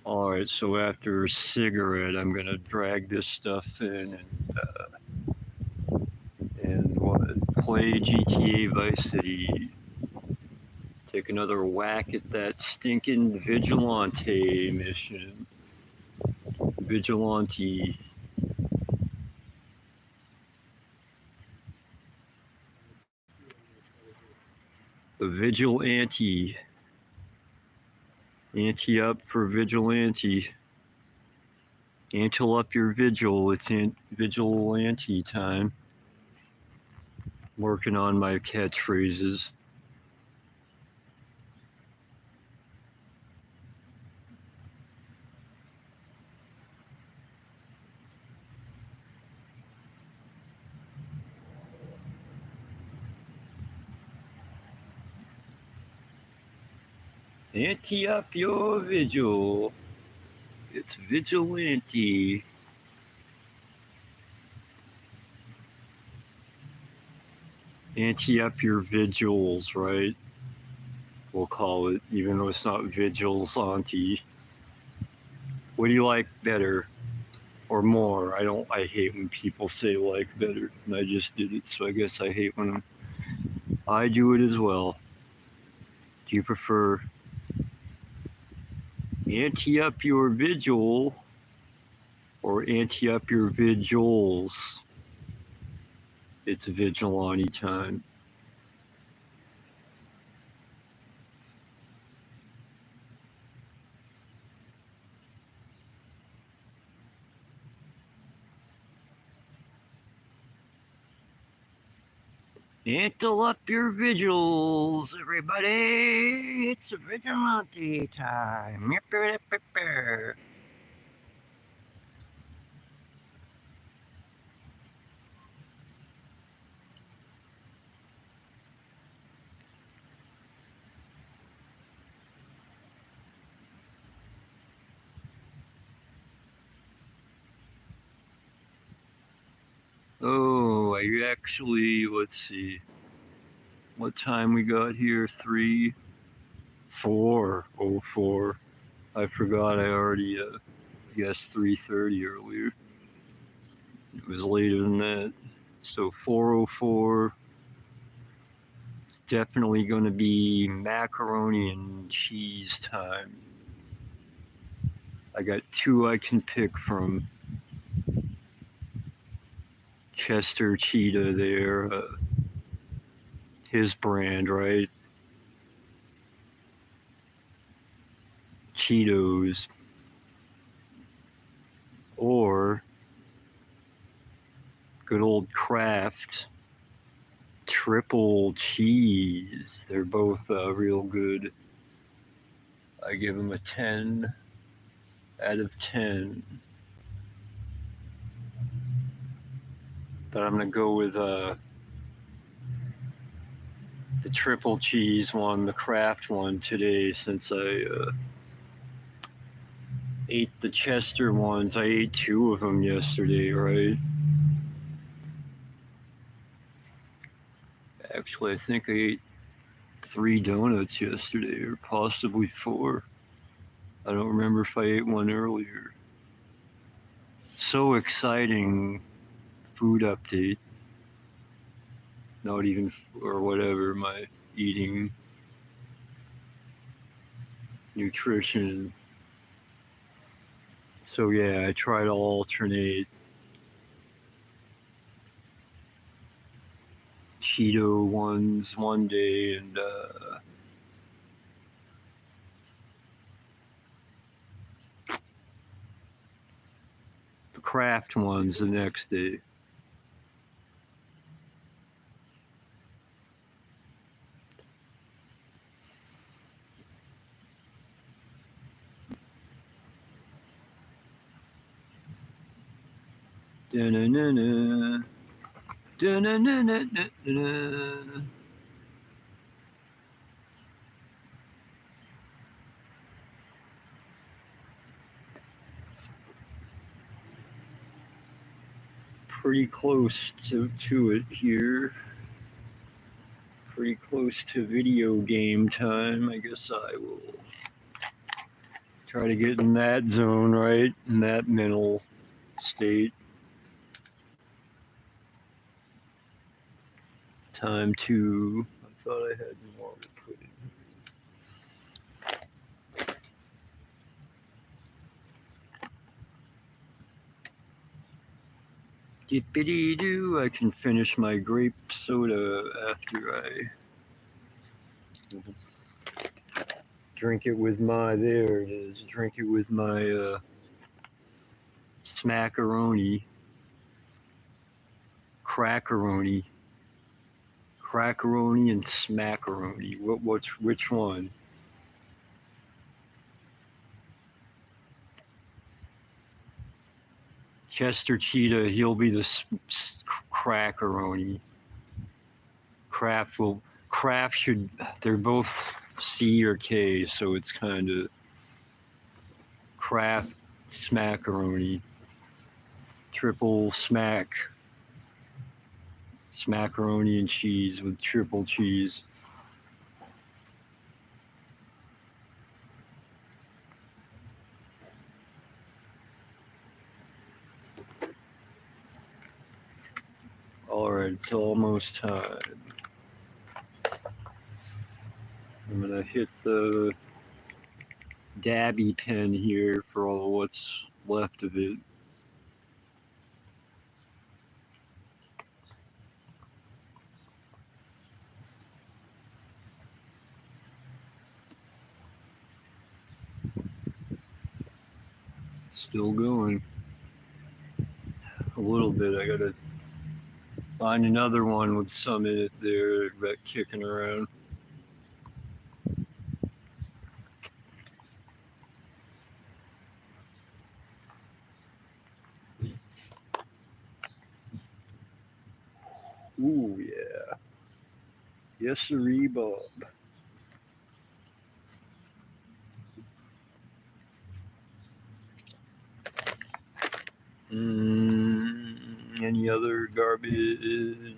All right, so after a cigarette, I'm gonna drag this stuff in and what? Play GTA Vice City. Take another whack at that stinking vigilante mission. Vigilante. The vigilante. Ante up for vigilante. Antle up your vigil. It's vigilante time. Working on my catchphrases. Ante up your vigil. It's vigilante. Ante up your vigils, right? We'll call it, even though it's not vigils, auntie. What do you like better? or more. I hate when people say like better, and I just did it, so I guess I hate when I do it as well. Do you prefer ante up your vigil or ante up your vigils? It's vigilante time. Ante up your vigils, everybody! It's vigilante time. Oh, I actually, let's see, what time we got here? 4:04. I forgot I already guessed 3:30 earlier. It was later than that. So 4:04. It's definitely going to be macaroni and cheese time. I got two I can pick from. Chester Cheetah there, his brand, right? Cheetos. Or good old Kraft triple cheese. They're both real good. I give them a 10 out of 10. But I'm going to go with the triple cheese one, the Kraft one today, since I ate the Chester ones. I ate 2 of them yesterday, right? Actually, I think I ate 3 donuts yesterday, or possibly 4. I don't remember if I ate one earlier. So exciting food update. Not even, or whatever, my eating, nutrition. So yeah, I try to alternate Cheeto ones one day and the Kraft ones the next day. Da-na-na-na. Da-na-na-na-na-na. Pretty close to it here. Pretty close to video game time. I guess I will try to get in that zone, right? In that mental state. Time to, I thought I had more to put in. Dippity-doo, I can finish my grape soda after I drink it with my, there it is, drink it with my smackaroni, crackaroni and smackaroni. Which one? Chester Cheetah, he'll be the crackaroni. Kraft should, they're both C or K, so it's kind of Kraft smackaroni. Triple smackaroni and cheese with triple cheese. it's almost time. I'm gonna hit the dabby pen here for all what's left of it. Still going. A little bit. I gotta find another one with some in it there, that kicking around. Ooh, yeah. Yes, sirree, Bob. Any other garbage?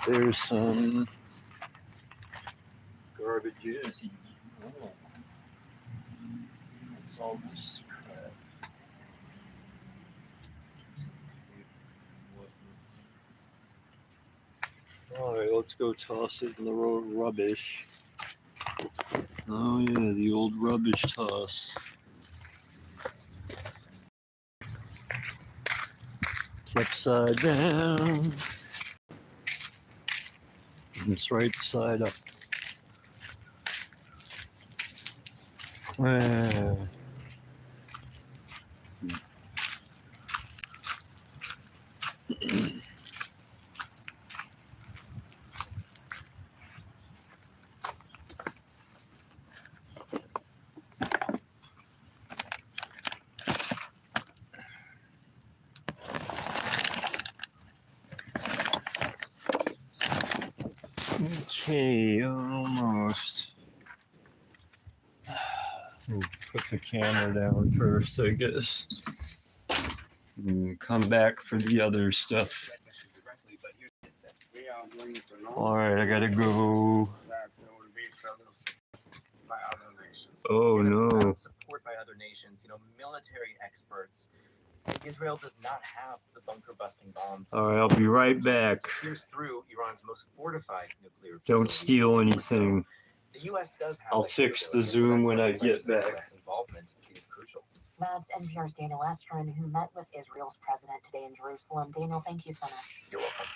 There's some garbages. Oh, what's all this crap? All right, let's go toss it in the rubbish. Oh yeah, the old rubbish toss. It's upside down. It's right side up. Okay, almost. Put the camera down first, I guess. And come back for the other stuff. Alright, I gotta go. Oh no. Support by other nations, military experts say Israel does not have the bunker busting bombs. Alright, I'll be right back. To pierce through Iran's most fortified nuclear facility. Don't steal anything. The U.S. does have I'll fix the zoom when I get back. US involvement is crucial. That's NPR's Daniel Estrin, who met with Israel's president today in Jerusalem. Daniel, thank you so much. You're welcome.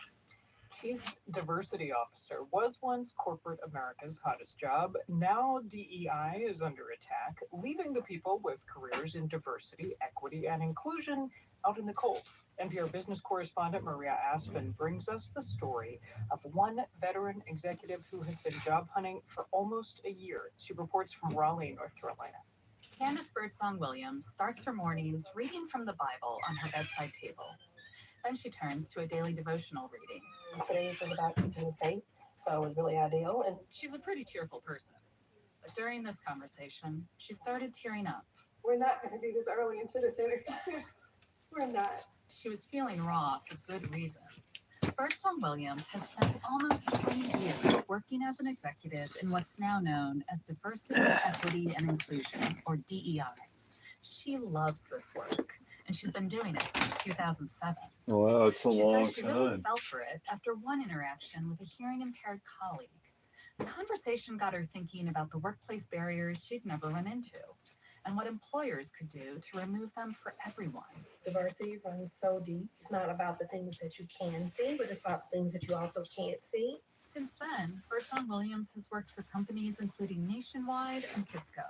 Chief Diversity Officer was once corporate America's hottest job. Now DEI is under attack, leaving the people with careers in diversity, equity, and inclusion out in the cold. NPR business correspondent Maria Aspen brings us the story of one veteran executive who has been job hunting for almost a year. She reports from Raleigh, North Carolina. Candace Birdsong Williams starts her mornings reading from the Bible on her bedside table. Then she turns to a daily devotional reading. Today's was about keeping the faith, so it was really ideal. And she's a pretty cheerful person. But during this conversation, she started tearing up. We're not going to do this early into the center. We're not. She was feeling raw for good reason. Birdsong Williams has spent almost 20 years working as an executive in what's now known as Diversity, Equity, and Inclusion, or DEI. She loves this work, and she's been doing it since 2007. Wow, it's a long She says she really time. fell for it after one interaction with a hearing-impaired colleague. The conversation got her thinking about the workplace barriers she'd never run into, and what employers could do to remove them for everyone. Diversity runs so deep. It's not about the things that you can see, but it's about the things that you also can't see. Since then, Birdsong Williams has worked for companies including Nationwide and Cisco.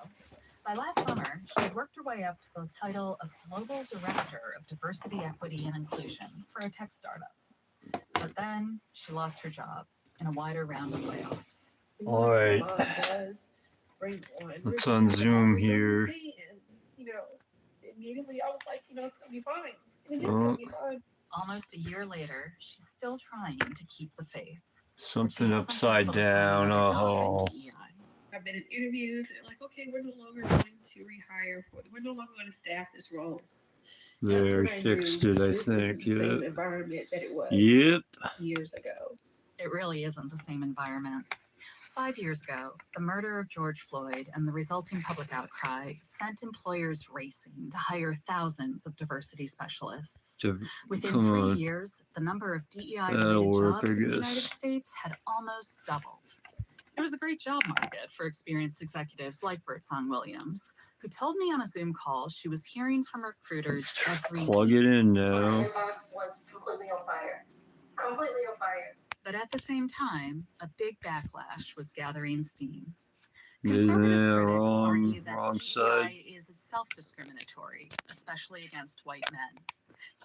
By last summer, she had worked her way up to the title of Global Director of Diversity, Equity, and Inclusion for a tech startup. But then she lost her job in a wider round of layoffs. All right. Let's unzoom here. And, immediately I was like, it's going to be fine. And it is going to be fine. Almost a year later, she's still trying to keep the faith. Something upside down. Oh. I've been in interviews and okay, we're no longer going to rehire we're no longer going to staff this role. There, fixed it, I think. This is the same environment that it was Yep. years ago. It really isn't the same environment. 5 years ago, the murder of George Floyd and the resulting public outcry sent employers racing to hire thousands of diversity specialists. Within Come 3 on. years, the number of That'll DEI-related work, I jobs in the United guess. States had almost doubled. It was a great job market for experienced executives like Birdsong Williams, who told me on a Zoom call she was hearing from recruiters every Plug week. it in My now. inbox was completely on fire. Completely on fire. But at the same time, a big backlash was gathering steam. Isn't Conservative it critics wrong argue that side? DEI is itself discriminatory, especially against white men.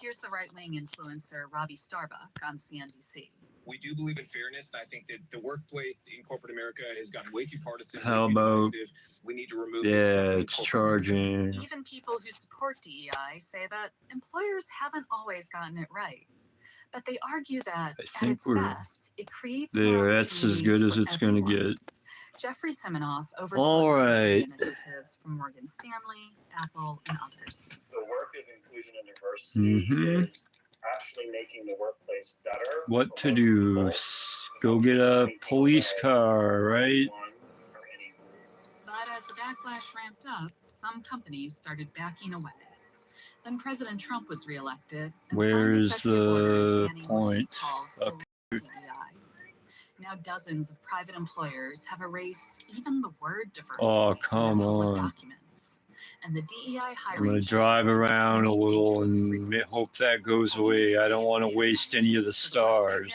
Here's the right-wing influencer Robbie Starbuck on CNBC. We do believe in fairness, and I think that the workplace in corporate America has gotten way too partisan. How way too about- divisive. We need to remove Yeah, this stuff from it's corporate America. charging. Even people who support DEI say that employers haven't always gotten it right. But they argue that, at think its we're best, it creates more there. That's as good as opportunities for it's going to everyone. get. Jeffrey Siminoff All oversaw diversity right. initiatives from Morgan Stanley, Apple, and others. The work of inclusion and diversity Mhm. is actually making the workplace better. What for to most do? people. Go get a police car, right? But as the backlash ramped up, some companies started backing away. Then President Trump was reelected and Where's signed executive orders the banning what he point? calls Up. illegal DEI. Now dozens of private employers have erased even the word diversity Oh, from come their public on. documents. And the DEI I'm hiring going to drive around a little and hope that goes away. I don't want to waste any of the stars.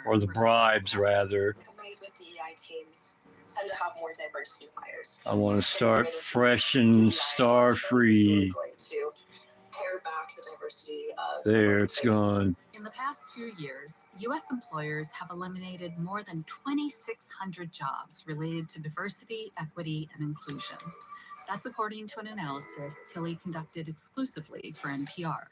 Or the bribes, rather. Companies with DEI teams tend to have more diverse new hires. I want to start fresh and star-free. Going to pare back the diversity of There, it's gone. In the past few years, U.S. employers have eliminated more than 2,600 jobs related to diversity, equity, and inclusion. That's according to an analysis Tilly conducted exclusively for NPR.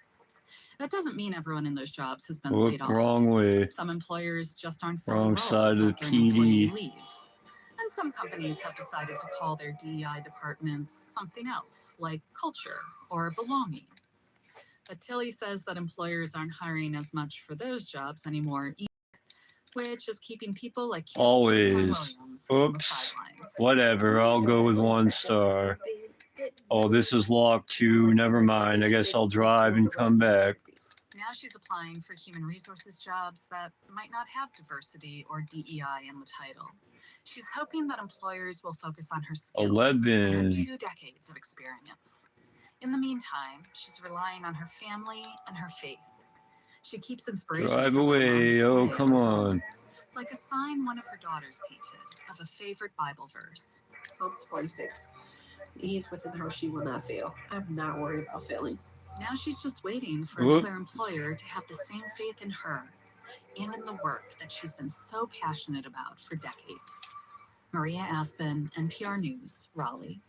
That doesn't mean everyone in those jobs has been laid off. Wrong way. Some employers just aren't filling Wrong roles side of the after an employee TD. leaves. And some companies have decided to call their DEI departments something else, like culture or belonging. But Tilly says that employers aren't hiring as much for those jobs anymore either, which is keeping people like Candace Always. Williams on the Oops. sidelines. Whatever. I'll go with 1 star. Oh, this is locked too. Never mind. I guess I'll drive and come back. Now she's applying for human resources jobs that might not have diversity or DEI in the title. She's hoping that employers will focus on her skills and her 11. 2 decades of experience. In the meantime, she's relying on her family and her faith. She keeps inspiration Drive from her away. mom's Oh, way come of on. like a sign one of her daughters painted of a favorite Bible verse. Psalms 46. He is within her, she will not fail. I'm not worried about failing. Now she's just waiting for Whoop. another employer to have the same faith in her and in the work that she's been so passionate about for decades. Maria Aspen, NPR News, Raleigh.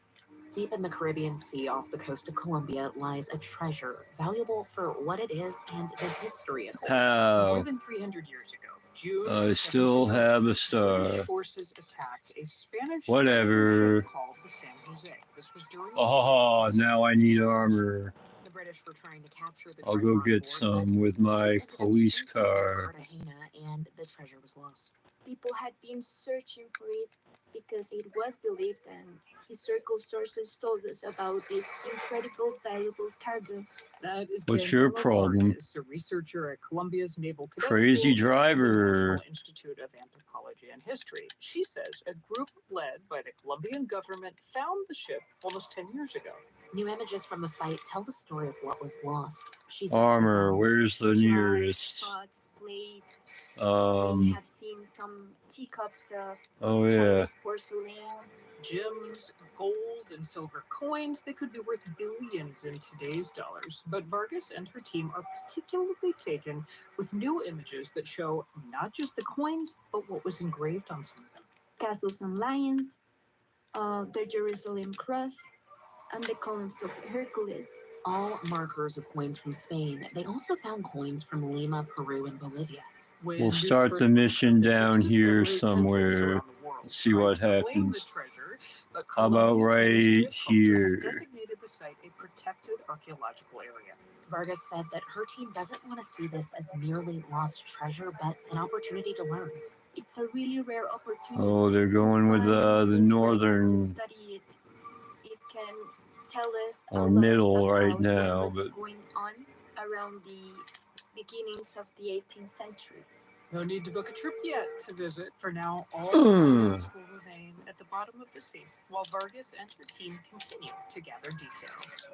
Deep in the Caribbean Sea off the coast of Colombia lies a treasure, valuable for what it is and the history it holds. How? More than 300 years ago, June I still have a star. British forces attacked a Spanish Whatever. ship called the San Jose. This was during Oh, now I need armor. The British were trying to capture the I'll treasure go on get board, some but with my ended up police sinking near car. Cartagena, and the treasure was lost. People had been searching for it because it was believed and historical sources told us about this incredible valuable cargo. That is What's your Daniela problem? Vargas, a researcher at Columbia's Naval Cadet Crazy School driver. and the National Institute of Anthropology and History. She says a group led by the Colombian government found the ship almost 10 years ago. New images from the site tell the story of what was lost. She says Armor. Where's the nearest? Pots, plates. We Um. have seen some teacups of Oh yeah. Chinese porcelain. Gems, gold, and silver coins, they could be worth billions in today's dollars. But Vargas and her team are particularly taken with new images that show not just the coins, but what was engraved on some of them. Castles and lions, the Jerusalem cross, and the columns of Hercules. all markers of coins from Spain. They also found coins from Lima, Peru, and Bolivia. We'll start the mission down here somewhere. Let's see what happens. How about right here? Designated the site a protected archaeological area. Vargas said that her team doesn't want to see this as merely lost treasure, but an opportunity to learn. It's a really rare opportunity. Oh, they're going with the to northern study it. It can tell us a or lot middle right about now, what was but going on around the beginnings of the 18th century. No need to book a trip yet to visit. For now, all Hmm. items will remain at the bottom of the sea, while Vargas and her team continue to gather details.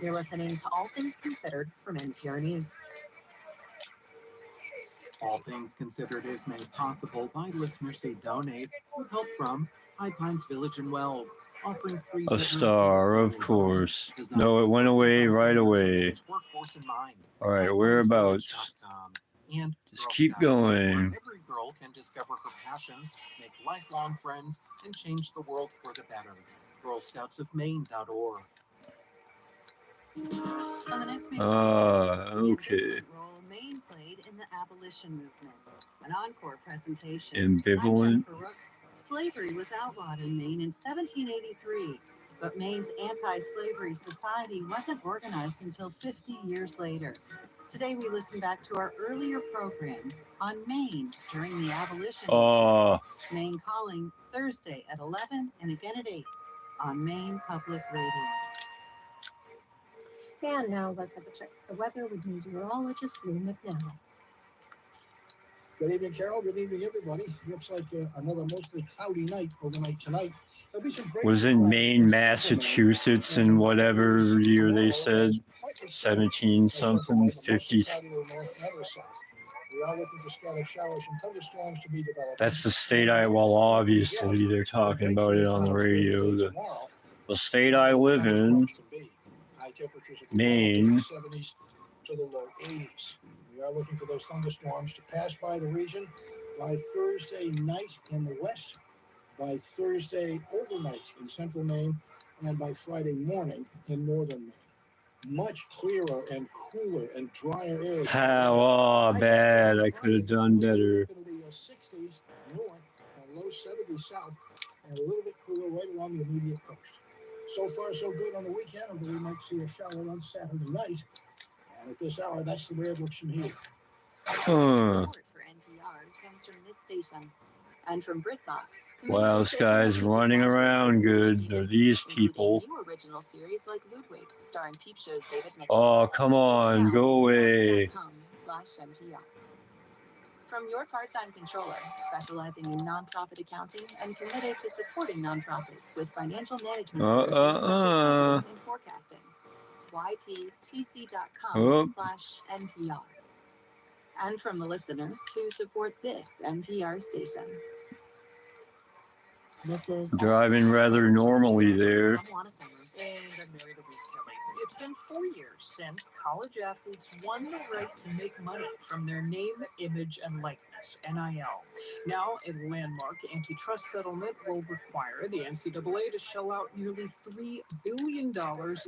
You're listening to All Things Considered from NPR News. All Things Considered is made possible by listeners who donate with help from High Pines Village and Wells, offering a star, of course. No, it went away right away. workforce in mind. All right, whereabouts? And Just keep going. every girl can discover her passions, make lifelong friends, and change the world for the better. GirlScoutsOfMaine.org. On the next Okay. role Maine played in the abolition movement. An encore presentation. Ambivalent. I'm Jennifer Rooks. Slavery was outlawed in Maine in 1783, but Maine's anti-slavery society wasn't organized until 50 years later. Today we listen back to our earlier program on Maine during the abolition movement. Maine Calling, Thursday at 11 and again at 8 on Maine Public Radio. And now let's have a check of the weather with meteorologist Lou McNally. Good evening, Carol. Good evening, everybody. Looks like another mostly cloudy night overnight tonight. There'll be some Was in Maine, Massachusetts, in whatever year they said, 17 something, 50. We are looking for scattered showers and thunderstorms to be developed. That's the state well, obviously they're talking about it on the radio. The state I live in, High temperatures will be Maine. from the 70s to the low 80s. We are looking for those thunderstorms to pass by the region by Thursday night in the west, by Thursday overnight in central Maine, and by Friday morning in northern Maine. Much clearer and cooler and drier air. How bad. I could have done better. Into the 60s north and low 70s south, and a little bit cooler right along the immediate coast. So far, so good on the weekend, although we might see a shower on Saturday night. And at this hour, that's the way it looks from here. Support for NPR comes from this station and from BritBox. Wow, this guy's running around good. They're these people. New original series like Ludwig, starring Peep Show's David Mitchell. Oh, come on, go away. BritBox.com/NPR. From your part-time controller, specializing in nonprofit accounting and committed to supporting nonprofits with financial management services such as budgeting and forecasting. YPTC.com/NPR. And from the listeners who support this NPR station. This is Driving rather normally there. And I'm Mary Louise Kelly. It's been 4 years since college athletes won the right to make money from their name, image, and likeness, NIL. Now, a landmark antitrust settlement will require the NCAA to shell out nearly $3 billion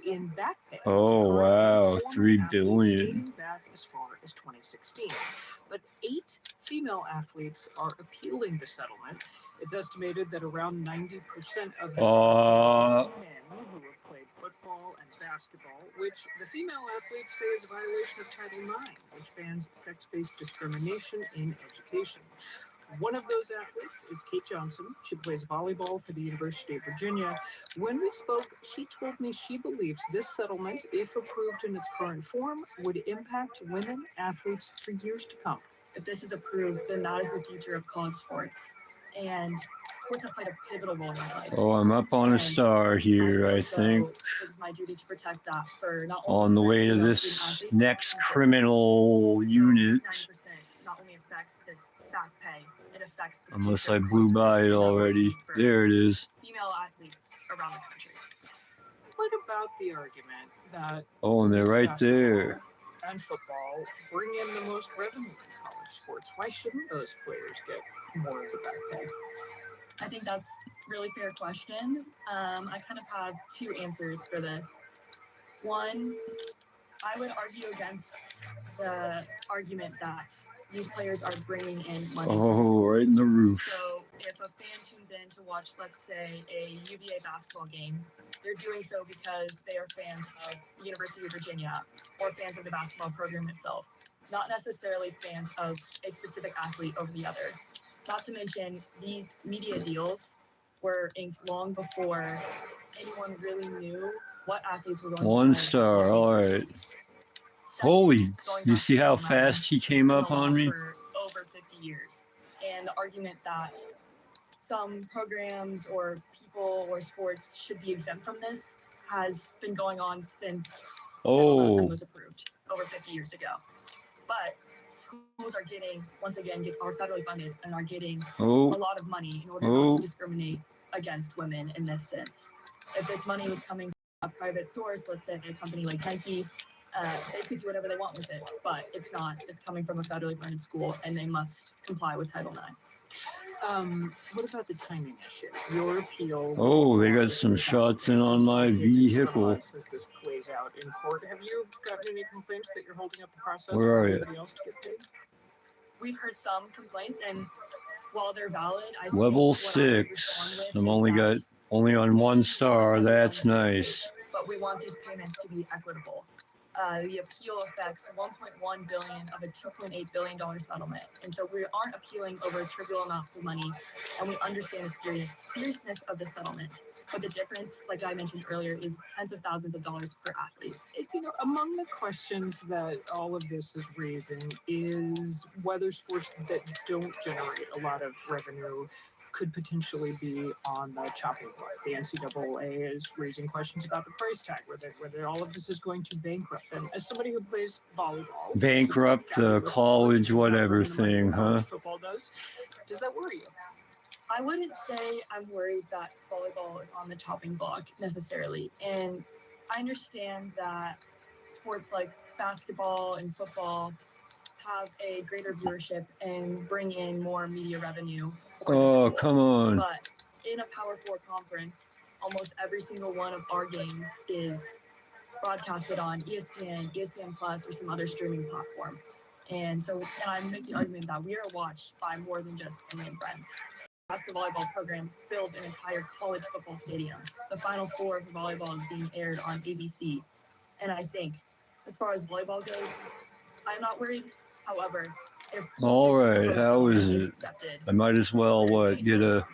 in back pay. Oh, wow, $3 billion. Dating back as far as 2016. But 8 female athletes are appealing the settlement. It's estimated that around 90% of them are men who have played football and basketball, which the female athletes say is a violation of Title IX, which bans sex-based discrimination in education. One of those athletes is Kate Johnson. She plays volleyball for the University of Virginia. When we spoke, she told me she believes this settlement, if approved in its current form, would impact women athletes for years to come. If this is approved, then that is the future of college sports. And sports have played a pivotal role in my life. Oh, I'm up on a star here, I think. It's my duty to protect that for not On the way to this next criminal unit. 9% not only affects this back pay, it affects the Unless I blew by it already. There it is. female athletes around the country. What about the argument that Oh, and they're right there. and football bring in the most revenue in college sports? Why shouldn't those players get more of the back pay? I think that's a really fair question. I kind of have 2 answers for this. One, I would argue against the argument that these players are bringing in money. Oh, right in the roof. So if a fan tunes in to watch, let's say, a UVA basketball game, they're doing so because they are fans of the University of Virginia or fans of the basketball program itself. not necessarily fans of a specific athlete over the other. Not to mention, these media deals were inked long before anyone really knew what athletes were going to 1 play. star. All right. Holy, you see how fast he came up on me? For over 50 years. And the argument that some programs or people or sports should be exempt from this has been going on since Title IX was approved over 50 years ago. But schools are getting, once again, are federally funded and are getting a lot of money in order not to discriminate against women in this sense. If this money was coming from a private source, let's say a company like Nike, they could do whatever they want with it, but it's not. It's coming from a federally funded school, and they must comply with Title IX. What about the timing issue? Your appeal. Oh, they got some shots in on my vehicle. As this plays out in court, have you gotten any complaints that you're holding up the process Where for are you? everybody else to get paid? We've heard some complaints, and while they're valid, I Level think 6. I'm only on 1 star. That's nice. but we want these payments to be equitable. The appeal affects 1.1 billion of a 2.8 billion dollar settlement, and so we aren't appealing over trivial amounts of money, and we understand the seriousness of the settlement. But the difference, like I mentioned earlier, is tens of thousands of dollars per athlete. You know, among the questions that all of this is raising is whether sports that don't generate a lot of revenue could potentially be on the chopping block. The NCAA is raising questions about the price tag, whether all of this is going to bankrupt them. As somebody who plays volleyball, Bankrupt the college whatever thing, huh? Football does that worry you? I wouldn't say I'm worried that volleyball is on the chopping block necessarily. And I understand that sports like basketball and football have a greater viewership and bring in more media revenue. Oh, come on. But in a Power 4 conference, almost every single one of our games is broadcasted on ESPN, ESPN Plus, or some other streaming platform. And I make the argument that we are watched by more than just family and friends. The basketball program filled an entire college football stadium. The Final Four for volleyball is being aired on ABC. And I think, as far as volleyball goes, I'm not worried. However, if All right, how is it? I might as well, get a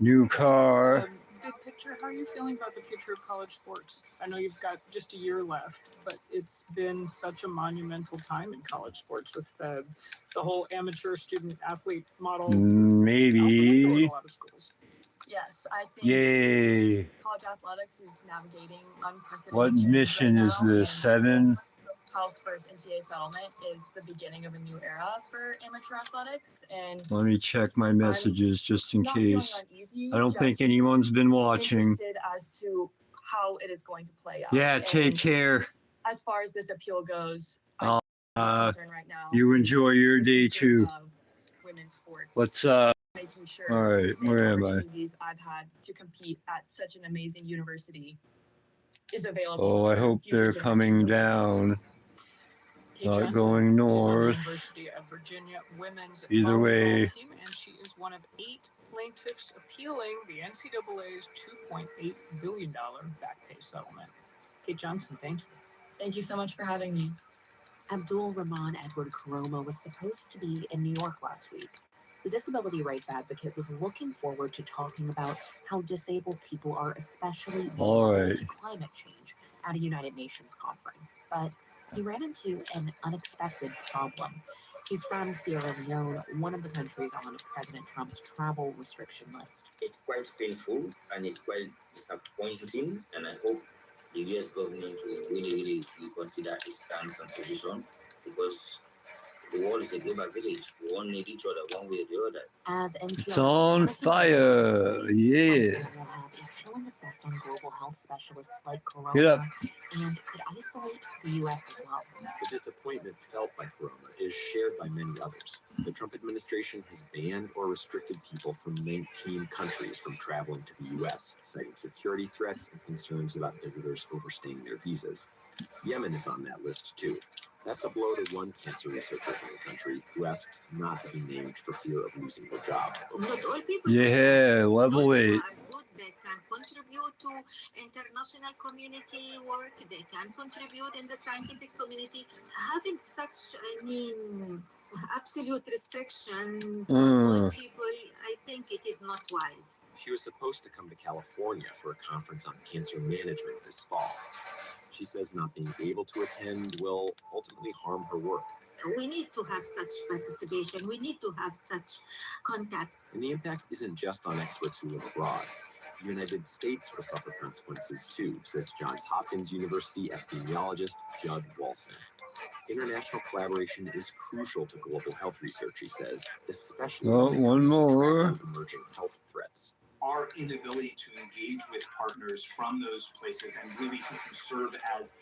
new car. Big picture, how are you feeling about the future of college sports? I know you've got just a year left, but it's been such a monumental time in college sports with the whole amateur student-athlete model. Maybe. A lot of schools. Yes, I think Yay. college athletics is navigating unprecedented What change mission right is now, this? 7? This House first NCAA settlement is the beginning of a new era for amateur athletics. And Let me check my messages just in not feeling case. uneasy, I don't think just anyone's been watching. interested as to how it is going to play out. Yeah, take And care. as far as this appeal goes, Uh, I'm concerned right now. you enjoy your day too. Of women's sports. Let's making sure all right, the same where am I? opportunities I've had to compete at such an amazing university is available. Oh, I for hope future they're generations coming of down. Kate Not Johnson, going she's on the north. University of Virginia women's Either volleyball way. team, and she is one of 8 plaintiffs appealing the NCAA's $2.8 billion back pay settlement. Kate Johnson, thank you. Thank you so much for having me. Abdul Rahman Edward Karoma was supposed to be in New York last week. The disability rights advocate was looking forward to talking about how disabled people are especially vulnerable to climate change at a United Nations conference, but he ran into an unexpected problem. He's from Sierra Leone, one of the countries on President Trump's travel restriction list. It's quite painful and it's quite disappointing, and I hope the US government will really consider its stance and position, because the world is a global village. We all need each other one way or the other. As It's on fire. Yeah. will have a chilling effect on global health specialists like Get up. Corona and could isolate the U.S. as well. The disappointment felt by Corona is shared by many others. The Trump administration has banned or restricted people from 19 countries from traveling to the U.S., citing security threats and concerns about visitors overstaying their visas. Yemen is on that list too. That's a blow to one cancer researcher from the country who asked not to be named for fear of losing their job. Yeah, level 8. They can contribute to international community work. They can contribute in the scientific community. Having such, absolute restriction for all people, I think it is not wise. She was supposed to come to California for a conference on cancer management this fall. She says not being able to attend will ultimately harm her work. We need to have such participation. We need to have such contact. And the impact isn't just on experts who live abroad. The United States will suffer consequences too, says Johns Hopkins University epidemiologist Judd Walson. International collaboration is crucial to global health research, he says, especially when it comes to tracking emerging health threats. Our inability to engage with partners from those places and really who can serve as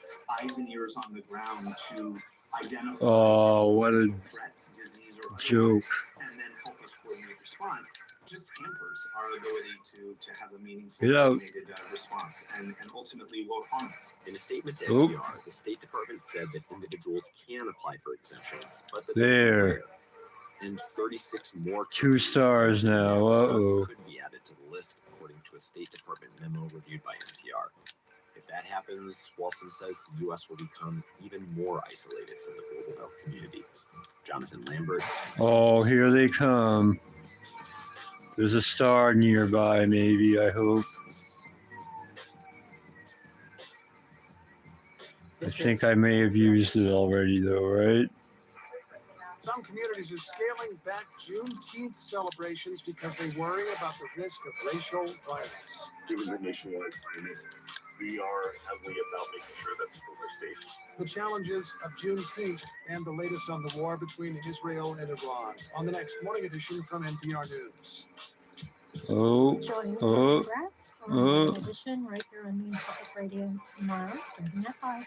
eyes and ears on the ground to identify what a threats, disease, or joke. And then help us coordinate response just hampers our ability to have a meaningful coordinated response and ultimately will harm us. In a statement to NPR, the State Department said that individuals can apply for exemptions, but that there. And 36 more 2 stars now. Could be added to the list, according to a State Department memo reviewed by NPR. If that happens, Walson says the U.S. will become even more isolated from the global health community. Jonathan Lambert. Oh, here they come. There's a star nearby, maybe, I hope. I think I may have used it already, though, right? Some communities are scaling back Juneteenth celebrations because they worry about the risk of racial violence. Given the nationwide climate, we are heavily about making sure that people are safe. The challenges of Juneteenth and the latest on the war between Israel and Iran on the next morning edition from NPR News. Congrats for Morning Edition right here on Maine Public Radio tomorrow, starting at 5.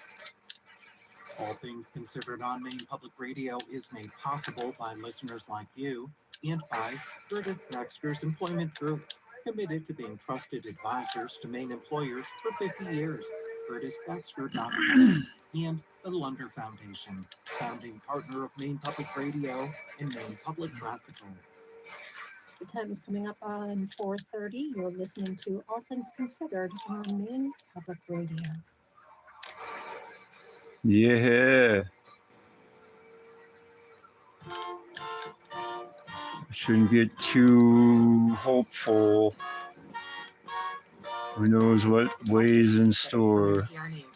All Things Considered on Maine Public Radio is made possible by listeners like you and by Curtis Dexter's Employment Group, committed to being trusted advisors to Maine employers for 50 years. CurtisDexter.com and the Lunder Foundation, founding partner of Maine Public Radio and Maine Public Classical. The time is coming up on 4:30. You're listening to All Things Considered on Maine Public Radio. Yeah. Shouldn't get too hopeful. Who knows what ways in store.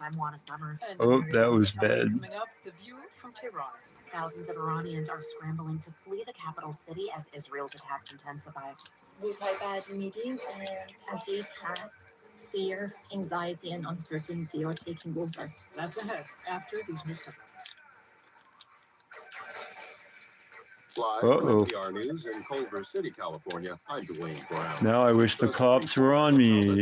I'm Juana Summers. Oh, that was bad. Coming up, the view from Tehran. Thousands of Iranians are scrambling to flee the capital city as Israel's attacks intensify. We've had bad meeting, and as days pass, fear, anxiety, and uncertainty are taking over. That's ahead after these news headlines. Live from NPR News in Culver City, California, I'm Dwayne Brown. Now I wish the cops were on me.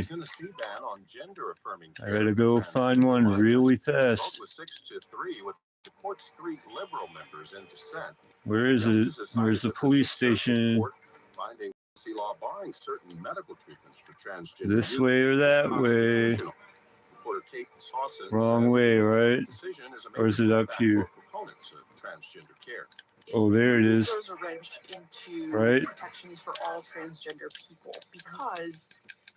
I gotta go find one really fast. Was 6-3 with the court's 3 liberal members in dissent. Where is it? Where's the police station? Finding law barring certain medical treatments for transgender. This way or that way? Wrong way, right? Or is it up here? Proponents of transgender care. Oh, there it is. Throws a wrench into right? protections for all transgender people, because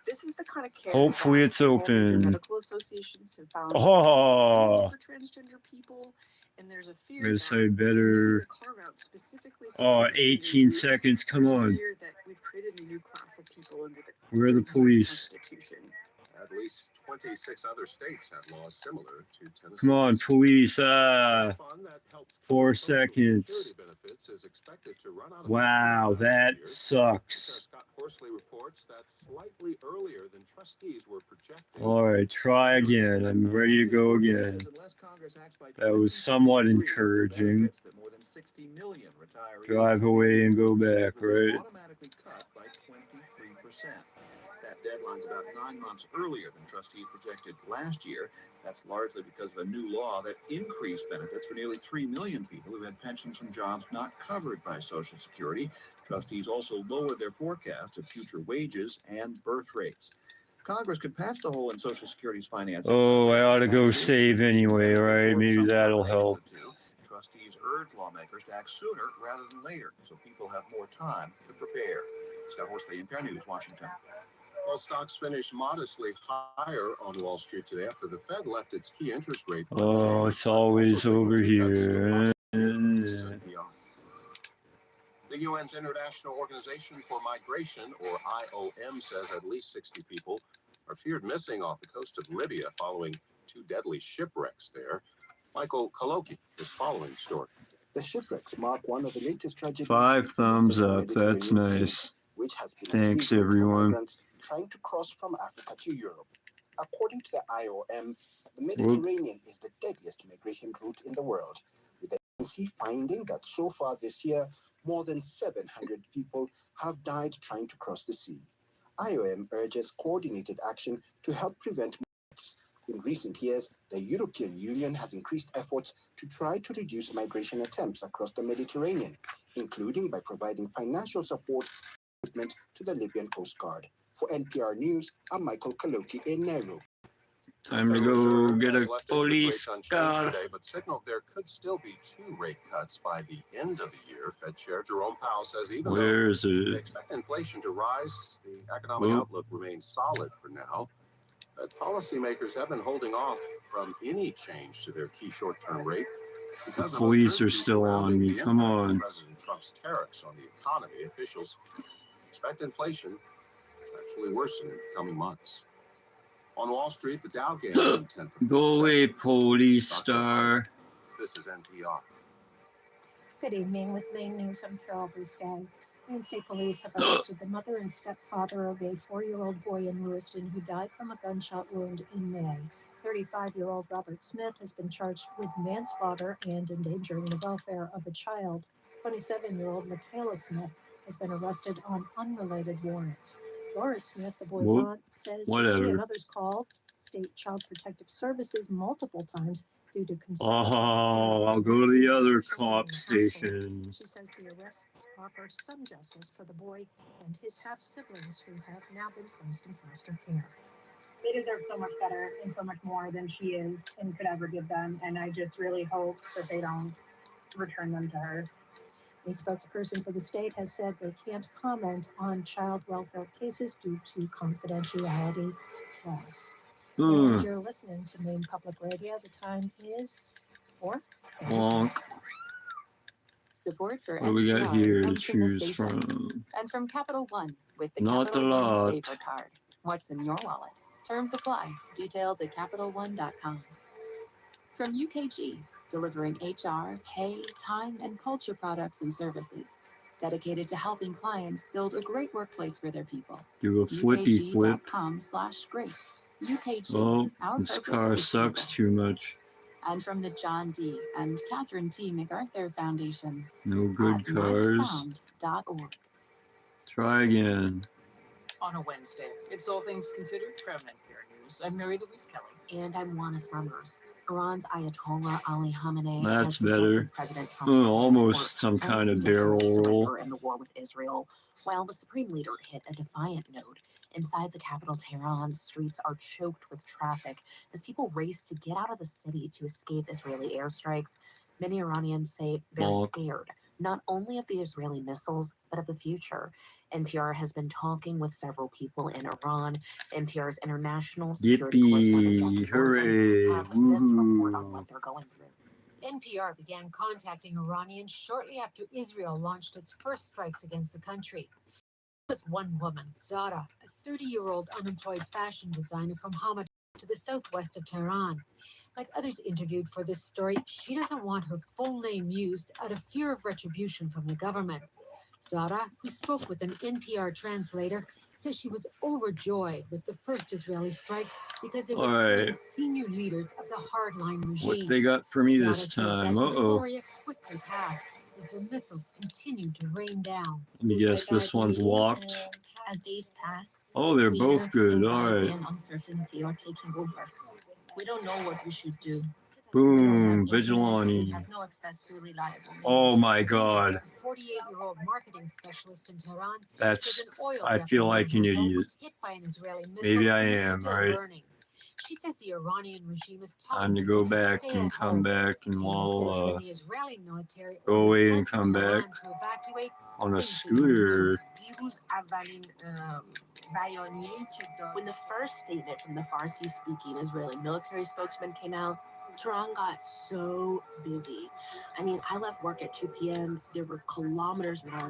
this is the kind of care. Hopefully it's open. Medical associations have found Oh, for transgender people, and there's a fear guess I better. carve out specifically. Oh, 18 seconds. Come on. Fear that we've created a new class of people under the Where are the police? Constitution. At least 26 other states have laws similar to Tennessee. Come on, police. 4 seconds. Wow, that sucks. Horsley reports that slightly earlier than trustees were projecting. All right, try again. I'm ready to go again. That was somewhat encouraging. Drive away and go back, right? Automatically cut by 23%. That deadline's about 9 months earlier than trustees projected last year. That's largely because of a new law that increased benefits for nearly 3 million people who had pensions from jobs not covered by Social Security. Trustees also lowered their forecast of future wages and birth rates. Congress could patch the hole in Social Security's finances. Oh, I ought to go save anyway, right? Maybe that'll help. Trustees urge lawmakers to act sooner rather than later, so people have more time to prepare. Scott Horsley, NPR News, Washington. Well, stocks finished modestly higher on Wall Street today after the Fed left its key interest rate unchanged. Oh, it's always over here. The UN's International Organization for Migration, or IOM, says at least 60 people are feared missing off the coast of Libya following 2 deadly shipwrecks there. Michael Kaloki is following the story. The shipwrecks mark one of the latest tragedies. 5 thumbs up. That's nice. Which has been Thanks, a key route for everyone. migrants trying to cross from Africa to Europe. According to the IOM, the Mediterranean is the deadliest migration route in the world, with the agency finding that so far this year, more than 700 people have died trying to cross the sea. IOM urges coordinated action to help prevent migrants. In recent years, the European Union has increased efforts to try to reduce migration attempts across the Mediterranean, including by providing financial support and equipment to the Libyan Coast Guard. For NPR News, I'm Michael Kaloki in Nairobi. Time to go get a police car. Today, but signaled there could still be 2 rate cuts by the end of the year. Fed Chair Jerome Powell says even Where though is it? they expect inflation to rise, the economic outlook remains solid for now. Fed policymakers have been holding off from any change to their key short-term rate because The of police are uncertainty still on surrounding me. the Come impact of on. President Trump's tariffs on the economy. Officials expect inflation to actually worsen in the coming months. On Wall Street, the Dow gained 1/10%. Go away, police star. This is NPR. Good evening. With Maine News, I'm Carol Bousquet. Maine State Police have arrested the mother and stepfather of a 4-year-old boy in Lewiston who died from a gunshot wound in May. 35-year-old Robert Smith has been charged with manslaughter and endangering the welfare of a child. 27-year-old Michaela Smith has been arrested on unrelated warrants. Laura Smith, the boy's aunt, says she and others called State Child Protective Services multiple times due to concerns. Oh, I'll go to the other cop station. She says the arrests offer some justice for the boy and his half-siblings who have now been placed in foster care. They deserve so much better and so much more than she is and could ever give them, and I just really hope that they don't return them to her. A spokesperson for the state has said they can't comment on child welfare cases due to confidentiality laws. And you're listening to Maine Public Radio. The time is 4. Wonk. Support for What do we got NPR here to comes from the choose station from? and from Capital One with the Not Capital a One lot. Saver Card. What's in your wallet? Terms apply. Details at CapitalOne.com. From UKG, delivering HR, pay, time, and culture products and services, dedicated to helping clients build a great workplace for their people. Do a flippy flip. UKG.com/great. UKG, Oh, our this purpose car is sucks people. too much. And from the John D. and Catherine T. MacArthur Foundation. No good at cars. mindfound.org. Try again. On a Wednesday, it's All Things Considered from NPR News. I'm Mary Louise Kelly. And I'm Juana Summers. Iran's Ayatollah Ali Khamenei That's has better. rejected President Trump's Almost some kind of barrel roll. surrender in the war with Israel, while the supreme leader hit a defiant note. Inside the capital Tehran, streets are choked with traffic as people race to get out of the city to escape Israeli airstrikes. Many Iranians say they're scared, not only of the Israeli missiles, but of the future. NPR has been talking with several people in Iran. NPR's international security correspondent Jackie Hooray! has this report on what they're going through. NPR began contacting Iranians shortly after Israel launched its first strikes against the country. With one woman, Zara, a 30-year-old unemployed fashion designer from Hama to the southwest of Tehran. Like others interviewed for this story, she doesn't want her full name used out of fear of retribution from the government. Zara, who spoke with an NPR translator, says she was overjoyed with the first Israeli strikes because they were killing senior leaders of the hardline regime. What they got for me Zara this says time? that Uh-oh. euphoria quickly passed as the missiles continued to rain down. Let me guess, this one's locked. As days pass, Oh, they're both good. All anxiety right. and uncertainty are taking over. We don't know what we should do. Boom, We vigilante. have no access to reliable news. Oh my God. A 48-year-old marketing specialist in Tehran That's, says an oil I feel like an refinery idiot. was hit by an Israeli missile Maybe I and is am, still right? burning. She says the Iranian regime is Time telling to people go to back stay and at come home. back and He we'll says when the Israeli military go ordered away and parts of come Tehran back to evacuate, on a things began to scooter. move. دیروز اولین When the first statement from the Farsi-speaking Israeli military spokesman came out, Tehran got so busy. I mean, I left work at 2 p.m. There were kilometers long gas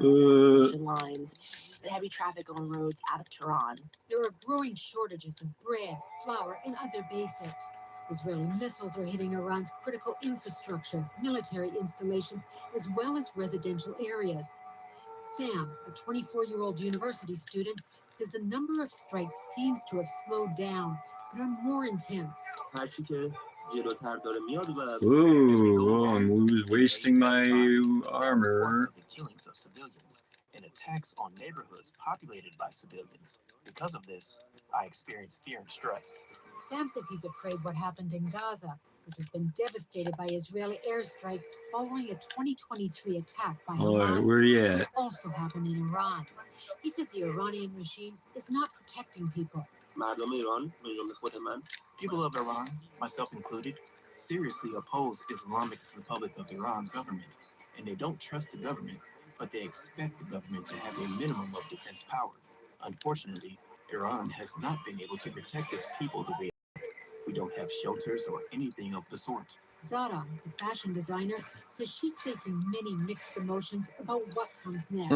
station lines and heavy traffic on roads out of Tehran. There are growing shortages of bread, flour, and other basics. Israeli missiles are hitting Iran's critical infrastructure, military installations, as well as residential areas. Sam, a 24-year-old university student, says the number of strikes seems to have slowed down, but are more intense. Ooh, I'm wasting my armor. The killings of civilians and attacks on neighborhoods populated by civilians. Because of this, I experience fear and stress. Sam says he's afraid what happened in Gaza, which has been devastated by Israeli airstrikes following a 2023 attack by All right, Hamas, where you could at? also happen in Iran. He says the Iranian regime is not protecting people. People of Iran, myself included, seriously oppose Islamic Republic of Iran government, and they don't trust the government, but they expect the government to have a minimum of defense power. Unfortunately, Iran has not been able to protect its people the way we don't have shelters or anything of the sort. Zara, the fashion designer, says she's facing many mixed emotions about what comes next.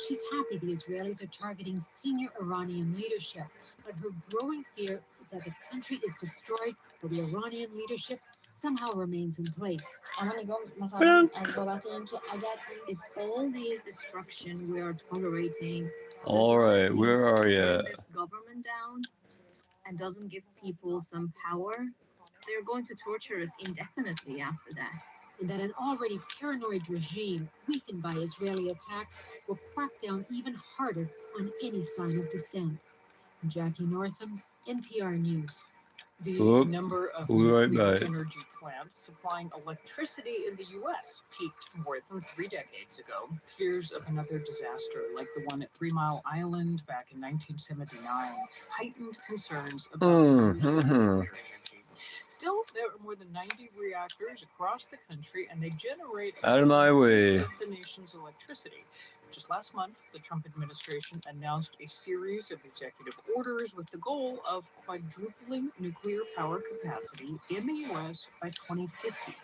She's happy the Israelis are targeting senior Iranian leadership, but her growing fear is that the country is destroyed, but the Iranian leadership somehow remains in place. If all these destruction we are tolerating All right, where are you? bring this government down and doesn't give people some power, they're going to torture us indefinitely after that. And that an already paranoid regime, weakened by Israeli attacks, will crack down even harder on any sign of dissent. Jackie Northam, NPR News. The number of right nuclear back. energy plants supplying electricity in the U.S. peaked more than 3 decades ago. Fears of another disaster like the one at 3 Mile Island back in 1979 heightened concerns about the use of nuclear energy. Still, there are more than 90 reactors across the country, and they generate Out of my way. of the nation's electricity. Just last month, the Trump administration announced a series of executive orders with the goal of quadrupling nuclear power capacity in the U.S. by 2050.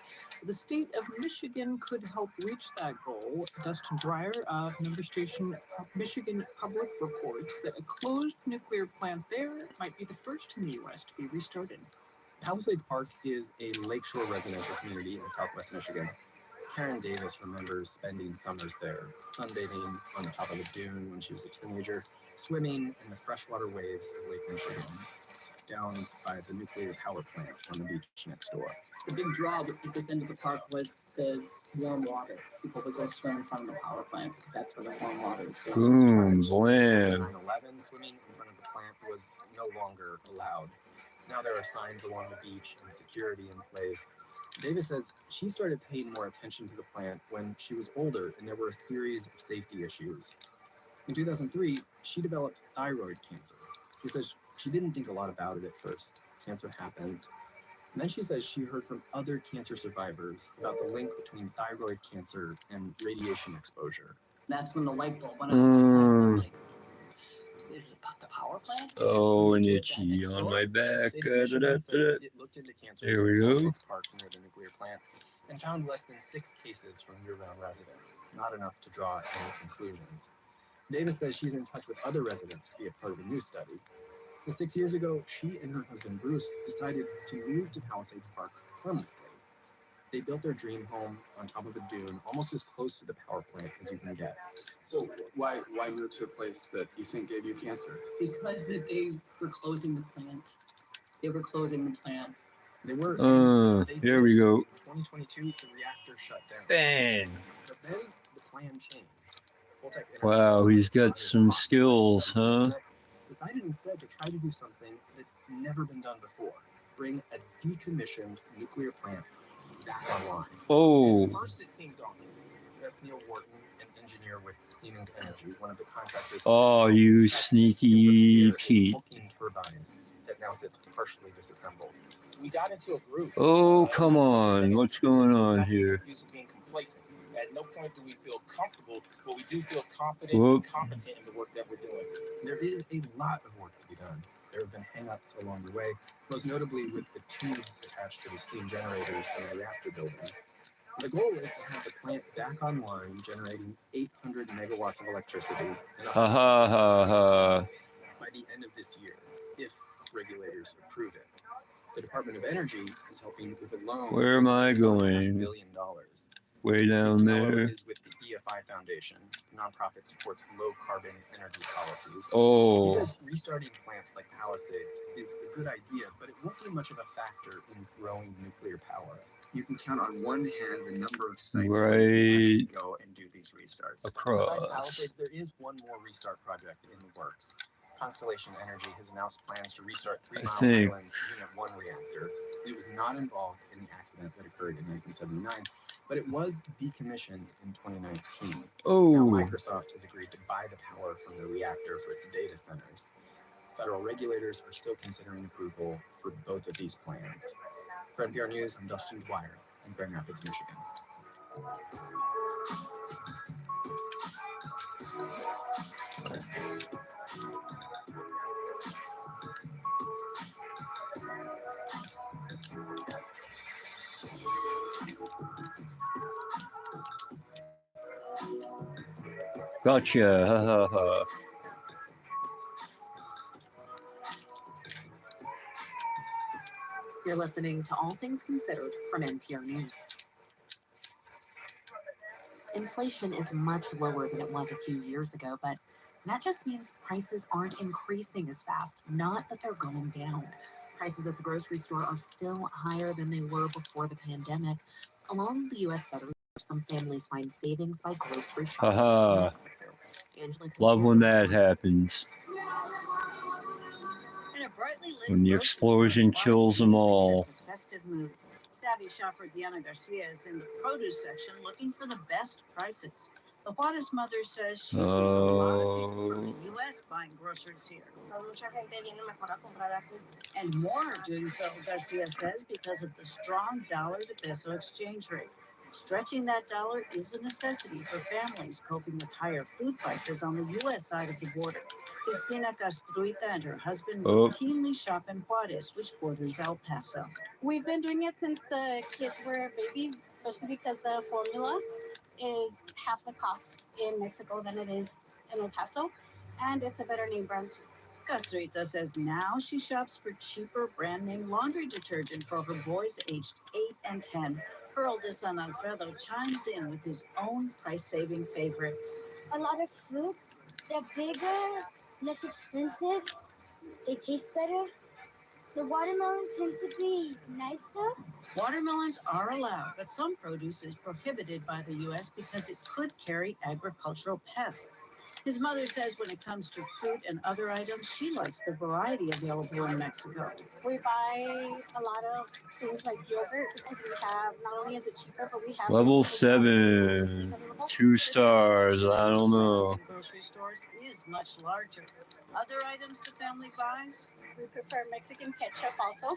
The state of Michigan could help reach that goal. Dustin Dreyer of member station Michigan Public reports that a closed nuclear plant there might be the first in the U.S. to be restarted. Palisades Park is a lakeshore residential community in southwest Michigan. Karen Davis remembers spending summers there, sunbathing on the top of the dune when she was a teenager, swimming in the freshwater waves of Lake Michigan, down by the nuclear power plant on the beach next door. The big draw at this end of the park was the warm water. People would go swim in front of the power plant because that's where the warm water is. Boom, blam. 9/11, swimming in front of the plant was no longer allowed. Now there are signs along the beach and security in place. Davis says she started paying more attention to the plant when she was older and there were a series of safety issues. In 2003, she developed thyroid cancer. She says she didn't think a lot about it at first. Cancer happens. And then she says she heard from other cancer survivors about the link between thyroid cancer and radiation exposure. That's when the light bulb went off. Is the power plant? Oh, an itchy on my back. It looked into cancer There we go. Palisades Park near the nuclear plant and found less than 6 cases from year-round residents. Not enough to draw any conclusions. Davis says she's in touch with other residents to be a part of a new study. 6 years ago, she and her husband Bruce decided to move to Palisades Park permanently. They built their dream home on top of a dune, almost as close to the power plant as you can get. So why move to a place that you think gave you cancer? Because they were closing the plant. They were closing the plant. They were. Here we go. In 2022, the reactor shut down. Bang. But then the plan changed. Wow, he's got some skills, huh? Decided instead to try to do something that's never been done before. Bring a decommissioned nuclear plant back online. Oh. At first it seemed daunting. That's Neil Wharton, an engineer with Siemens Energy, one of the contractors. Oh, you sneaky Pete. Turbine that now sits partially disassembled. We got into a group. Oh, come on. What's going on here? Being complacent. At no point do we feel comfortable, but we do feel confident and competent in the work that we're doing. There is a lot of work to be done. There have been hang-ups along the way, most notably with the tubes attached to the steam generators in the reactor building. The goal is to have the plant back online, generating 800 megawatts of electricity Ha ha ha ha. by the end of this year, if regulators approve it. The Department of Energy is helping with a loan. Where am I $2.5 going? billion. Way down there. Is with the EFI Foundation. The nonprofit supports low-carbon energy policies. Oh. He says restarting plants like Palisades is a good idea, but it won't be much of a factor in growing nuclear power. You can count on one hand the number of sites where you can go and do these restarts. Across. Besides Palisades, there is one more restart project in the works. Constellation Energy has announced plans to restart 3 Mile Island's Unit 1 reactor. It was not involved in the accident that occurred in 1979, but it was decommissioned in 2019. Oh. Now Microsoft has agreed to buy the power from the reactor for its data centers. Federal regulators are still considering approval for both of these plans. For NPR News, I'm Dustin Dwyer in Grand Rapids, Michigan. Gotcha. Ha ha ha. You're listening to All Things Considered from NPR News. Inflation is much lower than it was a few years ago, but that just means prices aren't increasing as fast, not that they're going down. Prices at the grocery store are still higher than they were before the pandemic. Along the U.S. southern, some families find savings by grocery shopping in Mexico. Love when that happens. When the explosion kills them all. Festive mood. Savvy shopper Diana Garcia is in the produce section looking for the best prices. The Juarez mother says she sees a lot of people from the U.S. buying groceries here. And more are doing so, Garcia says, because of the strong dollar to peso exchange rate. Stretching that dollar is a necessity for families coping with higher food prices on the U.S. side of the border. Cristina Castruita and her husband routinely shop in Juarez, which borders El Paso. We've been doing it since the kids were babies, especially because the formula is half the cost in Mexico than it is in El Paso, and it's a better name brand too. Castruita says now she shops for cheaper brand name laundry detergent for her boys aged 8 and 10. Her oldest son Alfredo chimes in with his own price-saving favorites. A lot of fruits, they're bigger, less expensive, they taste better. The watermelons tend to be nicer. Watermelons are allowed, but some produce is prohibited by the U.S. because it could carry agricultural pests. His mother says when it comes to fruit and other items, she likes the variety available in Mexico. We buy a lot of things like yogurt because we have, not only is it cheaper, but we have Level 7. 2 stars. I don't know. Grocery stores is much larger. Other items the family buys? We prefer Mexican ketchup also.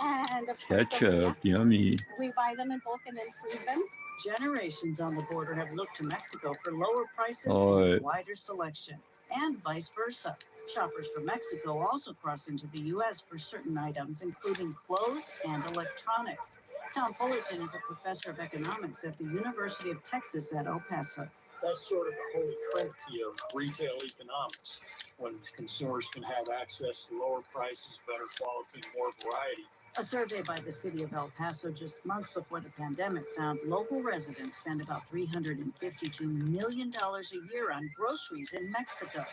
And of course, Ketchup, yummy. we buy them in bulk and then freeze them. Generations on the border have looked to Mexico for lower prices Oh, and a wider selection, and vice versa. Shoppers from Mexico also cross into the U.S. for certain items, including clothes and electronics. Tom Fullerton is a professor of economics at the University of Texas at El Paso. That's sort of the holy trinity of retail economics, when consumers can have access to lower prices, better quality, and more variety. A survey by the city of El Paso just months before the pandemic found local residents spend about $352 million a year on groceries in Mexico.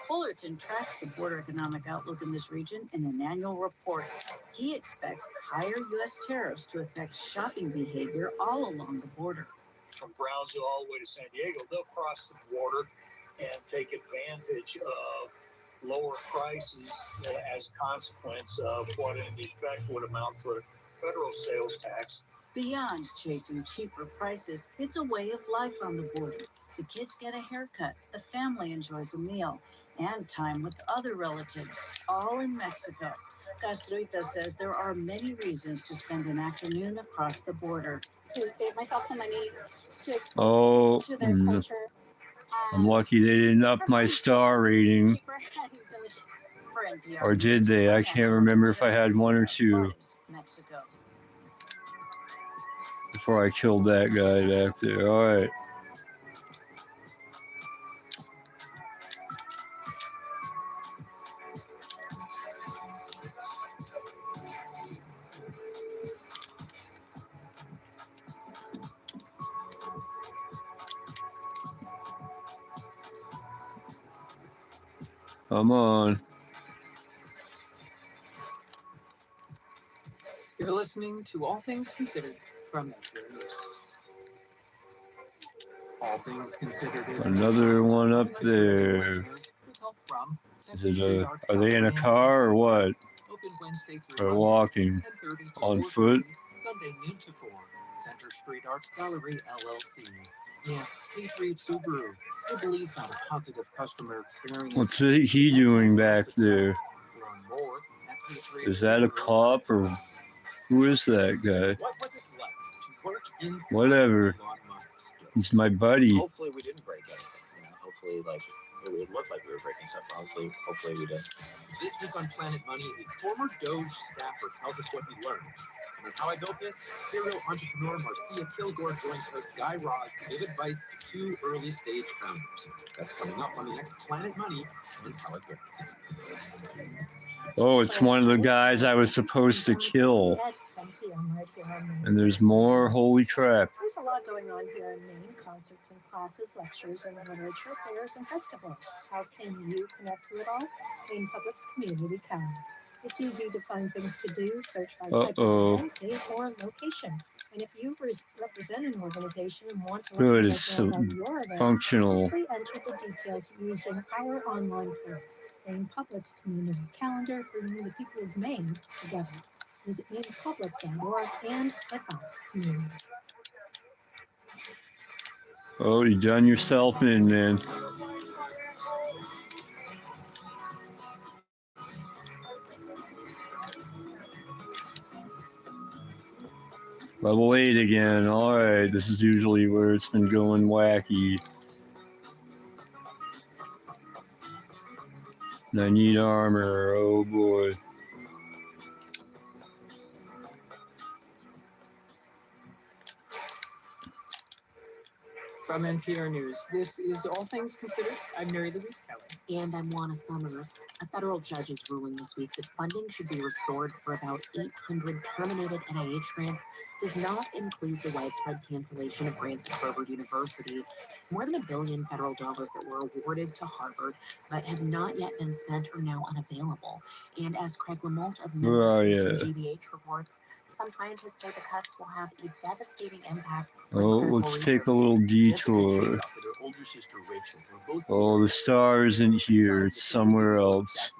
Fullerton tracks the border economic outlook in this region in an annual report. He expects higher U.S. tariffs to affect shopping behavior all along the border. From Brownsville all the way to San Diego, they'll cross the border and take advantage of lower prices as a consequence of what in effect would amount to a federal sales tax. Beyond chasing cheaper prices, it's a way of life on the border. The kids get a haircut, the family enjoys a meal, and time with other relatives, all in Mexico. Castruita says there are many reasons to spend an afternoon across the border. To save myself some money, to expose to their culture, I'm lucky they didn't up my star rating. Cheaper and delicious. For NPR Or did they? I can't remember if I had 1 or 2 Mexico. before I killed that guy back there. All right. Come on. You're listening to All Things Considered from NPR News. All Things Considered is Another one up there. Is it are they in a car or what? Or walking? On foot? Sunday noon to 4. Center Street Arts Gallery LLC. And Patriot Subaru. They believe that a positive customer experience. What's he doing back there? Learn more at Patriot Is that a cop or who is that guy? What was it like to work inside Whatever. Elon Musk's store? He's my buddy. Hopefully we didn't break anything. You know, hopefully it looked like we were breaking stuff. Hopefully we did. This week on Planet Money, a former Doge staffer tells us what he learned. And on How I Built This, serial entrepreneur Marcia Kilgore joins host Guy Raz to give advice to 2 early-stage founders. That's coming up on the next Planet Money on How I Built This. Oh, it's one of the guys I was supposed to kill. At 10 p.m. right here on Maine. And there's more. Holy crap. There's a lot going on here in Maine: concerts and classes, lectures and literature, fairs and festivals. How can you connect to it all? Maine Public's community calendar. It's easy to find things to do. Search by type of event, date, or location. And if you represent an organization and want to Good, let it's them know about your event, functional. simply enter the details using our online form. Maine Public's community calendar, bringing the people of Maine together. Visit mainepublic.org and click on community. Oh, you done yourself in, man. Level 8 again. All right, this is usually where it's been going wacky. And I need armor. Oh boy. From NPR News, this is All Things Considered. I'm Mary Louise Kelly. And I'm Juana Summers. A federal judge is ruling this week that funding should be restored for about 800 terminated NIH grants does not include the widespread cancellation of grants at Harvard University. More than $1 billion federal dollars that were awarded to Harvard but have not yet been spent are now unavailable. And as Craig Lamont of Where are Member ya? Station GBH reports, some scientists say the cuts will have a devastating impact. Oh, let's take a little detour. Oh, the star isn't here. It's somewhere else.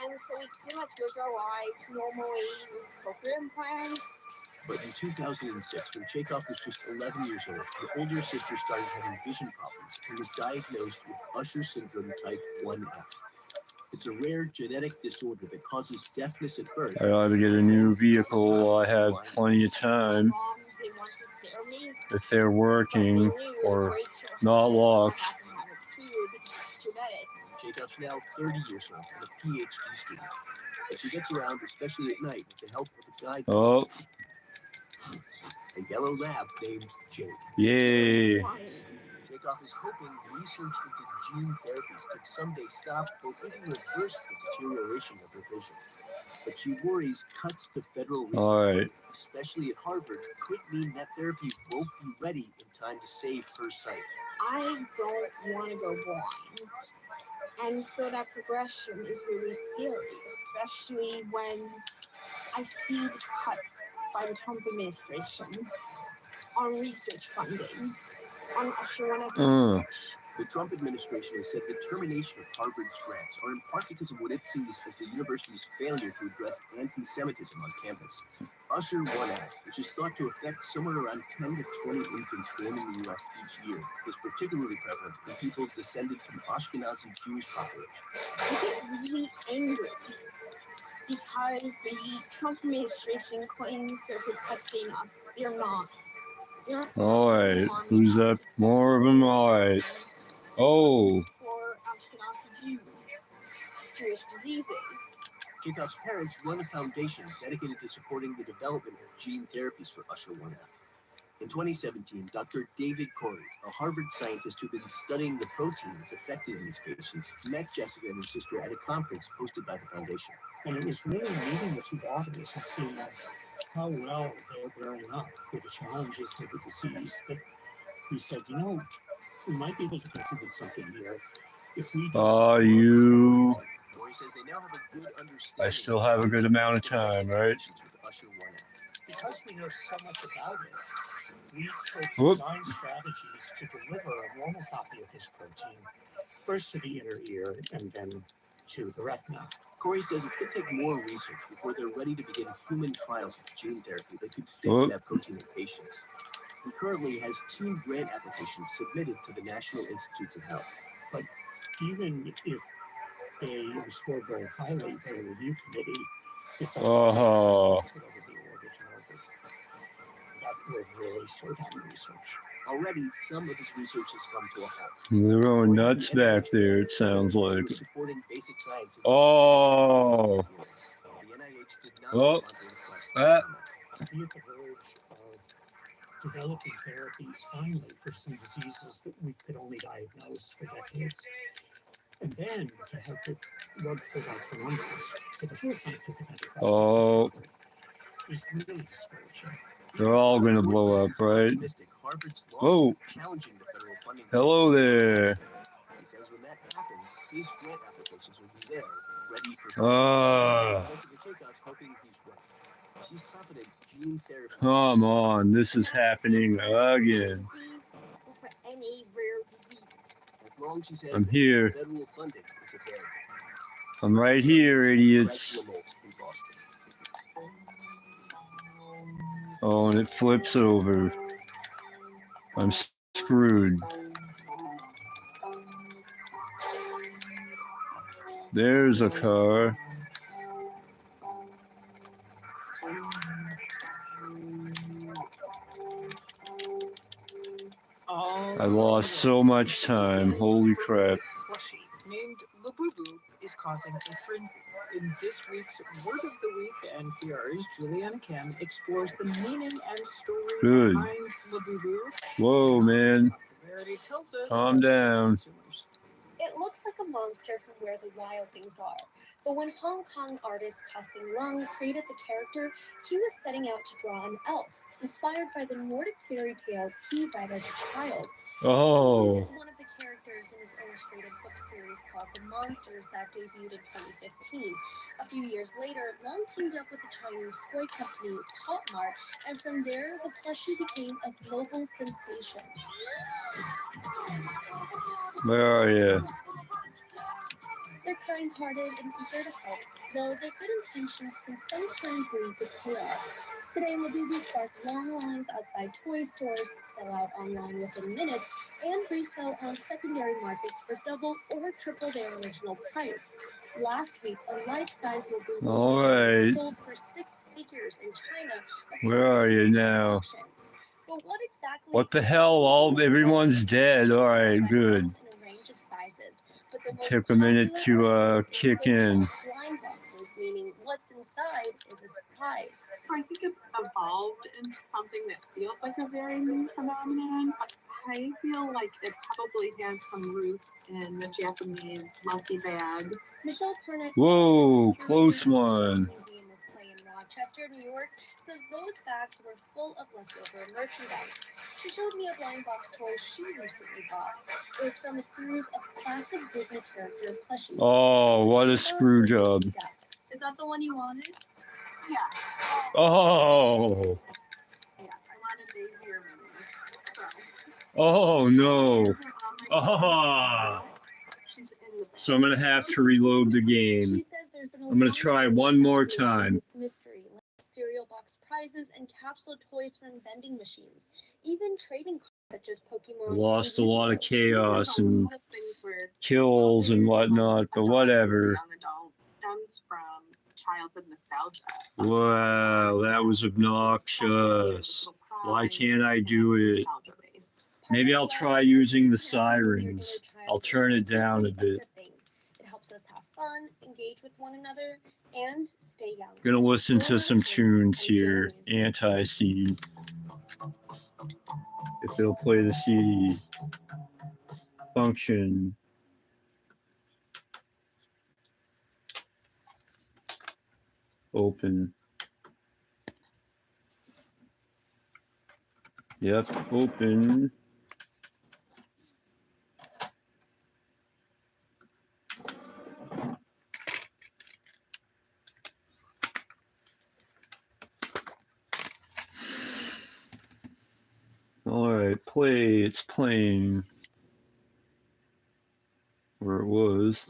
And so we pretty much lived our lives normally with program plans. But in 2006, when Chekhov was just 11 years old, her older sister started having vision problems and was diagnosed with Usher syndrome type 1F. It's a rare genetic disorder that causes deafness at birth. I ought to get a new vehicle while I have plenty of time. Mom didn't want to scare me. If they're working or not locked. Chekhov's now 30 years old and a PhD student. But she gets around, especially at night, with the help of a guide. Oh. A yellow lab named Jake. Yay. Chekhov is hoping research into gene therapies could someday stop or even reverse the deterioration of her vision. But she worries cuts to federal research, especially at Harvard, could mean that therapy won't be ready in time to save her sight. I don't want to go blind. And so that progression is really scary, especially when I see the cuts by the Trump administration on research funding, on Usher research. The Trump administration has said the termination of Harvard's grants are in part because of what it sees as the university's failure to address anti-Semitism on campus. Usher 1 Act, which is thought to affect somewhere around 10 to 20 infants born in the U.S. each year, is particularly prevalent in people descended from Ashkenazi Jewish populations. I get really angry because the Trump administration claims they're protecting us. They're not. All right, who's up? More of them. All right. Oh. For Ashkenazi Jews, Jewish diseases. Jacob's parents run a foundation dedicated to supporting the development of gene therapies for Usher-1F. In 2017, Dr. David Corey, a Harvard scientist who'd been studying the protein that's affected in these patients, met Jessica and her sister at a conference hosted by the foundation. And it was really meeting the two daughters and seeing how well they're bearing up with the challenges of the disease that we said, you know, we might be able to contribute something here if we do. You. Corey says they now have a good understanding. I still have a good amount of time, right? With Usher-1F. Because we know so much about it, we could Whoop. design strategies to deliver a normal copy of this protein, first to the inner ear and then to the retina. Corey says it's going to take more research before they're ready to begin human trials of gene therapy that could fix Whoop. that protein in patients. He currently has 2 grant applications submitted to the National Institutes of Health. But even if they were scored very highly by the review committee, it's would ever be awarded to Harvard. That would really slow down the research. Already, some of his research has come to a halt. They're going nuts back there, it sounds like. Supporting basic science. Oh. The NIH did not Oh. want to request comment. To be at the verge of developing therapies finally for some diseases that we could only diagnose for decades. And then to have the rug pulled out from under us for the whole scientific enterprise is really discouraging. They're all going to blow up, right? Whoa. Hello there. He says when that happens, his grant applications will be there, ready for Jessica Jacobs hoping he's right. She's confident gene therapy. Come on, this is happening again. For any rare disease. As long as she says I'm here. Federal funding, it's a fair. I'm right here, idiots. Oh, and it flips over. I'm screwed. There's a car. I lost so much time. Holy crap. Plushie named Labubu is causing a frenzy. In this week's Word of the Week, NPR's Juliana Kim explores the meaning and story behind Labubu. Whoa, man. Tells us calm down. It looks like a monster from Where the Wild Things Are, but when Hong Kong artist Ka-Sing Leung created the character, he was setting out to draw an elf, inspired by the Nordic fairy tales he read as a child. Oh. He is one of the characters in his illustrated book series called The Monsters that debuted in 2015. A few years later, Leung teamed up with the Chinese toy company Pop Mart, and from there, the plushie became a global sensation. Where are you? They're kind-hearted and eager to help, though their good intentions can sometimes lead to chaos. Today, Labubu sparked long lines outside toy stores, sell out online within minutes, and resell on secondary markets for double or triple their original price. Last week, a life-size Labubu sold for 6 figures in China. Where are you now? But what the hell? Everyone's dead. All right, good. Took a minute to kick in. Blind boxes, meaning what's inside is a surprise. So I think it's evolved into something that feels like a very new phenomenon. I feel like it probably has some roots in the Japanese monkey bag. Michelle Purnett, whoa, close one. Museum of Play in Rochester, New York, says those bags were full of leftover merchandise. She showed me a blind box toy she recently bought. It was from a series of classic Disney character plushies. Oh, what a screw job. Is that the one you wanted? Yeah. Oh. Yeah, I wanted Daisy or Minnie. So. Oh, no. Oh. So I'm going to have to reload the game. I'm going to try one more time. Mystery, like cereal box prizes and capsule toys from vending machines. Even trading cards such as Pokemon. Lost a lot of chaos and kills and whatnot, but whatever. Stems from childhood nostalgia. Wow, that was obnoxious. Why can't I do it? Maybe I'll try using the sirens. I'll turn it down a bit. It helps us have fun, engage with one another, and stay young. Gonna listen to some tunes here. Anti-seed. If it'll play the CD. Function. Open. Yep, open. Alright, play. It's playing. Where it was.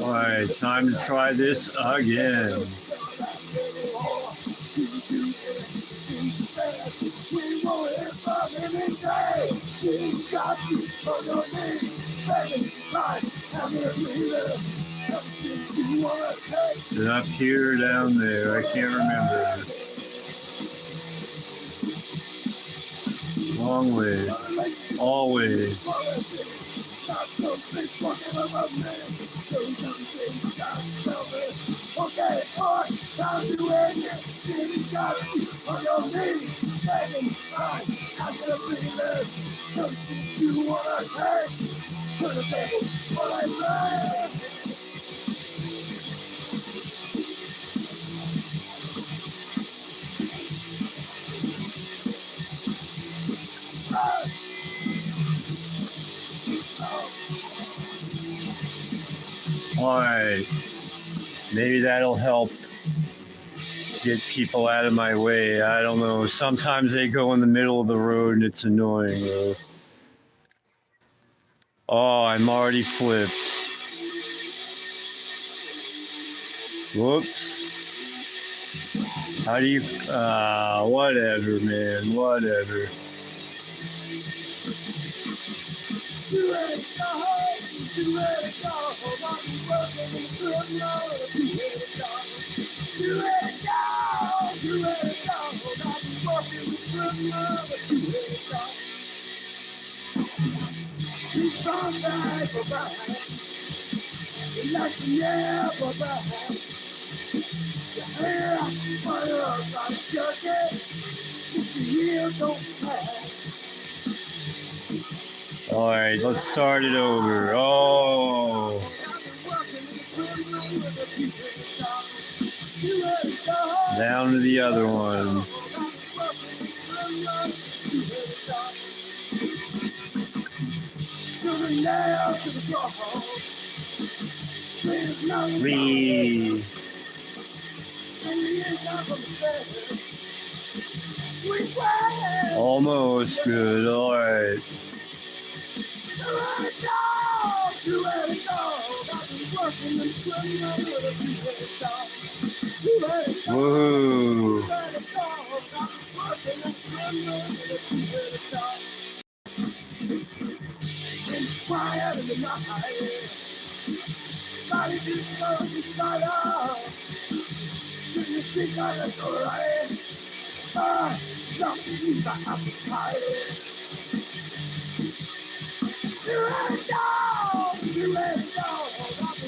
Alright, time to try this again. Is it up here or down there? I can't remember. Long way. Always. Alright. Maybe that'll help get people out of my way. I don't know. Sometimes they go in the middle of the road and it's annoying, though. Oh, I'm already flipped. Whoops. How do you... whatever, man. Whatever. Alright, let's start it over. Oh. Down to the other one. Wee. Almost good, alright. Woohoo.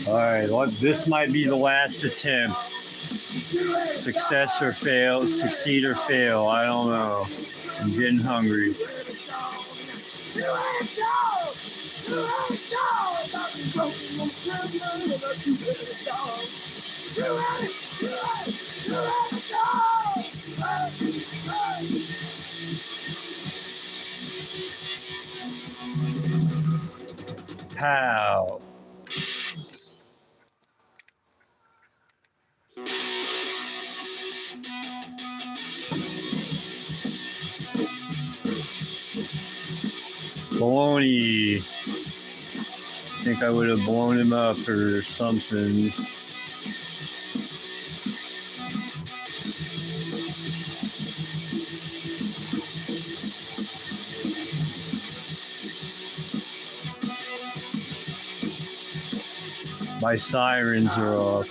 Alright, well, this might be the last attempt. Success or fail, succeed or fail, I don't know. I'm getting hungry. Pow. Baloney. I think I would have blown him up or something. My sirens are off.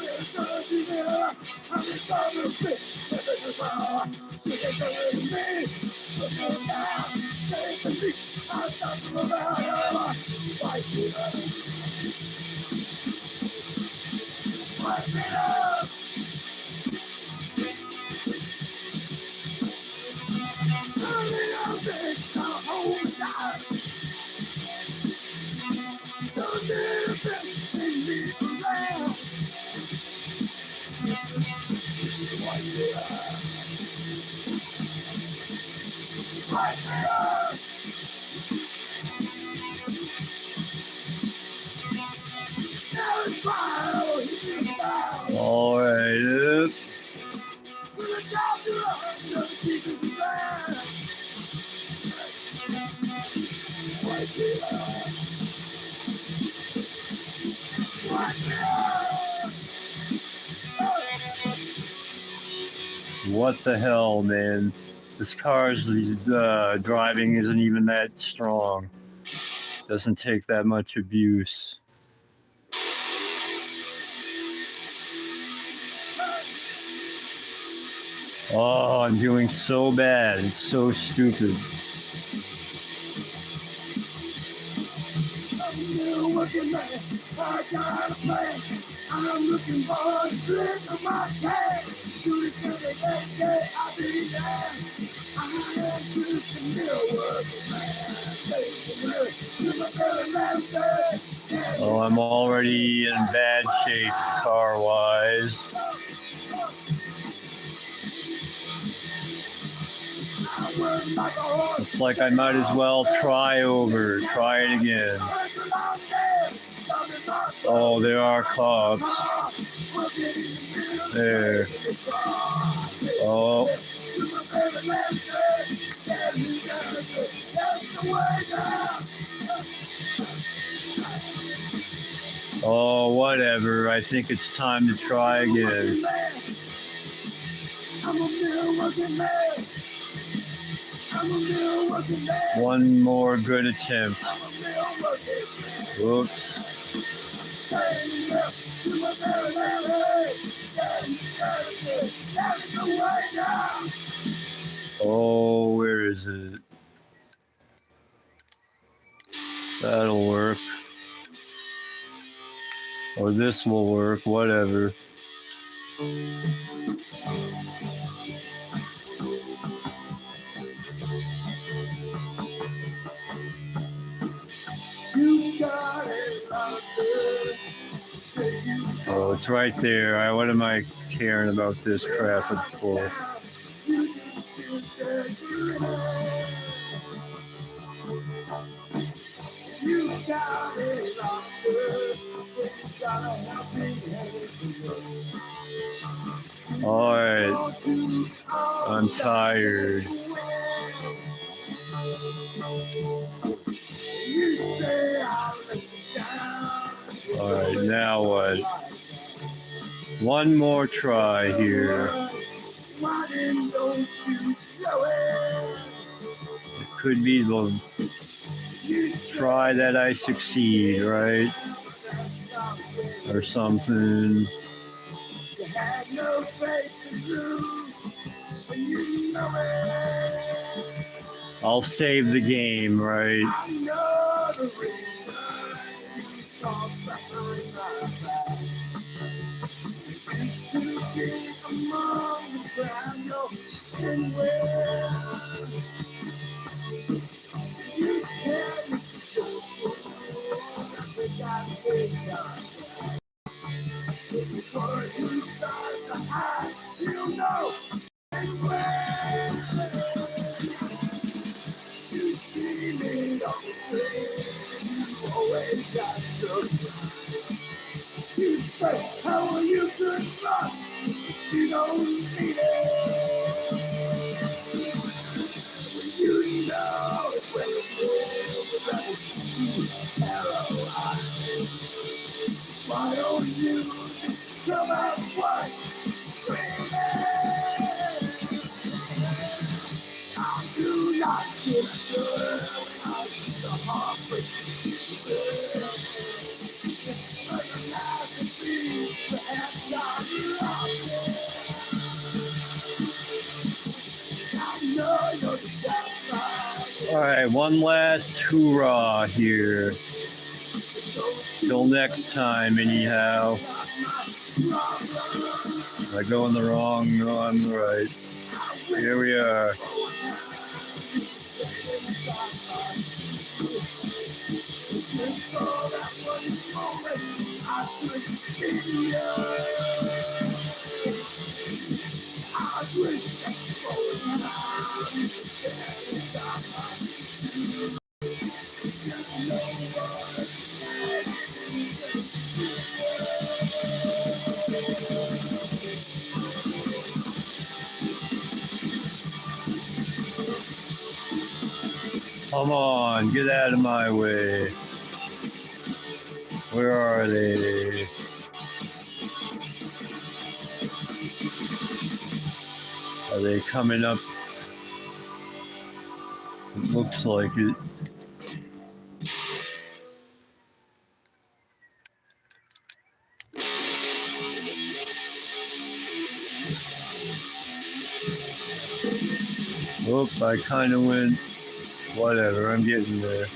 All right. What the hell, man? This car's driving isn't even that strong. Doesn't take that much abuse. Oh, I'm doing so bad. It's so stupid. I'm looking for the slip of my cash. Do it every day, I'll be there. I am just a little working man. Oh, I'm already in bad shape car-wise. Looks like I might as well try it again. Oh, there are cops. There. Oh. Oh, whatever. I think it's time to try again. One more good attempt. Oops. Oh, where is it? That'll work. Or this will work, whatever. Oh, it's right there. What am I caring about this crap for? All right, I'm tired. All right, now what? One more try here. It could be the try that I succeed, right? Or something. I'll save the game, right? You say, how are you good luck? You don't need it. You know it when you live without paralyzed. Why don't you come out white screaming? I do not get good. I see the heartbreak. All right, one last hoorah here. Till next time, anyhow. Am I going the wrong? No, I'm right. Here we are. Come on, get out of my way. Where are they? Are they coming up? It looks like it. Oop, I kind of went. Whatever, I'm getting there.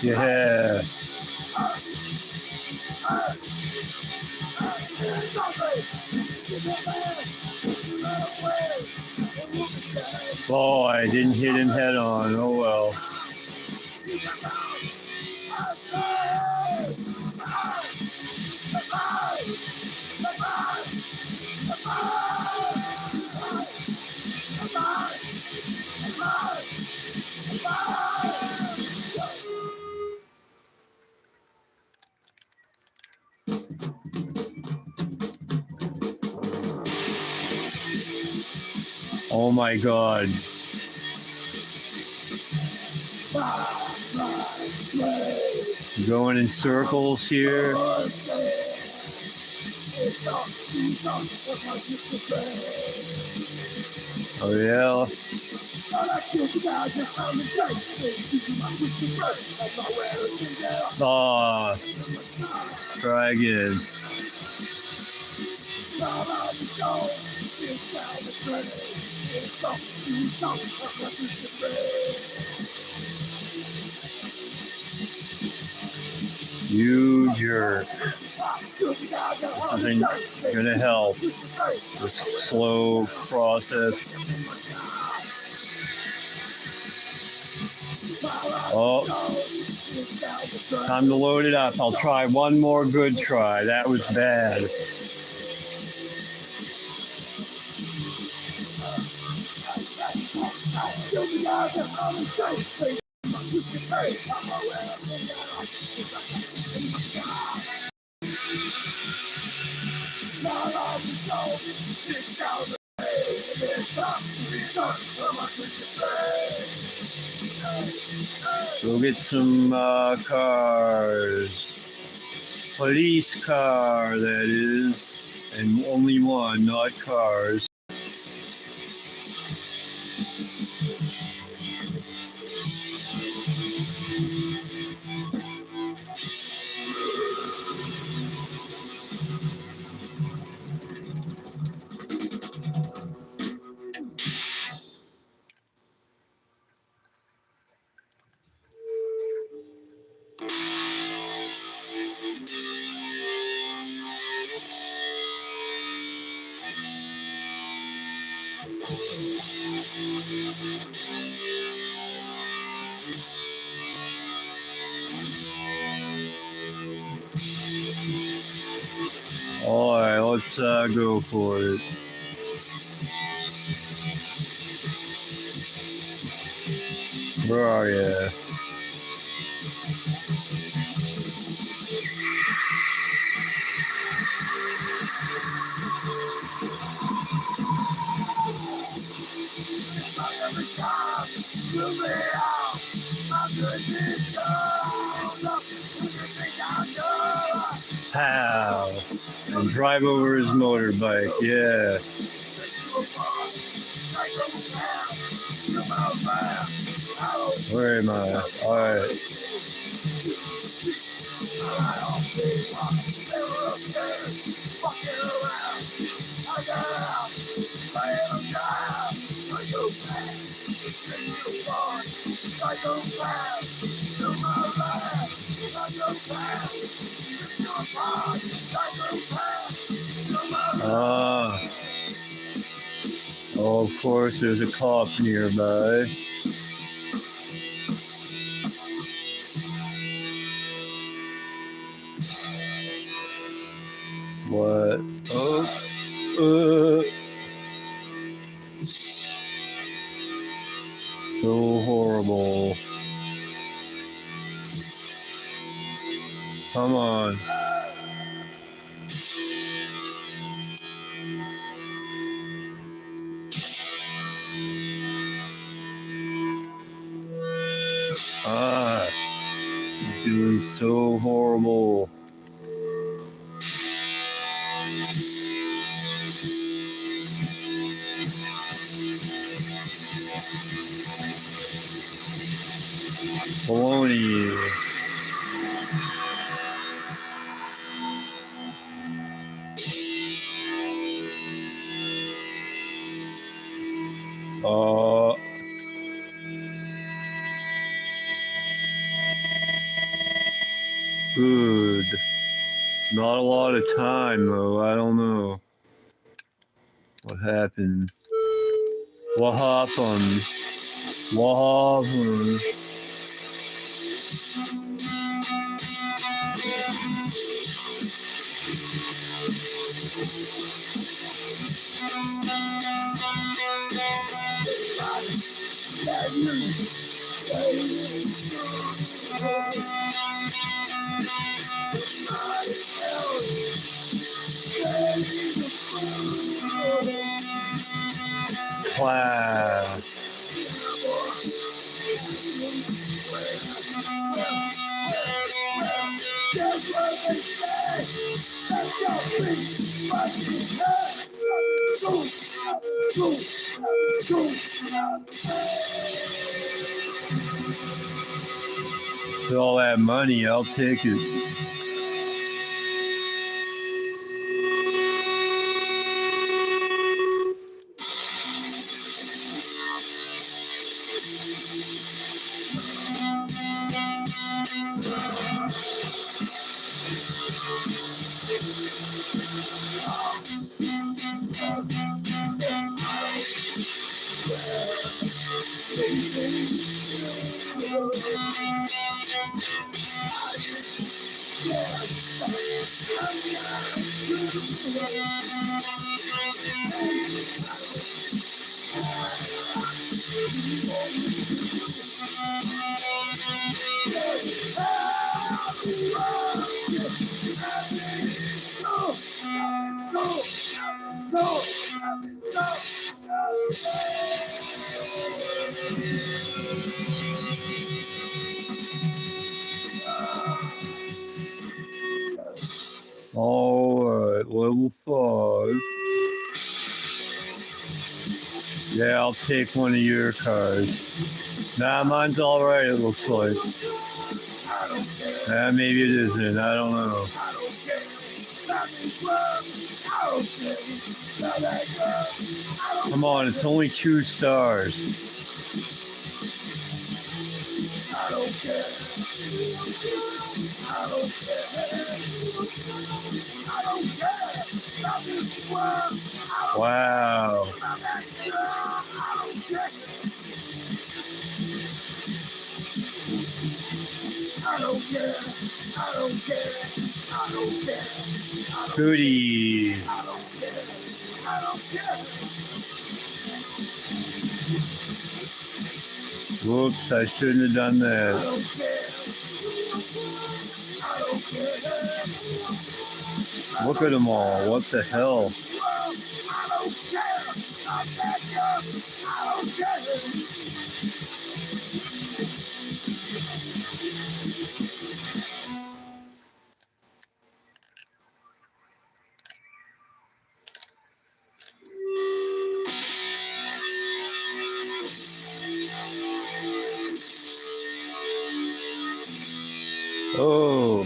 Yeah. Oh, I didn't hit him head on. Oh well. Oh my God. Going in circles here. Oh yeah. Ah, try again. You jerk. This isn't gonna help. This slow process. Oh, time to load it up. I'll try one more good try. That was bad. Go get some cars. Police car, that is. And only one, not cars. All right, let's go for it. Where are you? Pow! And drive over his motorbike, yeah. Where am I? Alright. Ah. Oh, of course, there's a cop nearby. What? Oh. So horrible. Come on. Ah. Doing so horrible. Baloney. Good. Not a lot of time though. I don't know. What happened? What happened? What happened? Wow. With all that money, I'll take it. Alright, level 5. Yeah, I'll take one of your cars. Nah, mine's alright, it looks like. Maybe it isn't, I don't know. Come on, it's only 2 stars. I don't care. I don't care. I don't care. About this world. Wow. I don't care. I don't care. I don't care. I don't care. Goody. I don't care. I don't care. Whoops, I shouldn't have done that. Look at them all. What the hell? Oh.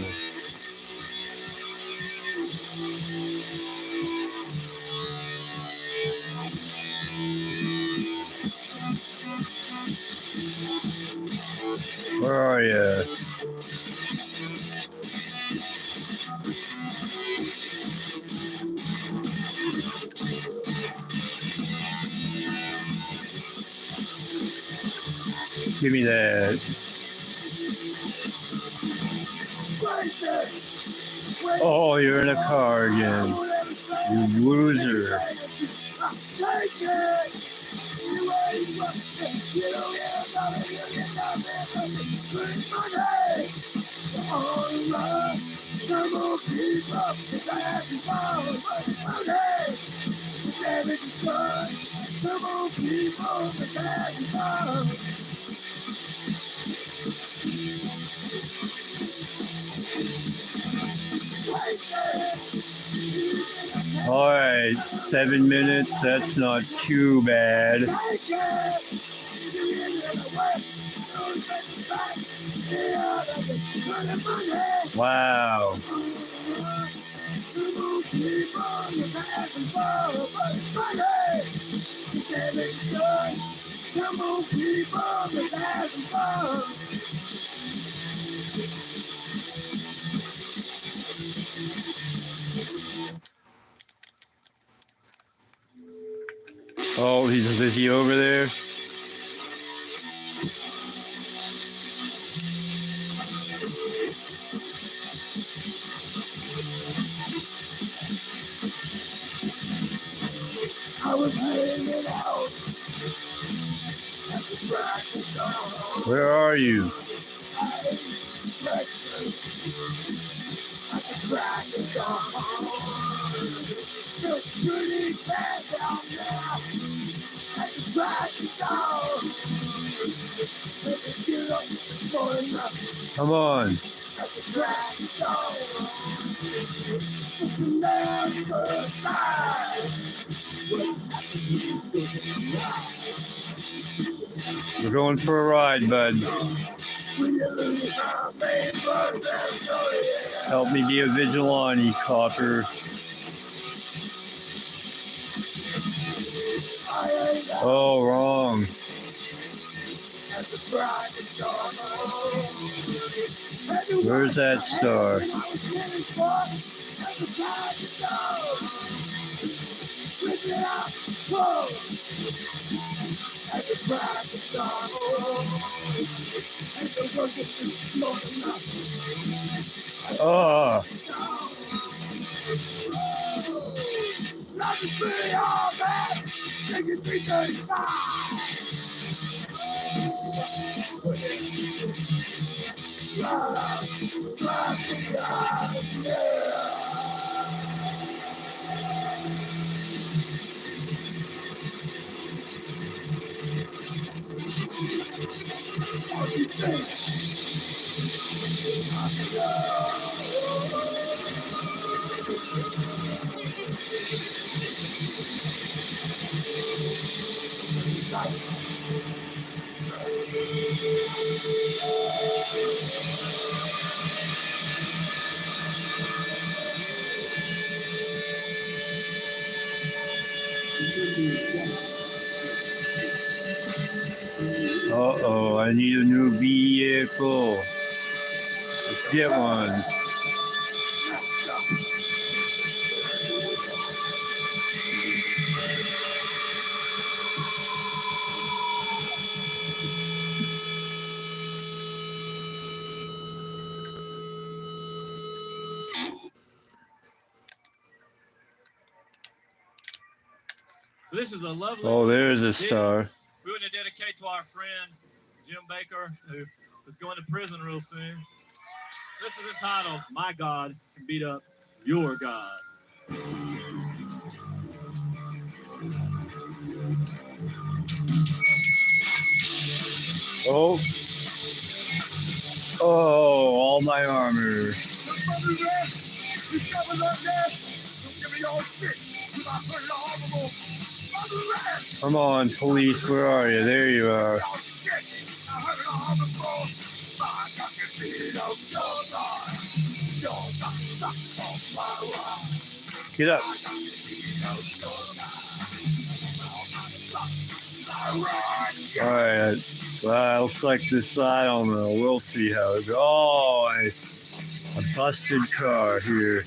Where are you? Give me that. Oh, you're in a car again. You loser. All right, 7 minutes. That's not too bad. Wow. Oh, is he over there? Where are you? Come on. We're going for a ride, bud. Help me be a vigilante, Copper. Oh, wrong. Where's that star? Oh. Uh-oh, I need a new vehicle. Let's get one. This is a lovely. Oh, there's a star. We want to dedicate to our friend Jim Baker, who is going to prison real soon. This is entitled, My God Can Beat Up Your God. Oh. Oh, all my armor. Come on, police, where are you? There you are. Get up. Alright. Well, looks like this, I don't know. We'll see how it goes. Oh, a busted car here.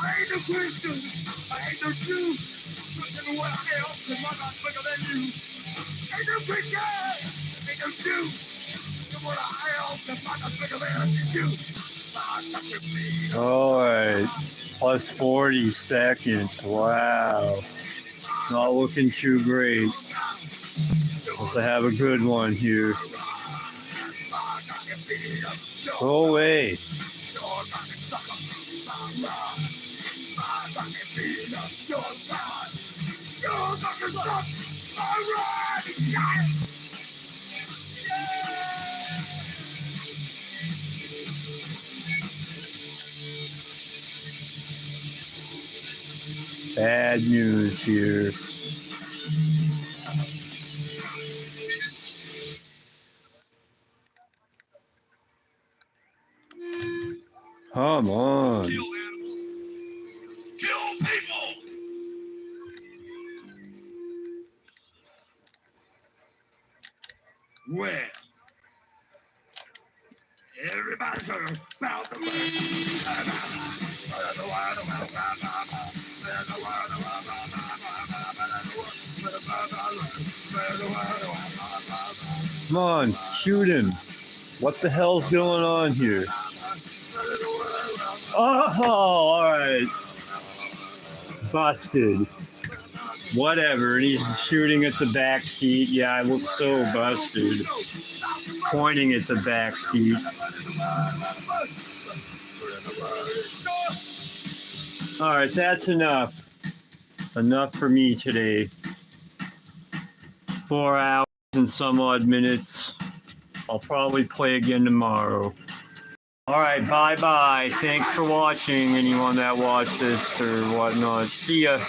I ain't no Christian. I ain't no Jew. But you know what I am, because my God's bigger than you. Ain't no Christian. Ain't no Jew. You know what I am, because my God's bigger than you. Alright. Plus 40 seconds. Wow. Not looking too great. Let's have a good one here. Go away. Bad news here. Come on. Kill animals. Kill people. Where? Everybody's heard about the way. Come on, shoot him. What the hell's going on here? Oh, alright. Busted. Whatever, and he's shooting at the back seat. Yeah, I look so busted. Pointing at the back seat. Alright, that's enough. Enough for me today. 4 hours and some odd minutes. I'll probably play again tomorrow. Alright, bye-bye. Thanks for watching, anyone that watched this or whatnot. See ya.